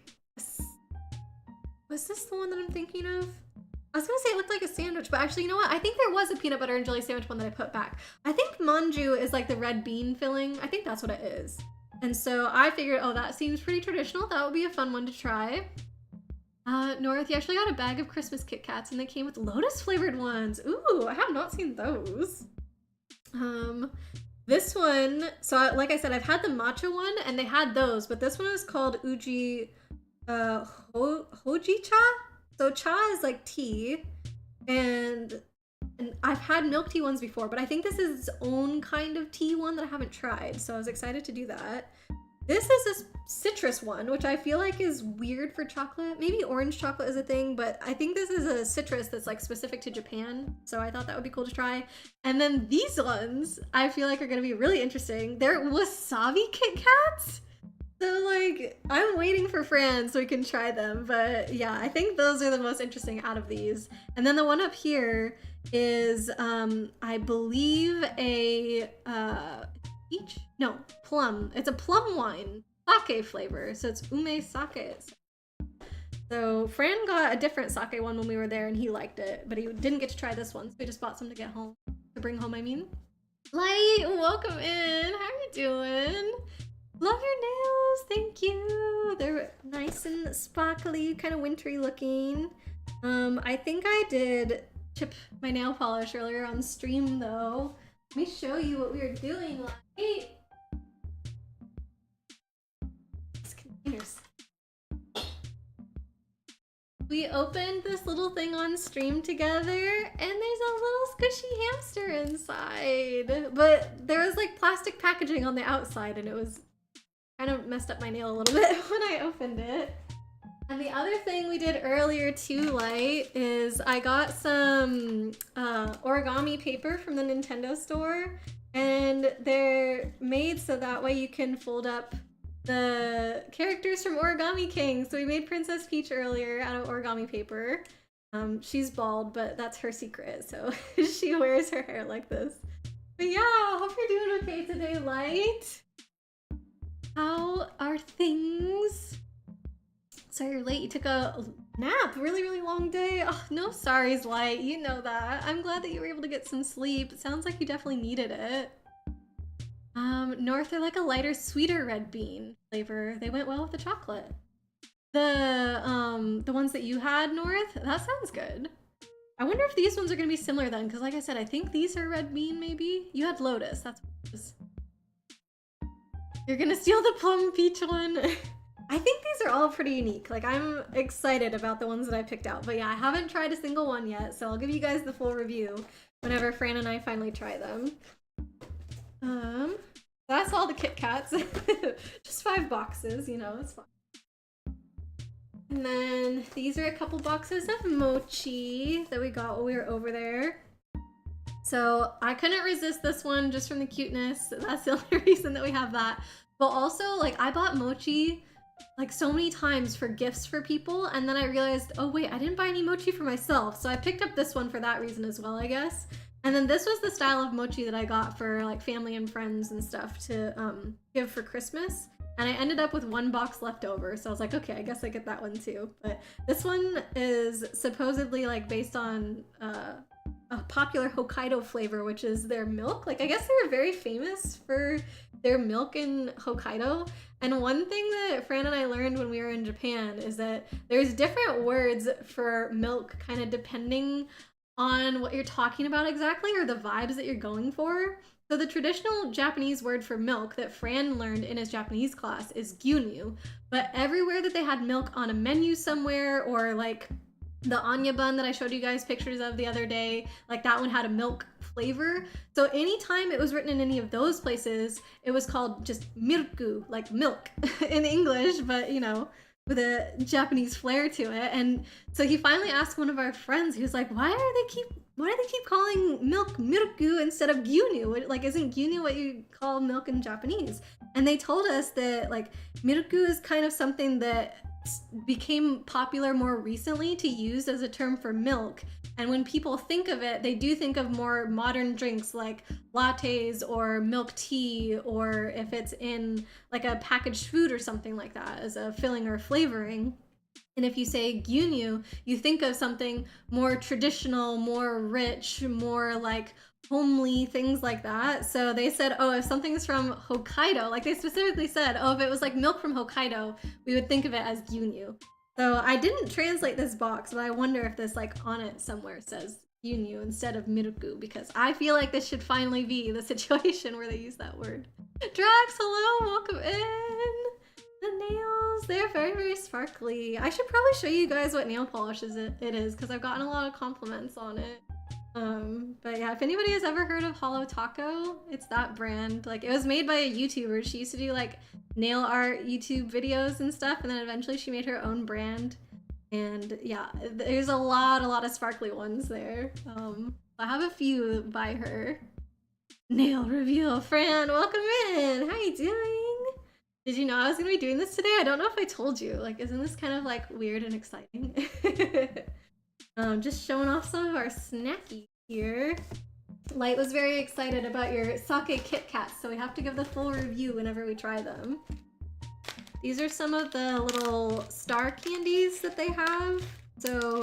was this the one that I'm thinking of? I was gonna say it looked like a sandwich, but actually, you know what? I think there was a peanut butter and jelly sandwich one that I put back. I think manju is like the red bean filling. I think that's what it is. And so I figured, oh, that seems pretty traditional. That would be a fun one to try. North, you actually got a bag of Christmas Kit Kats and they came with lotus flavored ones. Ooh, I have not seen those. This one, so like I said, I've had the matcha one and they had those, but this one is called Uji Hoji Cha. So cha is like tea, and I've had milk tea ones before, but I think this is its own kind of tea one that I haven't tried, so I was excited to do that. This is a citrus one, which I feel like is weird for chocolate. Maybe orange chocolate is a thing, but I think this is a citrus that's like specific to Japan, so I thought that would be cool to try. And then these ones I feel like are gonna be really interesting. They're wasabi Kit Kats. So like, I'm waiting for Fran so we can try them, but yeah, I think those are the most interesting out of these. And then the one up here is, I believe a, peach? No, plum. It's a plum wine, sake flavor, so it's ume sake. So Fran got a different sake one when we were there and he liked it, but he didn't get to try this one, so we just bought some to get home, to bring home, I mean. Light, welcome in, how are you doing? Love your nails, thank you. They're nice and sparkly, kind of wintry looking. I think I did chip my nail polish earlier on stream though. Let me show you what we were doing. These containers. We opened this little thing on stream together, and there's a little squishy hamster inside. But there was like plastic packaging on the outside, and it was kind of messed up my nail a little bit when I opened it. And the other thing we did earlier too, Light, is I got some origami paper from the Nintendo store, and they're made so that way you can fold up the characters from Origami King. So we made Princess Peach earlier out of origami paper. She's bald, but that's her secret, so she wears her hair like this. But yeah, hope you're doing okay today, Light. How are things? Sorry you're late. You took a nap. Really long day. Oh, no sorries, Light. You know that. I'm glad that you were able to get some sleep. It sounds like you definitely needed it. North are like a lighter, sweeter red bean flavor. They went well with the chocolate. The ones that you had, North, that sounds good. I wonder if these ones are gonna be similar then, because like I said, I think these are red bean maybe. You had Lotus, that's what it was. You're gonna steal the plum peach one. I think these are all pretty unique. Like, I'm excited about the ones that I picked out. But yeah, I haven't tried a single one yet, so I'll give you guys the full review whenever Fran and I finally try them. That's all the Kit Kats. Just 5 boxes, you know, it's fine. And then these are a couple boxes of mochi that we got while we were over there. So I couldn't resist this one just from the cuteness. That's the only reason that we have that. But also, like, I bought mochi like so many times for gifts for people, and then I realized, oh wait, I didn't buy any mochi for myself. So I picked up this one for that reason as well, I guess. And then this was the style of mochi that I got for like family and friends and stuff to give for Christmas. And I ended up with 1 box left over. So I was like, okay, I guess I get that one too. But this one is supposedly like based on a popular Hokkaido flavor, which is their milk. Like, I guess they were very famous for their milk in Hokkaido. And one thing that Fran and I learned when we were in Japan is that there's different words for milk kind of depending on what you're talking about exactly, or the vibes that you're going for. So the traditional Japanese word for milk that Fran learned in his Japanese class is gyunyu, but everywhere that they had milk on a menu somewhere, or like the Anya bun that I showed you guys pictures of the other day, like that one had a milk flavor. So anytime it was written in any of those places, it was called just milku, like milk in English, but you know, with a Japanese flair to it. And so he finally asked one of our friends, he was like, why do they keep calling milk milku instead of gyunyu? Like, isn't gyunyu what you call milk in Japanese? And they told us that like milku is kind of something that became popular more recently to use as a term for milk. And when people think of it, they do think of more modern drinks like lattes or milk tea, or if it's in like a packaged food or something like that as a filling or flavoring. And if you say gyunyu, you think of something more traditional, more rich, more like homely, things like that. So they said, oh, if something's from Hokkaido, like they specifically said, oh, if it was like milk from Hokkaido, we would think of it as gyunyu. So I didn't translate this box, but I wonder if this like on it somewhere says gyunyu instead of milku, because I feel like this should finally be the situation where they use that word. Drax, hello, welcome in. The nails, they're very sparkly. I should probably show you guys what nail polish it is, because I've gotten a lot of compliments on it. But yeah, if anybody has ever heard of Holo Taco, it's that brand. Like, it was made by a YouTuber. She used to do like nail art YouTube videos and stuff, and then eventually she made her own brand. And yeah, there's a lot of sparkly ones there. I have a few by her. Nail reveal. Fran, welcome in. How you doing? Did you know I was gonna be doing this today? I don't know if I told you. Like, isn't this kind of like weird and exciting? Just showing off some of our snackies here. Light was very excited about your sake Kit Kats, so we have to give the full review whenever we try them. These are some of the little star candies that they have. So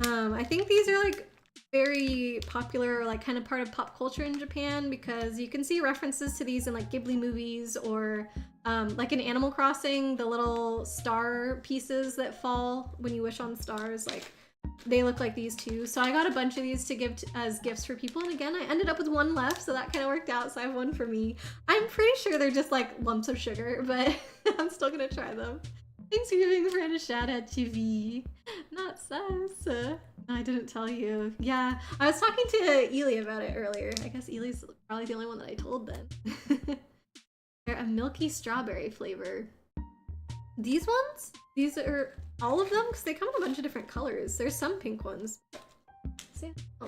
I think these are like very popular, like kind of part of pop culture in Japan, because you can see references to these in like Ghibli movies, or like in Animal Crossing, the little star pieces that fall when you wish on stars, like they look like these too. So I got a bunch of these to give as gifts for people, and again I ended up with 1 left, so that kind of worked out. So I have 1 for me. I'm pretty sure they're just like lumps of sugar, but I'm still gonna try them. Thanks for giving Fran a shout out, TV. got sus. I didn't tell you. Yeah, I was talking to Ely about it earlier. I guess Ely's probably the only one that I told then. They're a milky strawberry flavor. These ones? These are all of them? Because they come in a bunch of different colors. There's some pink ones. See? Oh.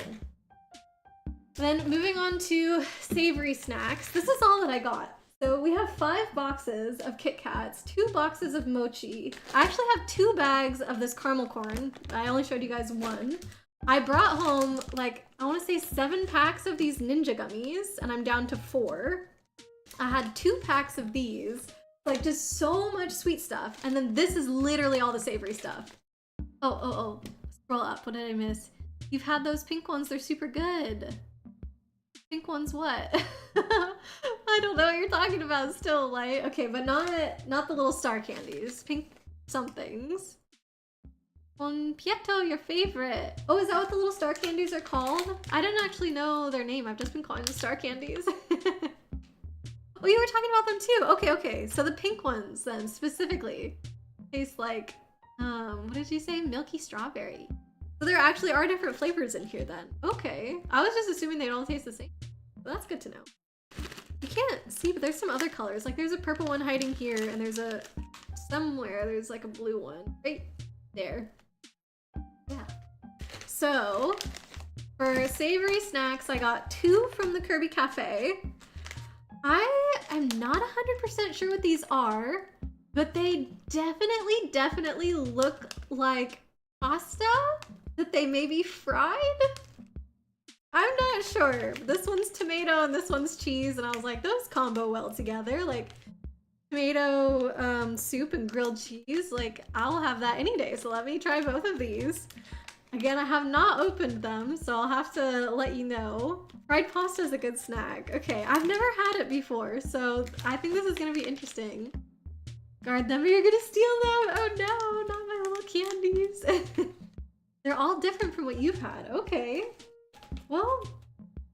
Then moving on to savory snacks. This is all that I got. So we have 5 boxes of Kit Kats, 2 boxes of mochi. I actually have 2 bags of this caramel corn. I only showed you guys 1. I brought home, like, I want to say 7 packs of these ninja gummies, and I'm down to 4. I had 2 packs of these, like just so much sweet stuff. And then this is literally all the savory stuff. Oh, scroll up, what did I miss? You've had those pink ones, they're super good. Pink ones what? I don't know what you're talking about still, like, okay, but not the little star candies. Pink somethings. Bon Pietro, your favorite. Oh, is that what the little star candies are called? I didn't actually know their name. I've just been calling them star candies. Oh, you were talking about them too. Okay. So the pink ones then specifically taste like, what did you say? Milky strawberry. So there actually are different flavors in here then. Okay. I was just assuming they'd all taste the same. But that's good to know. You can't see, but there's some other colors. Like there's a purple one hiding here, and there's there's like a blue one right there. Yeah. So for savory snacks, I got 2 from the Kirby Cafe. I am not 100% sure what these are, but they definitely look like pasta that they maybe fried. I'm not sure. This one's tomato and this one's cheese, and I was like, those combo well together. Like tomato soup and grilled cheese. Like I'll have that any day. So let me try both of these. Again, I have not opened them, so I'll have to let you know. Fried pasta is a good snack. Okay, I've never had it before, so I think this is gonna be interesting. Guard them or you're gonna steal them! Oh no, not my little candies. They're all different from what you've had. Okay. Well,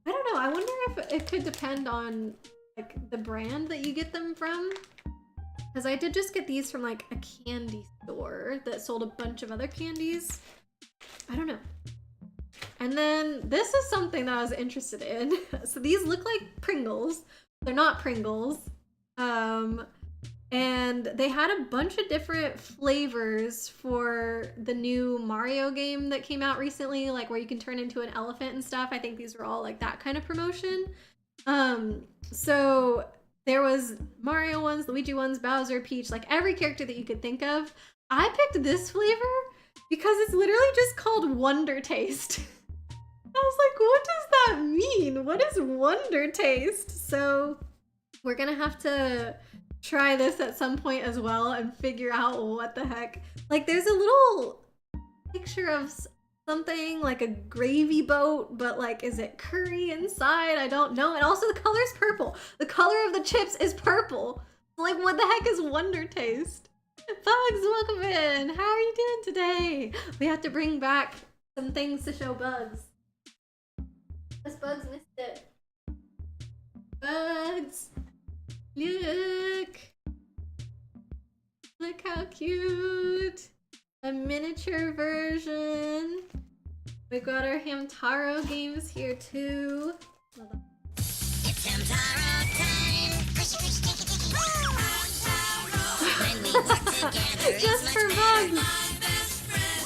I don't know. I wonder if it could depend on like the brand that you get them from. Because I did just get these from like a candy store that sold a bunch of other candies. I don't know. And then this is something that I was interested in. So these look like Pringles. They're not Pringles. And they had a bunch of different flavors for the new Mario game that came out recently, like where you can turn into an elephant and stuff. I think these were all like that kind of promotion. So there was Mario ones, Luigi ones, Bowser, Peach, like every character that you could think of. I picked this flavor because it's literally just called Wonder Taste. I was like, what does that mean? What is Wonder Taste? So we're gonna have to try this at some point as well and figure out what the heck. Like there's a little picture of something like a gravy boat, but like is it curry inside? I don't know. And also the color's purple. The color of the chips is purple. Like what the heck is Wonder Taste? Bugs, welcome in. How are you doing today? We have to bring back some things to show Bugs. This Bugs missed it. Bugs! Look how cute! A miniature version. We've got our Hamtaro games here too. It's Hamtaro time! When we work together, just for Bugs!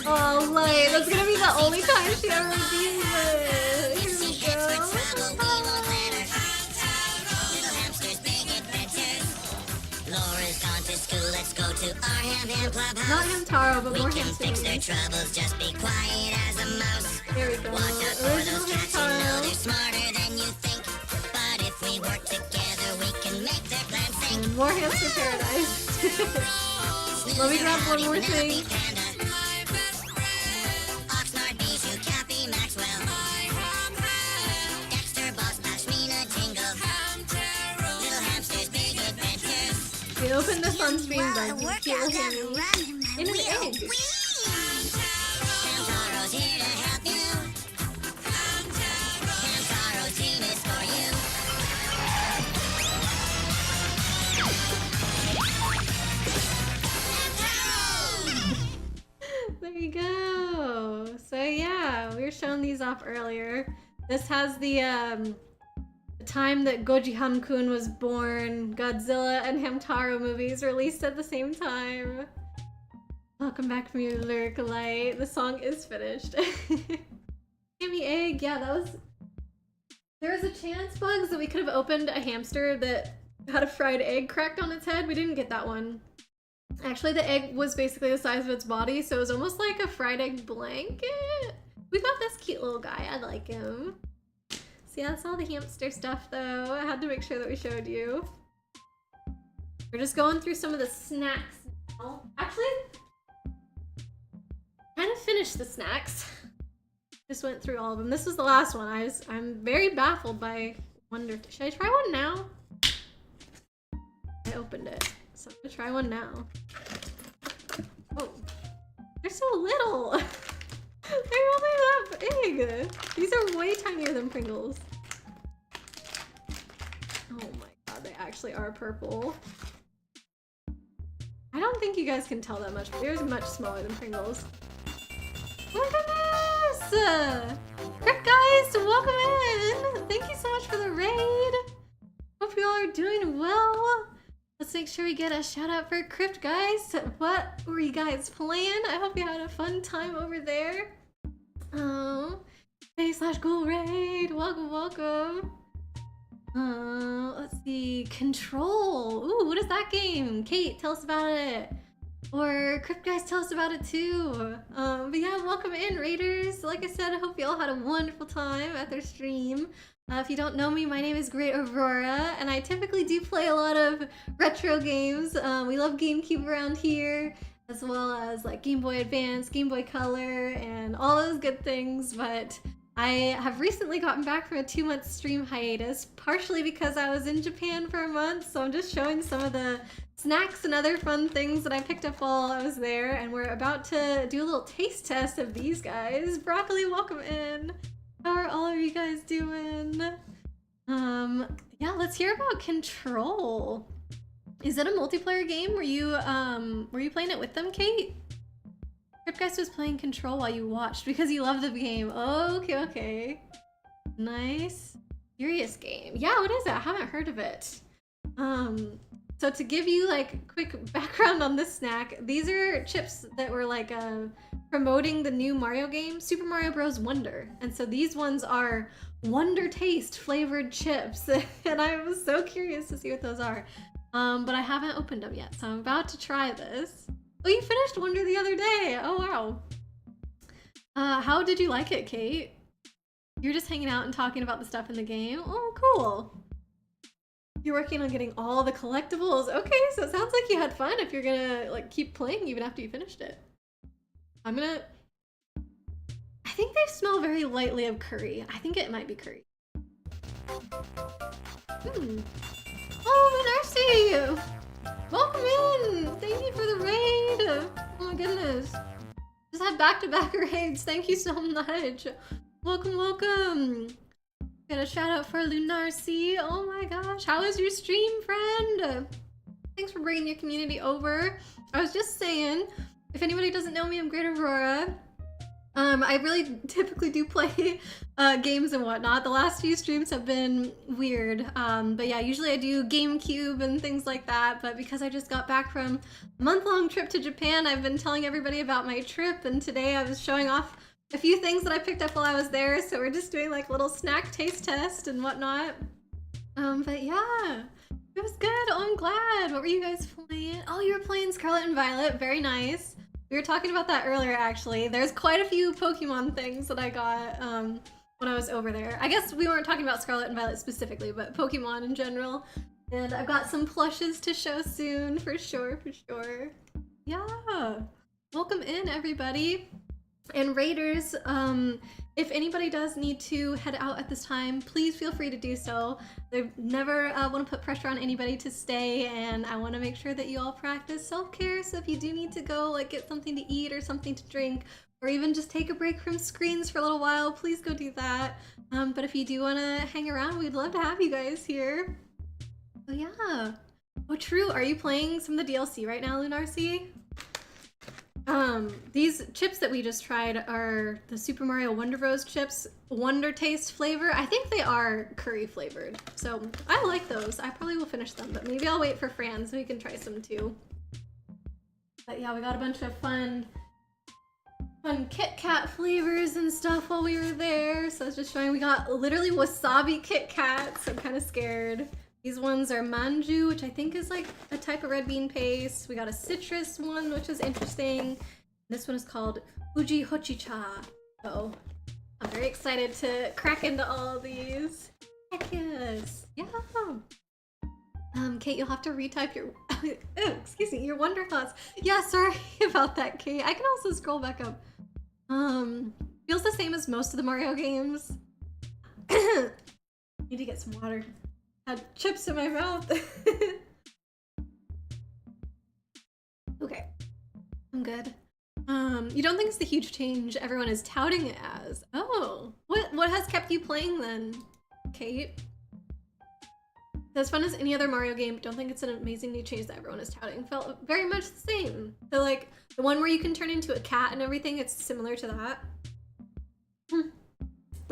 Oh, Light, that's gonna be the only time she ever redeems it! Here we go! Let's go to our Ham Clubhouse. Not Hamtaro, but more We can fix their Hamtaro. troubles, just be quiet as a mouse. There we go. Watch out for Original those cats, you know Hamtaro. they're smarter than you think. But if we work together, we can make their plan sink. More Hamster Paradise. Let me grab one more thing. Oxnard, Bijou, Cappy, Maxwell. Dexter, Boss, Pashmina, Jingle. Little hamsters, big adventures. We opened this on stream, Bugs. You Work can't out hear how to me. run In an wheel. egg. Hamtaro's here to help you. Hamtaro team is for you. Hamtaro! There you go. we were showing these off earlier. This has the time that Goji Han-kun was born. Godzilla and Hamtaro movies released at the same time. Welcome back from your lyric light. The song is finished. Hammy egg, yeah, that was... There was a chance, Bugs, that we could have opened a hamster that had a fried egg cracked on its head. We didn't get that one. Actually, the egg was basically the size of its body, so it was almost like a fried egg blanket. We got this cute little guy. I like him. So yeah, that's all the hamster stuff, though. I had to make sure that we showed you. We're just going through some of the snacks now. Actually, kind of finished the snacks. Just went through all of them. This was the last one. I'm very baffled by Wonder. Should I try one now? I opened it, so I'm gonna try one now. Oh, they're so little. They're only that big. These are way tinier than Pringles. Oh my god, they actually are purple. I don't think you guys can tell that much, but they're much smaller than Pringles. Look at this! Crypt guys, welcome in! Thank you so much for the raid! Hope you all are doing well. Let's make sure we get a shout out for Crypt guys. What were you guys playing? I hope you had a fun time over there. Hey/Ghoul raid, welcome, welcome. Let's see, Control. Ooh, what is that game? Kate, tell us about it. Or Crypt guys, tell us about it too. But yeah, welcome in, raiders. Like I said, I hope you all had a wonderful time at their stream. If you don't know me, my name is Great Aurora, and I typically do play a lot of retro games. We love GameCube around here, as well as like Game Boy Advance, Game Boy Color, and all those good things. But I have recently gotten back from a 2-month stream hiatus, partially because I was in Japan for a month, so I'm just showing some of the snacks and other fun things that I picked up while I was there, and we're about to do a little taste test of these guys. Broccoli, welcome in. How are all of you guys doing? Yeah, let's hear about Control. Is it a multiplayer game? Were you playing it with them, Kate? Cryptgeist was playing Control while you watched because you love the game. Oh, okay, okay. Nice. Curious game. Yeah, what is it? I haven't heard of it. So to give you like quick background on this snack, these are chips that were like promoting the new Mario game, Super Mario Bros. Wonder. And so these ones are Wonder Taste flavored chips. And I was so curious to see what those are. But I haven't opened them yet, so I'm about to try this. Oh, you finished Wonder the other day. Oh, wow. How did you like it, Kate? You're just hanging out and talking about the stuff in the game? Oh, cool. You're working on getting all the collectibles. Okay, so it sounds like you had fun if you're gonna like keep playing even after you finished it. I think they smell very lightly of curry. I think it might be curry. Oh, Minarsi! Welcome in! Thank you for the raid! Oh my goodness. Just had back-to-back raids. Thank you so much. Welcome, welcome. Got a shout out for Lunarcy. Oh my gosh, how was your stream, friend? Thanks for bringing your community over. I was just saying, if anybody doesn't know me, I'm Great Aurora. I really typically do play games and whatnot. The last few streams have been weird, but yeah, usually I do GameCube and things like that, but because I just got back from a month-long trip to Japan, I've been telling everybody about my trip, and today I was showing off a few things that I picked up while I was there, so we're just doing like little snack taste test and whatnot. But yeah, it was good. Oh, I'm glad. What were you guys playing? Oh, you were playing Scarlet and Violet. Very nice. We were talking about that earlier, actually. There's quite a few Pokemon things that I got when I was over there. I guess we weren't talking about Scarlet and Violet specifically, but Pokemon in general. And I've got some plushes to show soon, for sure, for sure. Yeah. Welcome in, everybody. And raiders, if anybody does need to head out at this time, please feel free to do so. I never want to put pressure on anybody to stay, and I want to make sure that you all practice self-care, so if you do need to go like get something to eat or something to drink, or even just take a break from screens for a little while, please go do that. But if you do want to hang around, we'd love to have you guys here. So yeah. Oh, true. Are you playing some of the DLC right now, Lunarcy? These chips that we just tried are the Super Mario Wonder Bros chips, Wonder Taste flavor. I think they are curry flavored, so I like those. I probably will finish them, but maybe I'll wait for Fran so we can try some too. But yeah, we got a bunch of fun Kit Kat flavors and stuff while we were there. So I was just showing, we got literally wasabi Kit Kats. I'm kind of scared. These ones are manju, which I think is like a type of red bean paste. We got a citrus one, which is interesting. This one is called Uji Hochicha. So I'm very excited to crack into all of these. Heck yes. Yeah. Kate, you'll have to retype your, excuse me, your Wonder Thoughts. Yeah, sorry about that, Kate. I can also scroll back up. Feels the same as most of the Mario games. Need to get some water. Had chips in my mouth. Okay, I'm good. You don't think it's the huge change everyone is touting it as? Oh, what has kept you playing then, Kate? As fun as any other Mario game, don't think it's an amazing new change that everyone is touting. Felt very much the same. So like, the one where you can turn into a cat and everything, it's similar to that.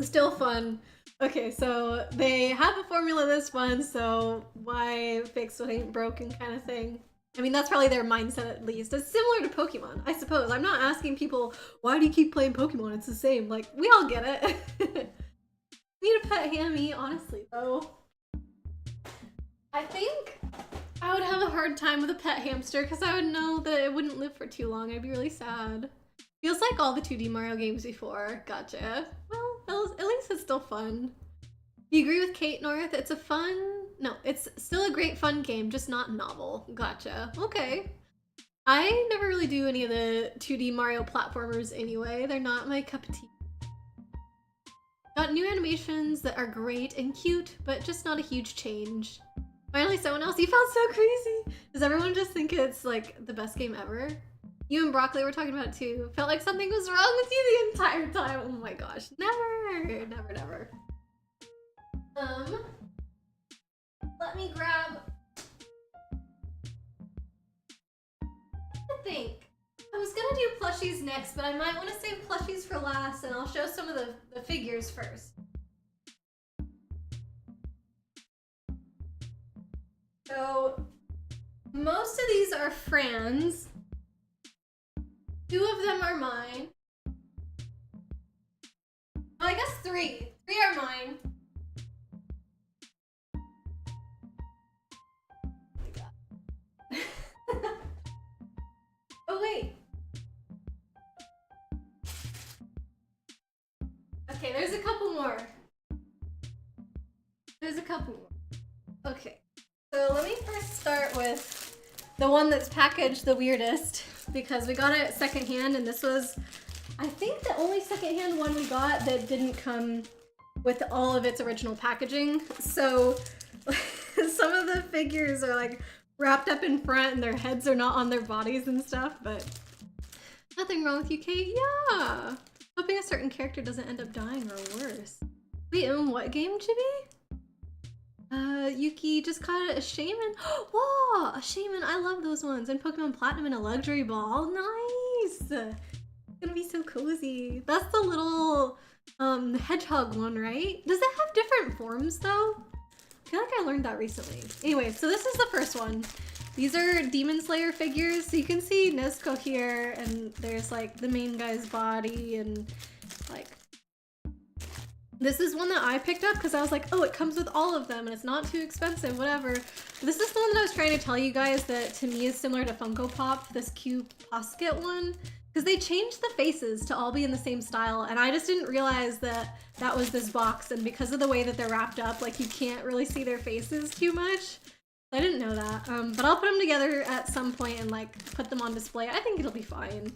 Still fun. Okay, so they have a formula this fun, so why fix what ain't broken kind of thing. I mean, that's probably their mindset at least. It's similar to Pokemon, I suppose. I'm not asking people, why do you keep playing Pokemon? It's the same. Like, we all get it. Need a pet hammy, honestly, though. I think I would have a hard time with a pet hamster because I would know that it wouldn't live for too long. I'd be really sad. Feels like all the 2D Mario games before. Gotcha. Well, at least it's still fun. Do you agree with Kate North? It's it's still a great fun game, just not novel. Gotcha. Okay. I never really do any of the 2D Mario platformers anyway. They're not my cup of tea. Got new animations that are great and cute, but just not a huge change. Finally, someone else. You felt so crazy. Does everyone just think it's like the best game ever? You and Broccoli were talking about it too. Felt like something was wrong with you the entire time. Oh my gosh. Never, never, never. Let me grab. I think I was gonna do plushies next, but I might want to save plushies for last, and I'll show some of the figures first. So, most of these are Fran's. 2 of them are mine. Oh, I guess 3. 3 are mine. Oh, wait. Okay, there's a couple more. There's a couple more. Okay. So let me first start with the one that's packaged the weirdest, because we got it secondhand, and this was, I think, the only secondhand one we got that didn't come with all of its original packaging. So some of the figures are like wrapped up in front and their heads are not on their bodies and stuff, but nothing wrong with you, Kate. Yeah. Hoping a certain character doesn't end up dying or worse. Wait, in what game, Chibi? Yuki just caught a shaman. Whoa, a shaman. I love those ones. And Pokemon Platinum in a luxury ball. Nice. It's gonna be so cozy. That's the little hedgehog one, right? Does it have different forms though? I feel like I learned that recently. Anyway, so this is the first one. These are Demon Slayer figures. So you can see Nezuko here, and there's like the main guy's body, and like, this is one that I picked up because I was like, oh, it comes with all of them and it's not too expensive, whatever. This is the one that I was trying to tell you guys that to me is similar to Funko Pop, this Q Posket one, because they changed the faces to all be in the same style, and I just didn't realize that that was this box, and because of the way that they're wrapped up, like you can't really see their faces too much. I didn't know that, but I'll put them together at some point and like put them on display. I think it'll be fine.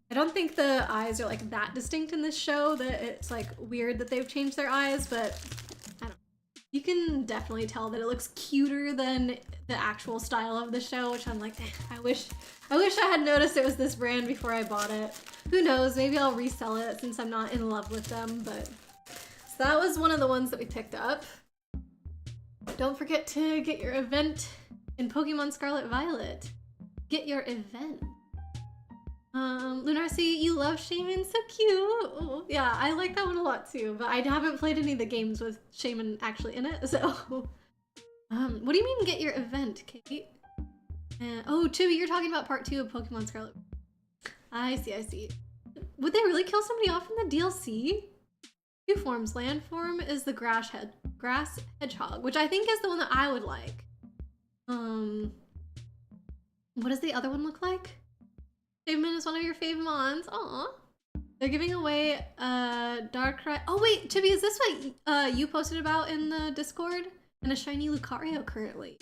I don't think the eyes are like that distinct in this show that it's like weird that they've changed their eyes, but I don't know. You can definitely tell that it looks cuter than the actual style of the show, which I'm like, I wish I had noticed it was this brand before I bought it. Who knows, maybe I'll resell it since I'm not in love with them, but so that was one of the ones that we picked up. Don't forget to get your event in Pokemon Scarlet Violet. Get your event. Lunarcy, you love Shaman, so cute. Oh, yeah, I like that one a lot too, but I haven't played any of the games with Shaman actually in it, so. What do you mean get your event, Kate? Oh, Chibi, you're talking about part 2 of Pokemon Scarlet. I see, I see. Would they really kill somebody off in the DLC? 2 forms. Land form is the grass hedgehog, which I think is the one that I would like. What does the other one look like? Shaman is one of your fave mons. Aw. They're giving away Darkrai. Oh wait, Chibi, is this what you posted about in the Discord? And a shiny Lucario currently.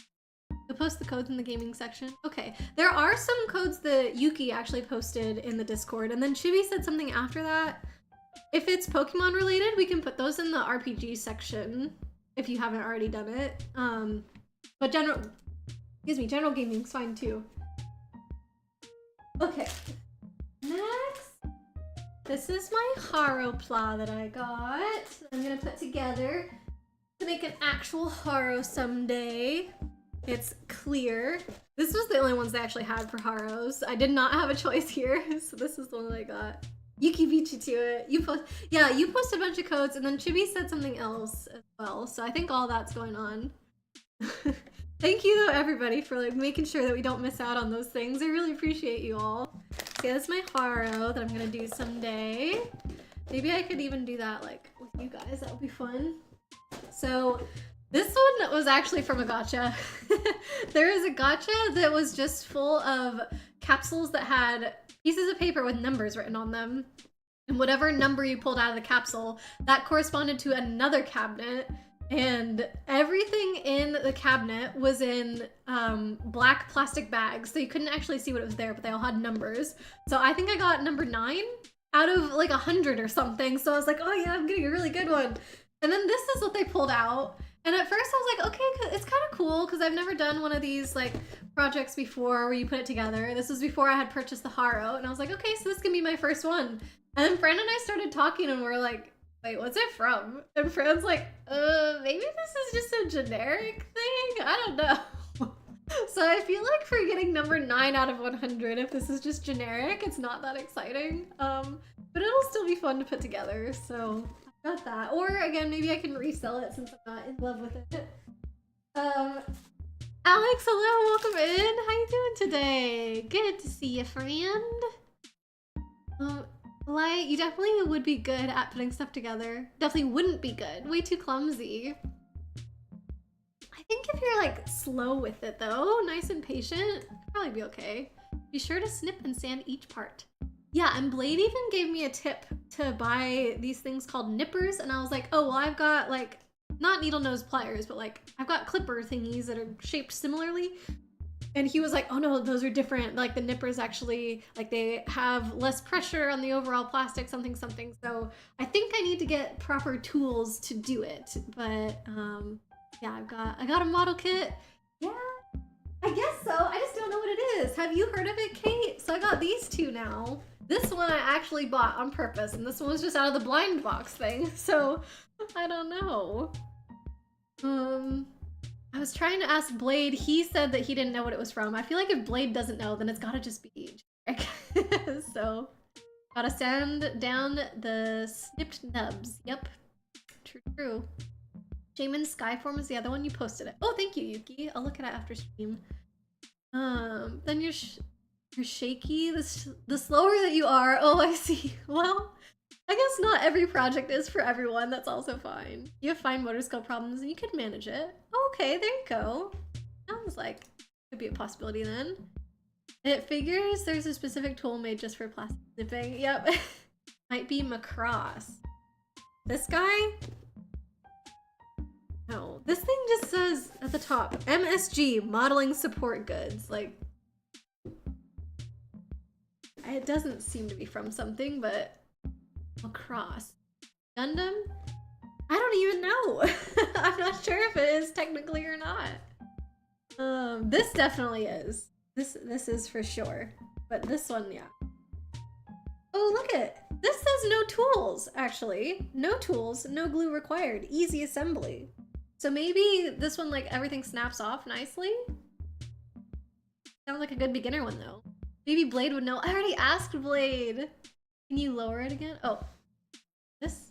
You'll post the codes in the gaming section. Okay, there are some codes that Yuki actually posted in the Discord, and then Chibi said something after that. If it's Pokemon related, we can put those in the RPG section if you haven't already done it. But general gaming's fine too. Okay, next, this is my Haropla that I got. I'm gonna put together to make an actual Haro someday. It's clear. This was the only ones they actually had for Haros. I did not have a choice here, so this is the one that I got. Yuki beat you to it. You posted a bunch of codes, and then Chibi said something else as well. So I think all that's going on. Thank you though, everybody, for like making sure that we don't miss out on those things. I really appreciate you all. Okay, that's my Haro that I'm gonna do someday. Maybe I could even do that like with you guys. That would be fun. So this one was actually from a gacha. There is a gacha that was just full of capsules that had pieces of paper with numbers written on them. And whatever number you pulled out of the capsule, that corresponded to another cabinet. And everything in the cabinet was in black plastic bags. So you couldn't actually see what was there, but they all had numbers. So I think I got number 9 out of like 100 or something. So I was like, oh yeah, I'm getting a really good one. And then this is what they pulled out. And at first I was like, okay, it's kind of cool because I've never done one of these like projects before where you put it together. This was before I had purchased the Haro, and I was like, okay, so this can be my first one. And then Fran and I started talking and we're like, wait, what's it from? And Fran's like, maybe this is just a generic thing? I don't know. So I feel like for getting number 9 out of 100, if this is just generic, it's not that exciting. But it'll still be fun to put together, so got that. Or again, maybe I can resell it since I'm not in love with it. Alex, hello, welcome in. How you doing today? Good to see you, friend. Light, you definitely would be good at putting stuff together. Definitely wouldn't be good. Way too clumsy. I think if you're like slow with it though, nice and patient, probably be okay. Be sure to snip and sand each part. Yeah, and Blade even gave me a tip to buy these things called nippers, and I was like, oh, well, I've got like, not needle nose pliers, but like, I've got clipper thingies that are shaped similarly. And he was like, oh no, those are different. Like the nippers actually, like they have less pressure on the overall plastic, something. So I think I need to get proper tools to do it. But yeah, I got a model kit. Yeah, I guess so. I just don't know what it is. Have you heard of it, Kate? So I got these 2 now. This one I actually bought on purpose, and this one was just out of the blind box thing. So I don't know. I was trying to ask Blade. He said that he didn't know what it was from. I feel like if Blade doesn't know, then it's gotta just be generic. So, gotta sand down the snipped nubs. Yep. True. Shaman Skyform is the other one. You posted it. Oh, thank you, Yuki. I'll look at it after stream. Then you're shaky. The slower that you are. Oh, I see. Well, I guess not every project is for everyone. That's also fine. You have fine motor skill problems and you could manage it. Okay, there you go. Sounds like could be a possibility then. It figures there's a specific tool made just for plastic snipping. Yep. Might be Macross. This guy? No. This thing just says at the top, MSG, modeling support goods. Like, it doesn't seem to be from something, but Macross. Gundam? I don't even know. I'm not sure if it is technically or not. This definitely is. This is for sure. But this one, yeah. Oh, look it. This says no tools, actually. No tools, no glue required. Easy assembly. So maybe this one, like, everything snaps off nicely? Sounds like a good beginner one, though. Maybe Blade would know. I already asked Blade. Can you lower it again? Oh, this?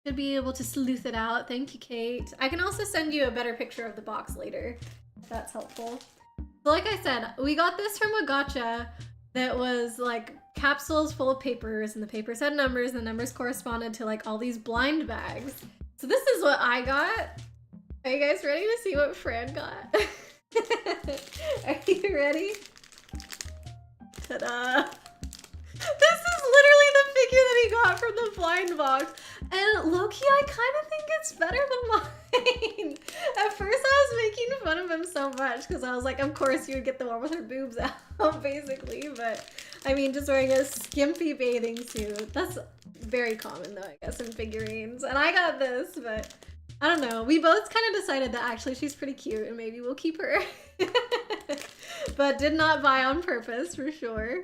Should be able to sleuth it out. Thank you, Kate. I can also send you a better picture of the box later, if that's helpful. So like I said, we got this from a gacha that was like capsules full of papers, and the papers had numbers, and the numbers corresponded to like all these blind bags. So this is what I got. Are you guys ready to see what Fran got? Are you ready? Ta-da! This is literally the figure that he got from the blind box. And low-key, I kind of think it's better than mine. At first, I was making fun of him so much because I was like, of course you would get the one with her boobs out, basically. But, I mean, just wearing a skimpy bathing suit. That's very common, though, I guess, in figurines. And I got this, but I don't know. We both kind of decided that actually she's pretty cute and maybe we'll keep her. But did not buy on purpose, for sure.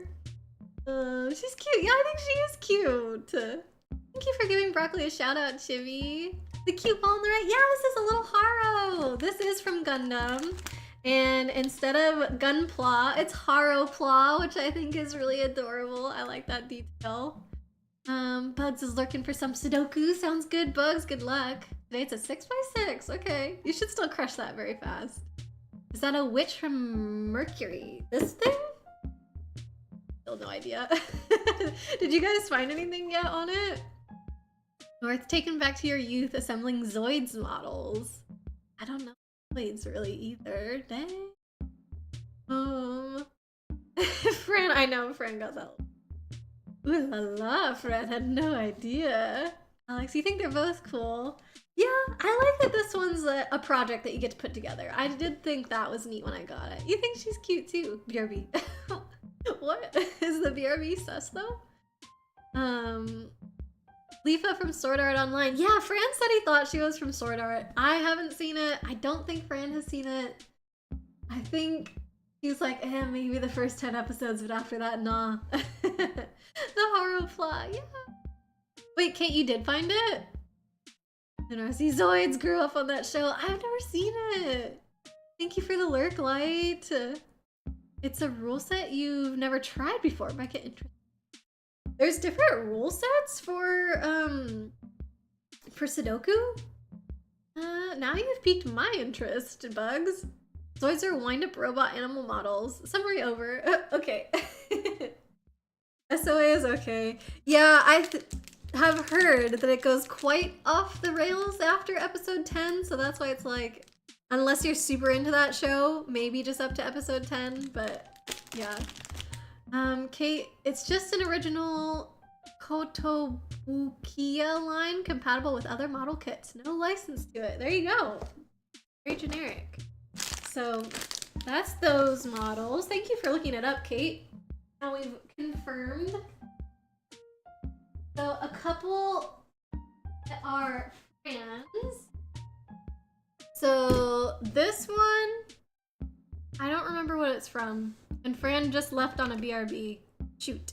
She's cute. Yeah, I think she is cute. Thank you for giving Broccoli a shout out, Chibi. The cute ball on the right. Yeah, this is a little Haro. This is from Gundam. And instead of Gunpla, it's Haropla, which I think is really adorable. I like that detail. Bugs is lurking for some Sudoku. Sounds good, Bugs. Good luck. Today it's a 6x6. Okay. You should still crush that very fast. Is that a witch from Mercury? This thing? Still no idea. Did you guys find anything yet on it? North, taken back to your youth assembling Zoids models. I don't know Zoids really either. Dang. Fran, I know Fran got that. Ooh la la, Fran had no idea. Alex, you think they're both cool? Yeah, I like that this one's a project that you get to put together. I did think that was neat when I got it. You think she's cute too, BRB. What? Is the BRB sus though? Leafa from Sword Art Online. Yeah, Fran said he thought she was from Sword Art. I haven't seen it. I don't think Fran has seen it. I think he's like, maybe the first 10 episodes, but after that, nah. The horror plot, yeah. Wait, Kate, you did find it? And RC Zoids grew up on that show. I've never seen it. Thank you for the lurk, Light. It's a rule set you've never tried before. Might get interesting. There's different rule sets for Sudoku? Now you've piqued my interest, Bugs. Zoids are wind-up robot animal models. Summary over. Okay. SOA is okay. Yeah, I have heard that it goes quite off the rails after episode 10, so that's why it's like, unless you're super into that show, maybe just up to episode 10, but yeah. Kate, it's just an original Kotobukiya line compatible with other model kits. No license to it. There you go. Very generic. So that's those models. Thank you for looking it up, Kate. Now we've confirmed. So a couple that are fans. So this one, I don't remember what it's from. And Fran just left on a BRB. Shoot.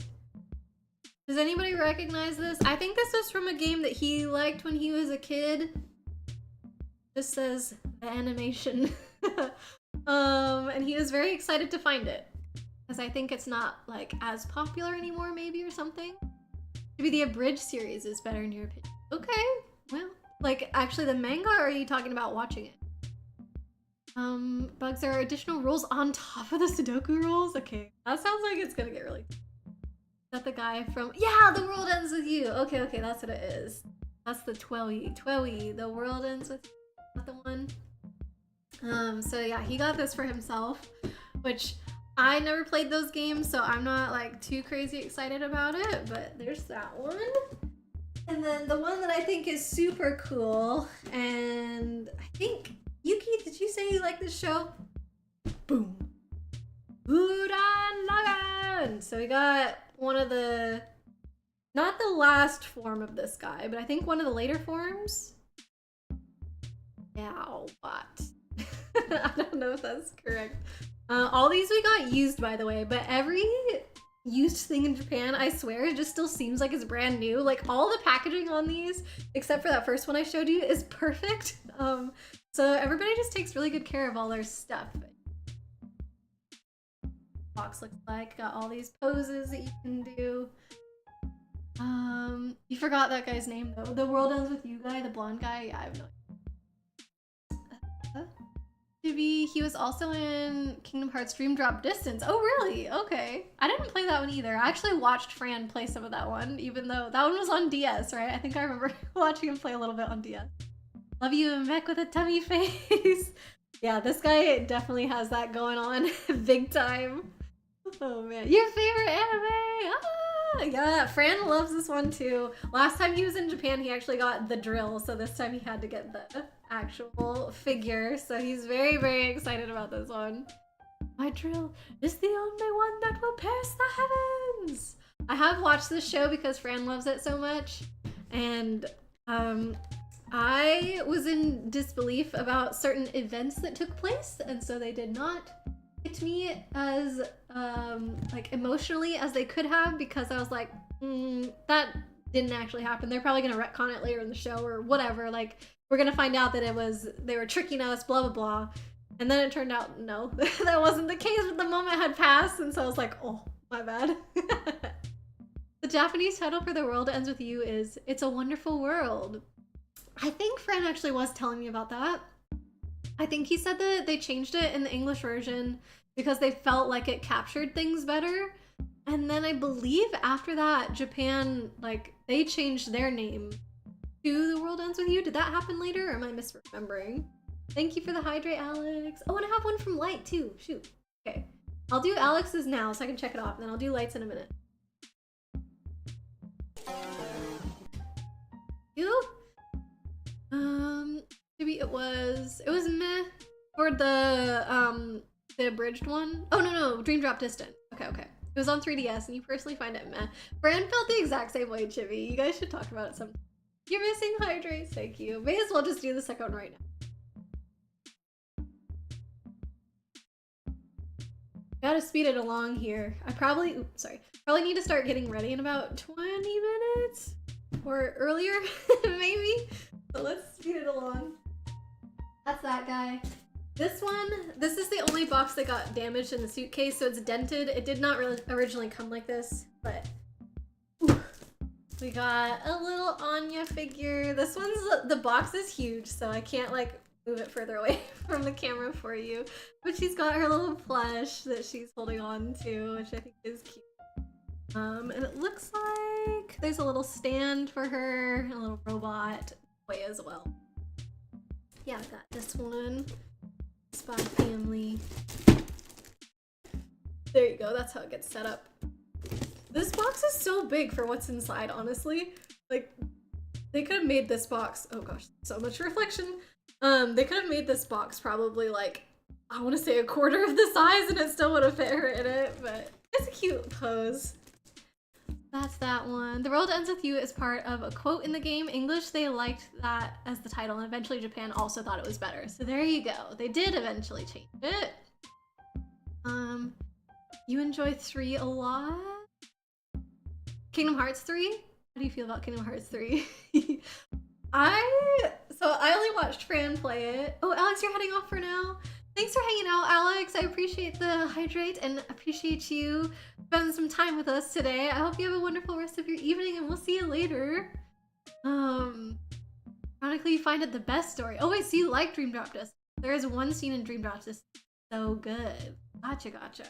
Does anybody recognize this? I think this is from a game that he liked when he was a kid. This says the animation. And he was very excited to find it. Because I think it's not like as popular anymore maybe or something. Maybe the abridged series is better in your opinion. Okay, well, like actually the manga, or are you talking about watching it? Bugs, there are additional rules on top of the Sudoku rules? Okay, that sounds like it's gonna get really... Is that the guy from... Yeah, The World Ends With You! Okay, okay, that's what it is. That's the Twelly. Twelly, The World Ends With You. Is that the one? So yeah, he got this for himself, which I never played those games, so I'm not like too crazy excited about it, but there's that one. And then the one that I think is super cool, and I think... Yuki, did you say you like this show? Boom. Gurren Lagann! So we got one of the... Not the last form of this guy, but I think one of the later forms. Now what? I don't know if that's correct. All these we got used, by the way, but every used thing in Japan, I swear, it just still seems like it's brand new. Like all the packaging on these, except for that first one I showed you, is perfect. So everybody just takes really good care of all their stuff. box looks like. Got all these poses that you can do. You forgot that guy's name though. The World Ends With You guy, the blonde guy. Yeah, I have no idea. He was also in Kingdom Hearts Dream Drop Distance. Oh, really? Okay. I didn't play that one either. I actually watched Fran play some of that one, even though that one was on DS, right? I think I remember watching him play a little bit on DS. Love you, Mech with a tummy face. Yeah, this guy definitely has that going on big time. Oh man, your favorite anime? Ah, yeah, Fran loves this one too. Last time he was in Japan, he actually got the drill, so this time he had to get the actual figure. So he's very, very excited about this one. My drill is the only one that will pierce the heavens. I have watched this show because Fran loves it so much, and I was in disbelief about certain events that took place, and so they did not hit me as like emotionally as they could have, because I was like, that didn't actually happen. They're probably gonna retcon it later in the show or whatever. Like, we're gonna find out that they were tricking us, blah blah blah. And then it turned out no, that wasn't the case, but the moment had passed, and so I was like, oh, my bad. The Japanese title for The World Ends With You is It's a Wonderful World. I think Fran actually was telling me about that. I think he said that they changed it in the English version because they felt like it captured things better. And then I believe after that, Japan, like, they changed their name to The World Ends With You. Did that happen later, or am I misremembering? Thank you for the hydrate, Alex. Oh, and I have one from Light too. Shoot. Okay. I'll do Alex's now so I can check it off, and then I'll do Light's in a minute. You? Maybe it was meh for the abridged one. Oh no, Dream Drop Distant. Okay. It was on 3DS, and you personally find it meh. Fran felt the exact same way, Chibi. You guys should talk about it sometime. You're missing hydrates. Thank you. May as well just do the second one right now. Gotta speed it along here. I probably need to start getting ready in about 20 minutes or earlier, maybe. So let's speed it along. That's that guy. This is the only box that got damaged in the suitcase, so it's dented. It did not really originally come like this, but we got a little Anya figure. This the box is huge, so I can't like move it further away from the camera for you. But she's got her little plush that she's holding on to, which I think is cute. And it looks like there's a little stand for her, a little robot toy as well. Yeah, I got this one. Spy Family. There you go, that's how it gets set up. This box is so big for what's inside, honestly. Like, they could have made this box, oh gosh, so much reflection. They could have made this box probably like, I want to say a quarter of the size, and it still would have fit her in it, but it's a cute pose. That's that one. The World Ends With You is part of a quote in the game. English, they liked that as the title, and eventually Japan also thought it was better. So there you go. They did eventually change it. You enjoy 3 a lot? Kingdom Hearts 3? How do you feel about Kingdom Hearts 3? I only watched Fran play it. Oh, Alex, you're heading off for now? Thanks for hanging out, Alex. I appreciate the hydrate and appreciate you spending some time with us today. I hope you have a wonderful rest of your evening, and we'll see you later. Ironically, you find it the best story. Oh wait, so you like Dream Drop Distance. There is one scene in Dream Drop Distance so good. Gotcha.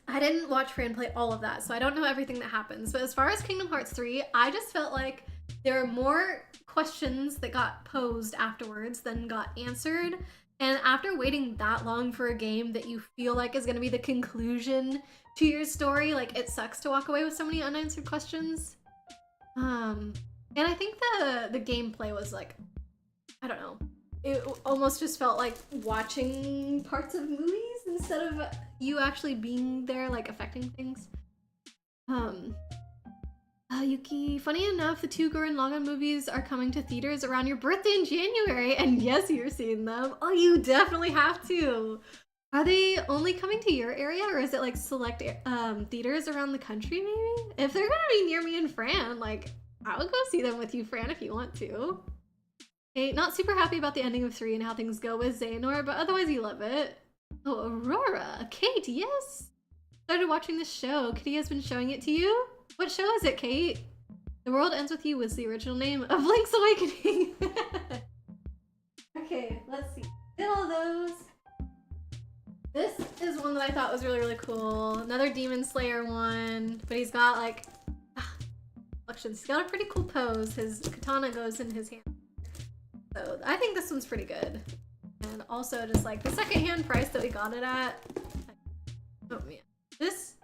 I didn't watch Fran play all of that, so I don't know everything that happens. But as far as Kingdom Hearts 3, I just felt like there are more questions that got posed afterwards than got answered. And after waiting that long for a game that you feel like is going to be the conclusion to your story, like, it sucks to walk away with so many unanswered questions. And I think the gameplay was like, I don't know, it almost just felt like watching parts of movies instead of you actually being there, like, affecting things. Yuki, funny enough, the 2 Gurren Lagann movies are coming to theaters around your birthday in January, and yes, you're seeing them. Oh, you definitely have to. Are they only coming to your area, or is it like select theaters around the country maybe? If they're gonna be near me and Fran, like, I would go see them with you, Fran, if you want to. Okay, not super happy about the ending of 3 and how things go with Xehanort, but otherwise you love it. Oh, Aurora. Kate, yes. Started watching this show. Kitty has been showing it to you. What show is it, Kate? The World Ends With You was the original name of Link's Awakening. Okay, let's see. Did all those. This is one that I thought was really, really cool. Another Demon Slayer one, but he's got like reflections. He's got a pretty cool pose. His katana goes in his hand. So I think this one's pretty good. And also just like the secondhand price that we got it at. Oh man, this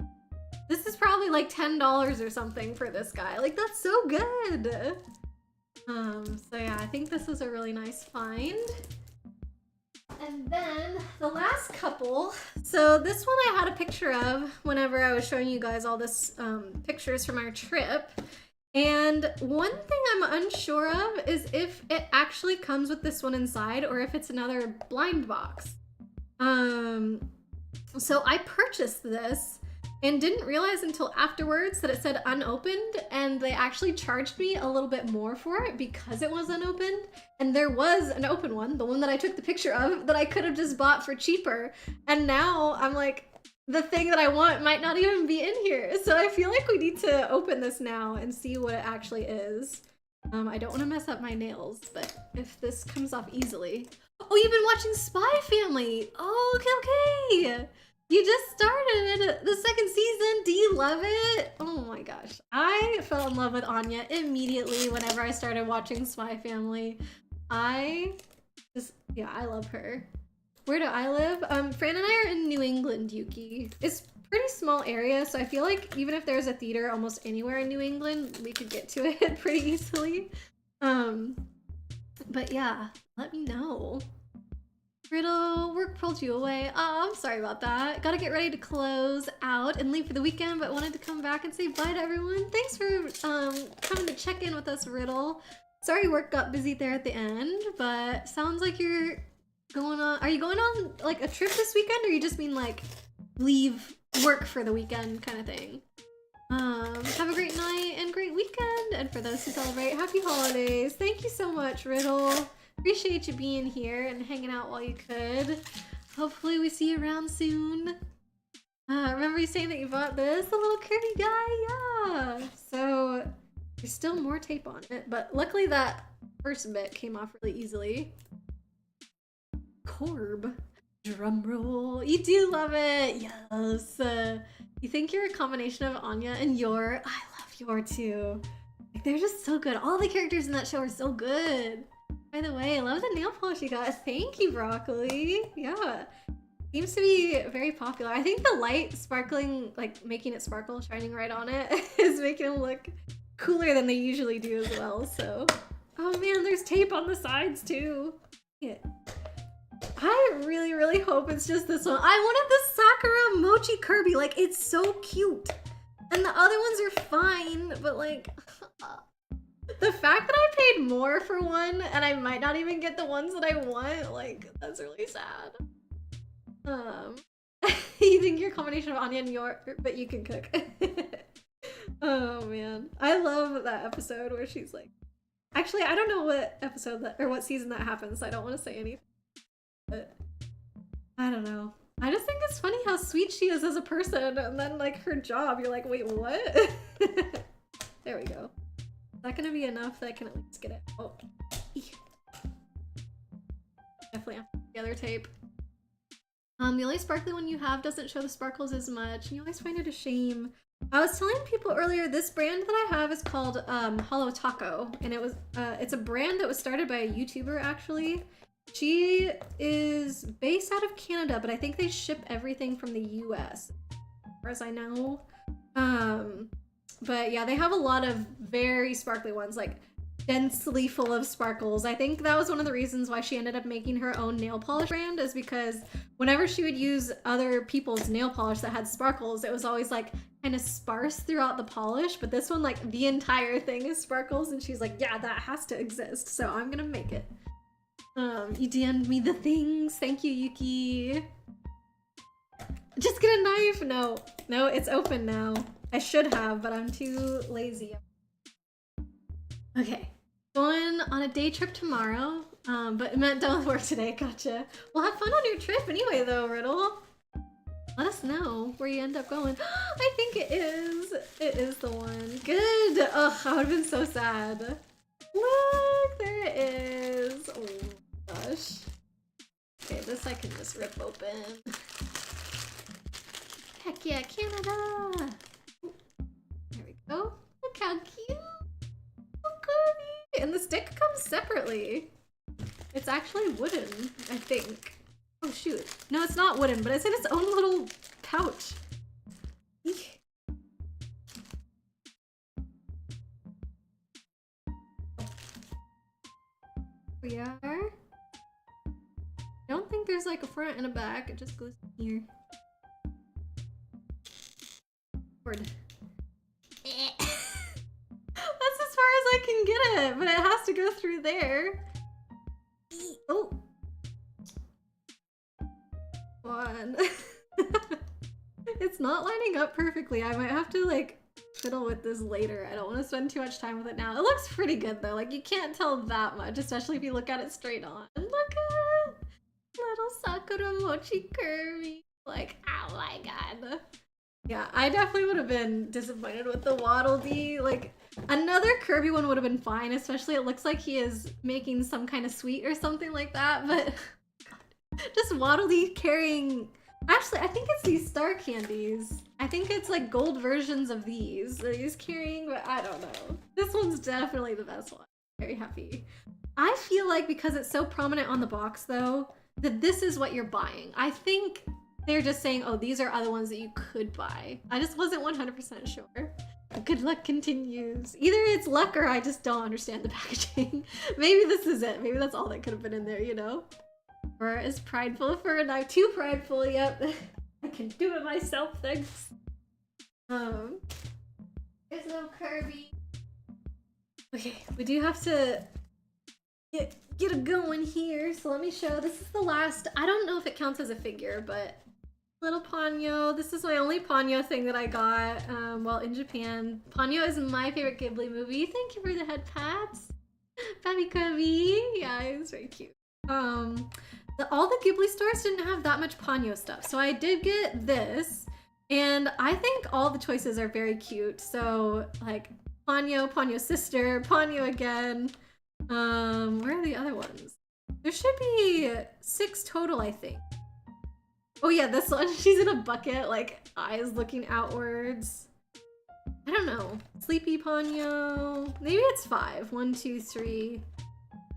is probably like $10 or something for this guy. Like that's so good. So yeah, I think this was a really nice find. And then the last couple. So this one I had a picture of whenever I was showing you guys all this pictures from our trip. And one thing I'm unsure of is if it actually comes with this one inside or if it's another blind box. So I purchased this and didn't realize until afterwards that it said unopened, and they actually charged me a little bit more for it because it was unopened. And there was an open one, the one that I took the picture of, that I could have just bought for cheaper. And now I'm like, the thing that I want might not even be in here. So I feel like we need to open this now and see what it actually is. I don't want to mess up my nails, but if this comes off easily. Oh, you've been watching Spy Family. Oh, okay. You just started the second season. Do you love it? Oh my gosh. I fell in love with Anya immediately whenever I started watching Spy Family. I love her. Where do I live? Fran and I are in New England, Yuki. It's a pretty small area, so I feel like even if there's a theater almost anywhere in New England, we could get to it pretty easily. But yeah, let me know. Riddle, work pulled you away. Oh, I'm sorry about that. Gotta get ready to close out and leave for the weekend, but wanted to come back and say bye to everyone. Thanks for coming to check in with us, Riddle. Sorry work got busy there at the end, but sounds like you're going on. Are you going on like a trip this weekend, or you just mean like leave work for the weekend kind of thing? Have a great night and great weekend. And for those who celebrate, happy holidays. Thank you so much, Riddle. Appreciate you being here and hanging out while you could. Hopefully we see you around soon. Remember you saying that you bought this? The little Kirby guy? Yeah. So there's still more tape on it, but luckily that first bit came off really easily. Corb. Drum roll. You do love it. Yes. You think you're a combination of Anya and Yor. I love Yor too. Like, they're just so good. All the characters in that show are so good. By the way, I love the nail polish you got. Thank you, Broccoli. Yeah. Seems to be very popular. I think the light sparkling, like making it sparkle, shining right on it, is making them look cooler than they usually do as well, so. Oh man, there's tape on the sides too. Yeah. I really, really hope it's just this one. I wanted the Sakura Mochi Kirby. Like, it's so cute. And the other ones are fine, but like, the fact that I paid more for one and I might not even get the ones that I want, like, that's really sad. You think you're a combination of Anya and Yor, but you can cook. Oh man. I love that episode where she's like, actually, I don't know what episode that, or what season that happens, so I don't want to say anything. But I don't know. I just think it's funny how sweet she is as a person, and then like her job, you're like, wait, what? There we go. Is that gonna be enough that I can at least get it out? Definitely have the other tape. The only sparkly one you have doesn't show the sparkles as much, and you always find it a shame. I was telling people earlier, this brand that I have is called Hollow Taco, and it was it's a brand that was started by a YouTuber actually. She is based out of Canada, but I think they ship everything from the US, as far as I know. But yeah, they have a lot of very sparkly ones, like densely full of sparkles. I think that was one of the reasons why she ended up making her own nail polish brand, is because whenever she would use other people's nail polish that had sparkles, it was always like kind of sparse throughout the polish, but this one, like the entire thing is sparkles, and she's like, yeah, that has to exist, so I'm gonna make it. You DM'd me the things. Thank you, Yuki. Just get a knife. No, it's open now. I should have, but I'm too lazy. Okay, going on a day trip tomorrow. But it meant don't work today. Gotcha. Well, have fun on your trip anyway, though, Riddle. Let us know where you end up going. I think it is. It is the one. Good. Ugh, I would have been so sad. Look, there it is. Oh gosh. Okay, this I can just rip open. Heck yeah, Canada! There we go. Look how cute! Oh, Kirby! And the stick comes separately. It's actually wooden, I think. Oh shoot. No, it's not wooden, but it's in its own little pouch. Eek. We are. I don't think there's like a front and a back. It just goes here. Word. That's as far as I can get it, but it has to go through there. Oh. One. It's not lining up perfectly. I might have to like fiddle with this later. I don't want to spend too much time with it now. It looks pretty good though. Like you can't tell that much, especially if you look at it straight on. Look at it. Little Sakura Mochi Kirby. Like, oh my god. Yeah, I definitely would have been disappointed with the Waddle Dee. Like, another Kirby one would have been fine, especially it looks like he is making some kind of sweet or something like that, but just Waddle Dee carrying... Actually, I think it's these star candies. I think it's like gold versions of these that he's carrying, but I don't know. This one's definitely the best one. Very happy. I feel like because it's so prominent on the box though, that this is what you're buying. I think they're just saying, oh, these are other ones that you could buy. I just wasn't 100% sure. Good luck continues. Either it's luck or I just don't understand the packaging. Maybe this is it. Maybe that's all that could have been in there, you know? Or is prideful for a knife. Too prideful, yep. I can do it myself, thanks. There's no Kirby. Okay, we do have to get it going here. So let me show. This is the last. I don't know if it counts as a figure, but little Ponyo. This is my only Ponyo thing that I got while in Japan. Ponyo is my favorite Ghibli movie. Thank you for the head pats. Baby Kirby. Yeah, it's very cute. All the Ghibli stores didn't have that much Ponyo stuff, so I did get this, and I think all the choices are very cute. So like Ponyo, Ponyo's sister, Ponyo again. Where are the other ones? There should be 6 total, I think. Oh yeah, this one, she's in a bucket, like eyes looking outwards. I don't know. Sleepy Ponyo. Maybe it's 5. 1, 2, 3,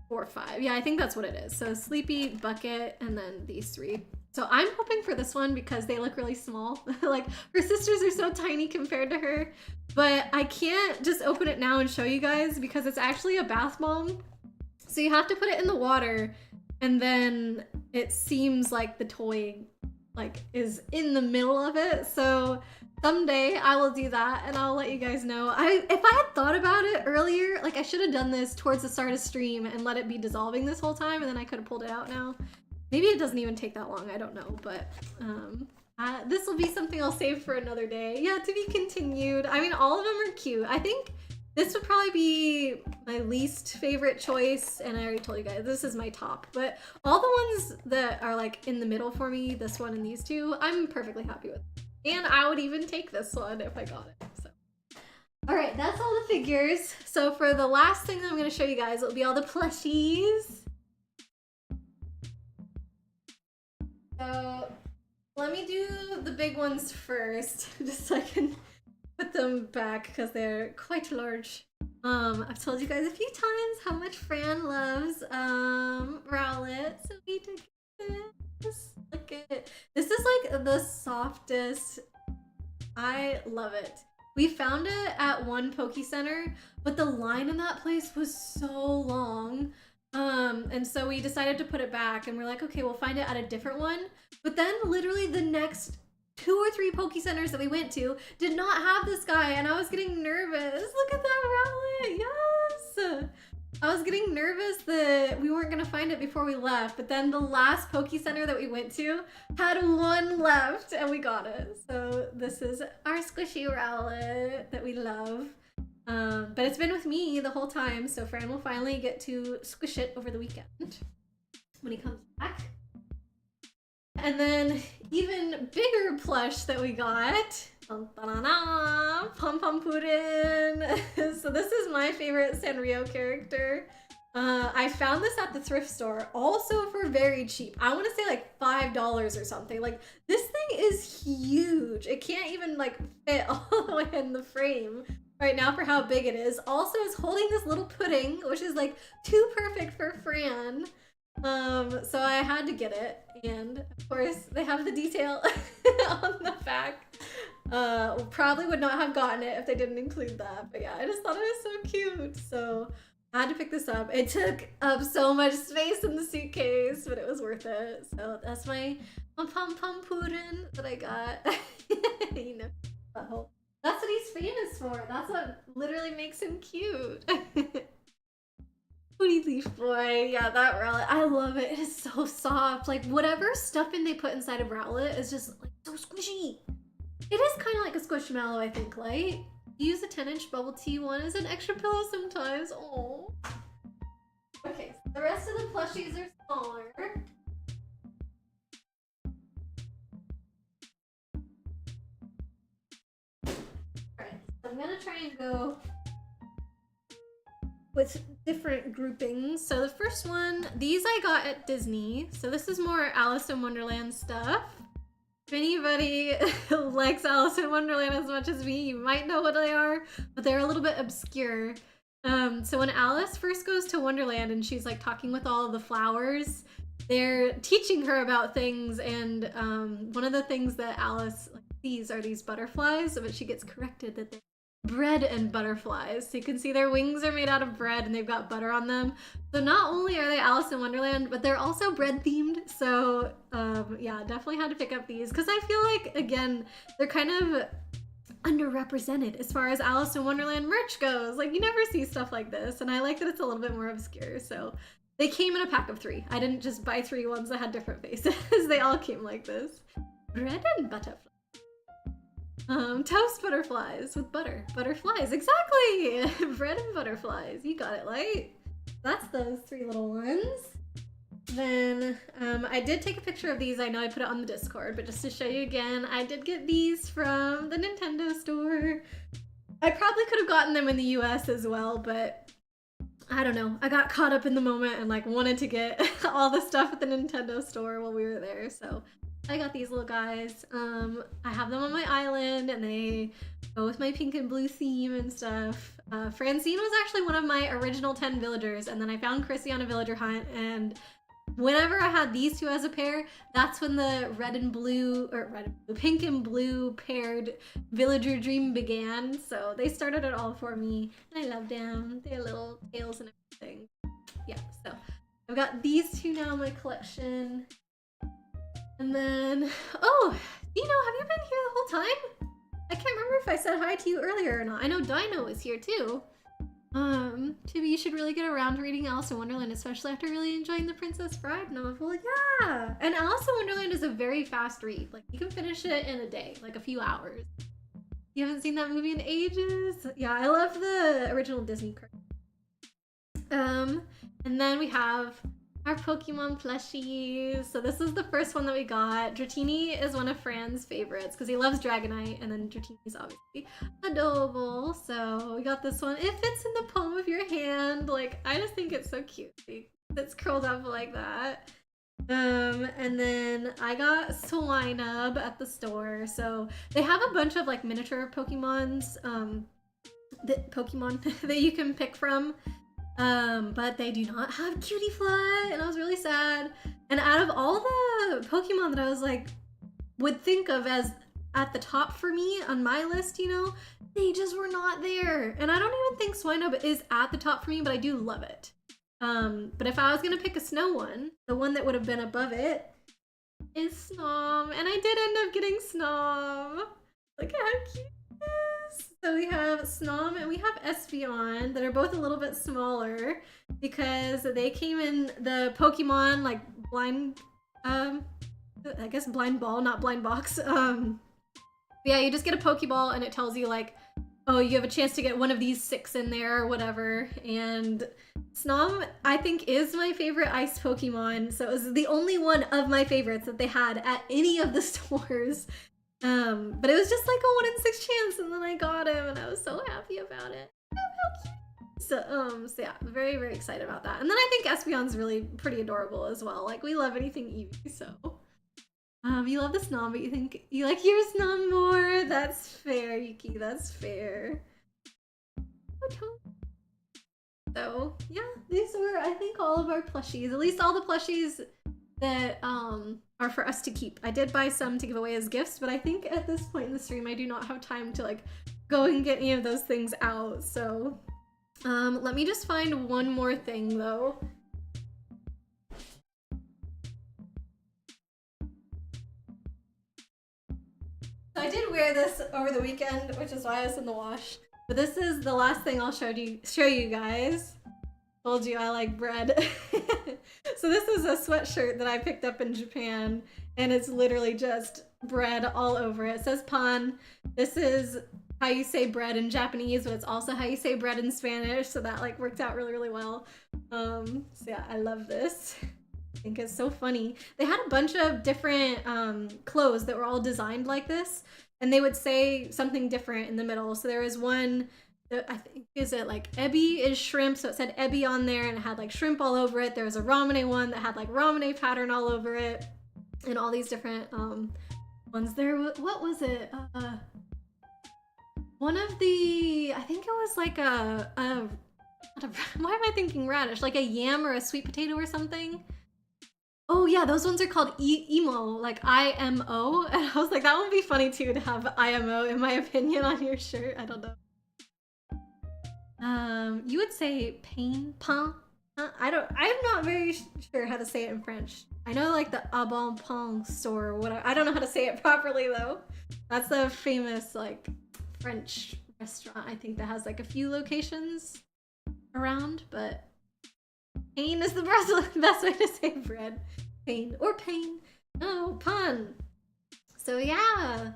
4, 5. Yeah, I think that's what it is. So sleepy, bucket, and then these 3. So I'm hoping for this one because they look really small. Like her sisters are so tiny compared to her, but I can't just open it now and show you guys because it's actually a bath bomb. So you have to put it in the water and then it seems like the toy like is in the middle of it. So someday I will do that and I'll let you guys know. If I had thought about it earlier, like I should have done this towards the start of stream and let it be dissolving this whole time and then I could have pulled it out now. Maybe it doesn't even take that long, I don't know, but this will be something I'll save for another day. Yeah, to be continued. I mean, all of them are cute. I think this would probably be my least favorite choice, and I already told you guys, this is my top, but all the ones that are like in the middle for me, this one and these 2, I'm perfectly happy with. And I would even take this one if I got it, so. All right, that's all the figures. So for the last thing that I'm gonna show you guys, it'll be all the plushies. So let me do the big ones first, just so I can put them back because they're quite large. I've told you guys a few times how much Fran loves Rowlet, so we took this. Look at it. This is like the softest. I love it. We found it at one Poke Center, but the line in that place was so long. And so we decided to put it back and we're like, okay, we'll find it at a different one. But then literally the next 2 or 3 Poke Centers that we went to did not have this guy and I was getting nervous. Look at that Rowlet, yes! I was getting nervous that we weren't gonna find it before we left, but then the last Poke Center that we went to had one left and we got it. So this is our squishy Rowlet that we love. But it's been with me the whole time, so Fran will finally get to squish it over the weekend when he comes back. And then even bigger plush that we got, Pom Pom Purin. So this is my favorite Sanrio character. I found this at the thrift store, also for very cheap. I want to say like $5 or something. Like, this thing is huge. It can't even like fit all the way in the frame right now for how big it is. Also, it's holding this little pudding, which is like too perfect for Fran. So I had to get it, and of course they have the detail on the back. Probably would not have gotten it if they didn't include that, but yeah, I just thought it was so cute, so I had to pick this up. It took up so much space in the suitcase, but it was worth it. So that's my Pom Pom Purin that I got. You know, butthole. That's what he's famous for. That's what literally makes him cute. Booty Leaf Boy, yeah, that Rowlet, I love it. It is so soft. Like, whatever stuffing they put inside of Rowlet is just like so squishy. It is kind of like a Squishmallow, I think, Light. Use a 10-inch bubble tea one as an extra pillow sometimes. Oh. Okay, so the rest of the plushies are smaller. Alright, so I'm gonna try and go with different groupings. So the first one, these I got at Disney. So this is more Alice in Wonderland stuff. If anybody likes Alice in Wonderland as much as me, you might know what they are, but they're a little bit obscure. So when Alice first goes to Wonderland and she's like talking with all of the flowers, they're teaching her about things, and one of the things that Alice sees are these butterflies, but she gets corrected that they're bread and butterflies. So you can see their wings are made out of bread and they've got butter on them. So not only are they Alice in Wonderland, but they're also bread themed. So yeah, definitely had to pick up these because I feel like, again, they're kind of underrepresented as far as Alice in Wonderland merch goes. Like, you never see stuff like this, and I like that it's a little bit more obscure. So they came in a pack of 3. I didn't just buy 3 ones that had different faces. They all came like this. Bread and butterfly. Toast butterflies with butter. Butterflies, exactly! Bread and butterflies. You got it, Light. That's those 3 little ones. Then, I did take a picture of these. I know I put it on the Discord, but just to show you again, I did get these from the Nintendo store. I probably could have gotten them in the US as well, but I don't know. I got caught up in the moment and like wanted to get all the stuff at the Nintendo store while we were there, so I got these little guys. I have them on my island, and they go with my pink and blue theme and stuff. Francine was actually one of my original 10 villagers, and then I found Chrissy on a villager hunt, and whenever I had these 2 as a pair, that's when the pink and blue paired villager dream began. So they started it all for me, and I love them. Their little tails and everything. Yeah, so I've got these 2 now in my collection. And then, oh, Dino, have you been here the whole time? I can't remember if I said hi to you earlier or not. I know Dino was here too. Chibi, you should really get around to reading Alice in Wonderland, especially after really enjoying the Princess Bride novel. Yeah! And Alice in Wonderland is a very fast read. Like, you can finish it in a day, like a few hours. You haven't seen that movie in ages? Yeah, I love the original Disney cartoon. And then we have our Pokemon plushies. So this is the first one that we got. Dratini is one of Fran's favorites because he loves Dragonite, and then Dratini's obviously adorable. So we got this one. It fits in the palm of your hand. Like, I just think it's so cute. It's curled up like that. And then I got Swinub at the store. So they have a bunch of like miniature Pokemons, that you can pick from. But they do not have Cutiefly, and I was really sad. And out of all the Pokemon that I was like, would think of as at the top for me on my list, you know, they just were not there. And I don't even think Swinub is at the top for me, but I do love it. But if I was gonna pick a snow one, the one that would have been above it is Snom, and I did end up getting Snom. Look at how cute it is. So we have Snom and we have Espeon that are both a little bit smaller because they came in the Pokemon like blind, I guess blind ball, not blind box. But yeah, you just get a Pokeball and it tells you like oh, you have a chance to get one of these 6 in there or whatever. And Snom, I think, is my favorite ice Pokemon. So it was the only one of my favorites that they had at any of the stores. But it was just like a 1 in 6 chance, and then I got him, and I was so happy about it. So yeah, very, very excited about that. And then I think Espeon's really pretty adorable as well. Like, we love anything Eevee, so. You love the Snom, but you think you like your Snom more? That's fair, Yuki, that's fair. Okay. So, yeah, these were, I think, all of our plushies. At least all the plushies that are for us to keep. I did buy some to give away as gifts, but I think at this point in the stream, I do not have time to, like, go and get any of those things out, so. Let me just find one more thing, though. So I did wear this over the weekend, which is why I was in the wash. But this is the last thing I'll show you guys. Told you I like bread. So this is a sweatshirt that I picked up in Japan, and it's literally just bread all over it. It says pan. This is how you say bread in Japanese, but it's also how you say bread in Spanish, so that like worked out really, really well. So yeah, I love this. I think it's so funny. They had a bunch of different clothes that were all designed like this, and they would say something different in the middle. So there was one that I think is it like ebi is shrimp, so it said ebi on there, and it had like shrimp all over it. There was a ramune one that had like ramune pattern all over it, and all these different ones. There, what was it? One of the, I think it was like why am I thinking radish? Like a yam or a sweet potato or something? Oh yeah, those ones are called emo, like IMO. And I was like, that would be funny too to have IMO, in my opinion, on your shirt. I don't know. You would say pain, pain. I'm not very sure how to say it in French. I know like the A Bon Pain store or whatever. I don't know how to say it properly though. That's a famous like French restaurant, I think, that has like a few locations around, but pain is the best way to say bread. Pain or pain. No, pun. So yeah,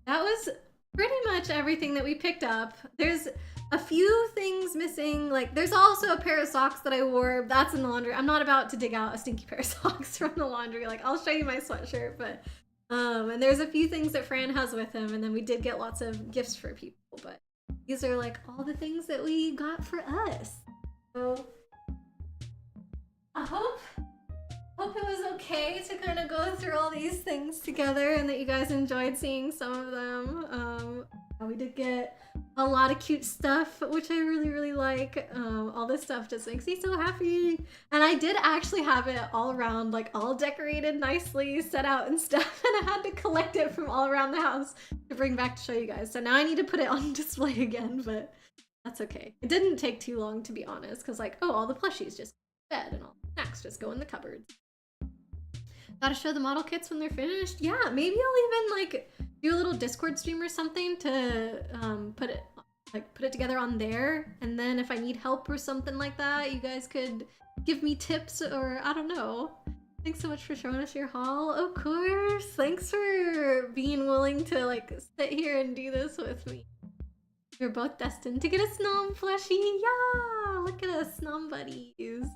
that was pretty much everything that we picked up. There's a few things missing. Like, there's also a pair of socks that I wore. That's in the laundry. I'm not about to dig out a stinky pair of socks from the laundry. Like, I'll show you my sweatshirt, but and there's a few things that Fran has with him, and then we did get lots of gifts for people, but these are like all the things that we got for us. So I hope it was okay to kind of go through all these things together, and that you guys enjoyed seeing some of them. We did get a lot of cute stuff, which I really, really like. All this stuff just makes me so happy. And I did actually have it all around, like all decorated nicely, set out and stuff, and I had to collect it from all around the house to bring back to show you guys. So now I need to put it on display again, but that's okay. It didn't take too long, to be honest, because like, oh, all the plushies just go in bed and all the snacks just go in the cupboards. Gotta show the model kits when they're finished. Yeah, maybe I'll even like do a little Discord stream or something to put it together on there, and then if I need help or something like that, you guys could give me tips, or I don't know. Thanks so much for showing us your haul. Of course. Thanks for being willing to like sit here and do this with me. We're both destined to get a Snom plushie. Yeah, look at us, Snom buddies.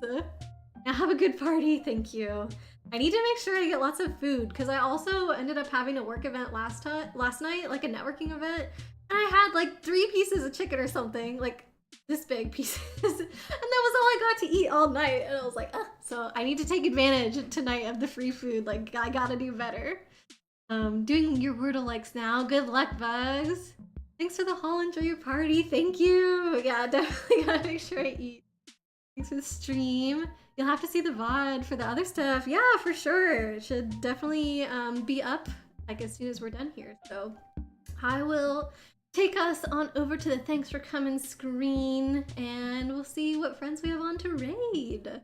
Now have a good party. Thank you. I need to make sure I get lots of food, because I also ended up having a work event last night, like a networking event, and I had like 3 pieces of chicken or something, like this big pieces, and that was all I got to eat all night, and I was like, so I need to take advantage tonight of the free food. Like, I gotta do better. Doing your Wordle likes now. Good luck, Bugs. Thanks for the haul. Enjoy your party. Thank you. Yeah, definitely gotta make sure I eat. Thanks for the stream. You'll have to see the VOD for the other stuff. Yeah, for sure. It should definitely be up like as soon as we're done here. So I will take us on over to the thanks for coming screen, and we'll see what friends we have on to raid. There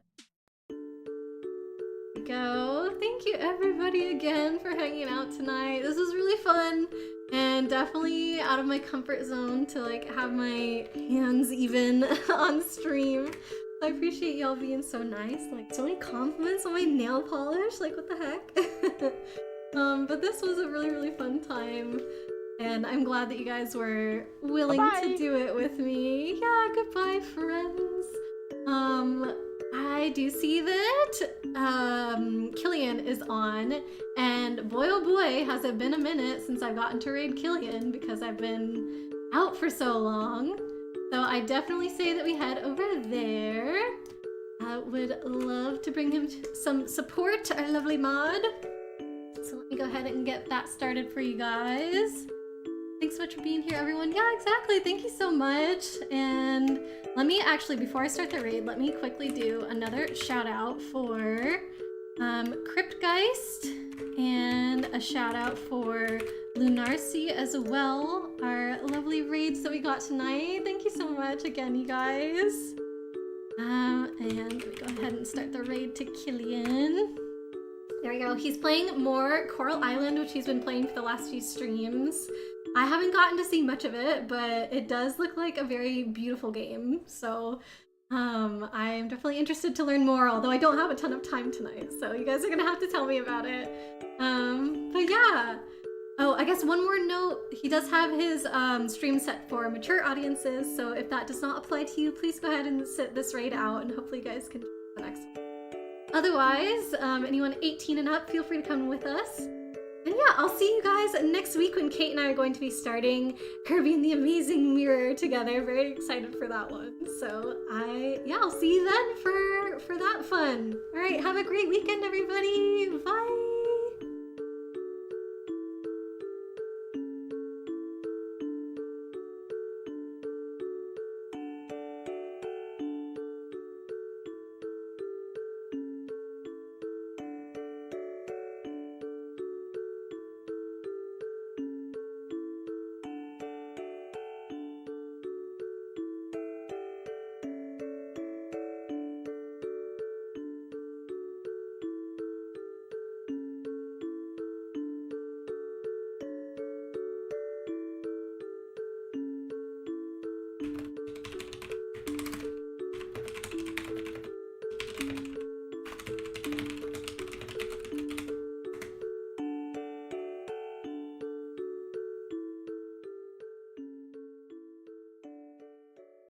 we go. Thank you everybody again for hanging out tonight. This was really fun, and definitely out of my comfort zone to like have my hands even on stream. I appreciate y'all being so nice. Like, so many compliments on my nail polish. Like, what the heck? But this was a really, really fun time. And I'm glad that you guys were willing to do it with me. Yeah, goodbye, friends. I do see that Killian is on, and boy oh boy has it been a minute since I've gotten to raid Killian because I've been out for so long. So I definitely say that we head over there. I would love to bring him some support, our lovely mod. So let me go ahead and get that started for you guys. Thanks so much for being here, everyone. Yeah, exactly. Thank you so much. And let me actually, before I start the raid, let me quickly do another shout out for Cryptgeist and a shout out for Lunarcy as well, our lovely raids that we got tonight. Thank you so much again, you guys. And let me go ahead and start the raid to Killian. There we go. He's playing more Coral Island, which he's been playing for the last few streams. I haven't gotten to see much of it, but it does look like a very beautiful game. So I'm definitely interested to learn more, although I don't have a ton of time tonight. So you guys are gonna have to tell me about it. But yeah. Oh, I guess one more note. He does have his stream set for mature audiences. So if that does not apply to you, please go ahead and sit this raid out, and hopefully you guys can do the next one. Otherwise, anyone 18 and up, feel free to come with us. And yeah, I'll see you guys next week when Kate and I are going to be starting Kirby and the Amazing Mirror together. Very excited for that one. So I'll see you then for that fun. All right, have a great weekend, everybody. Bye.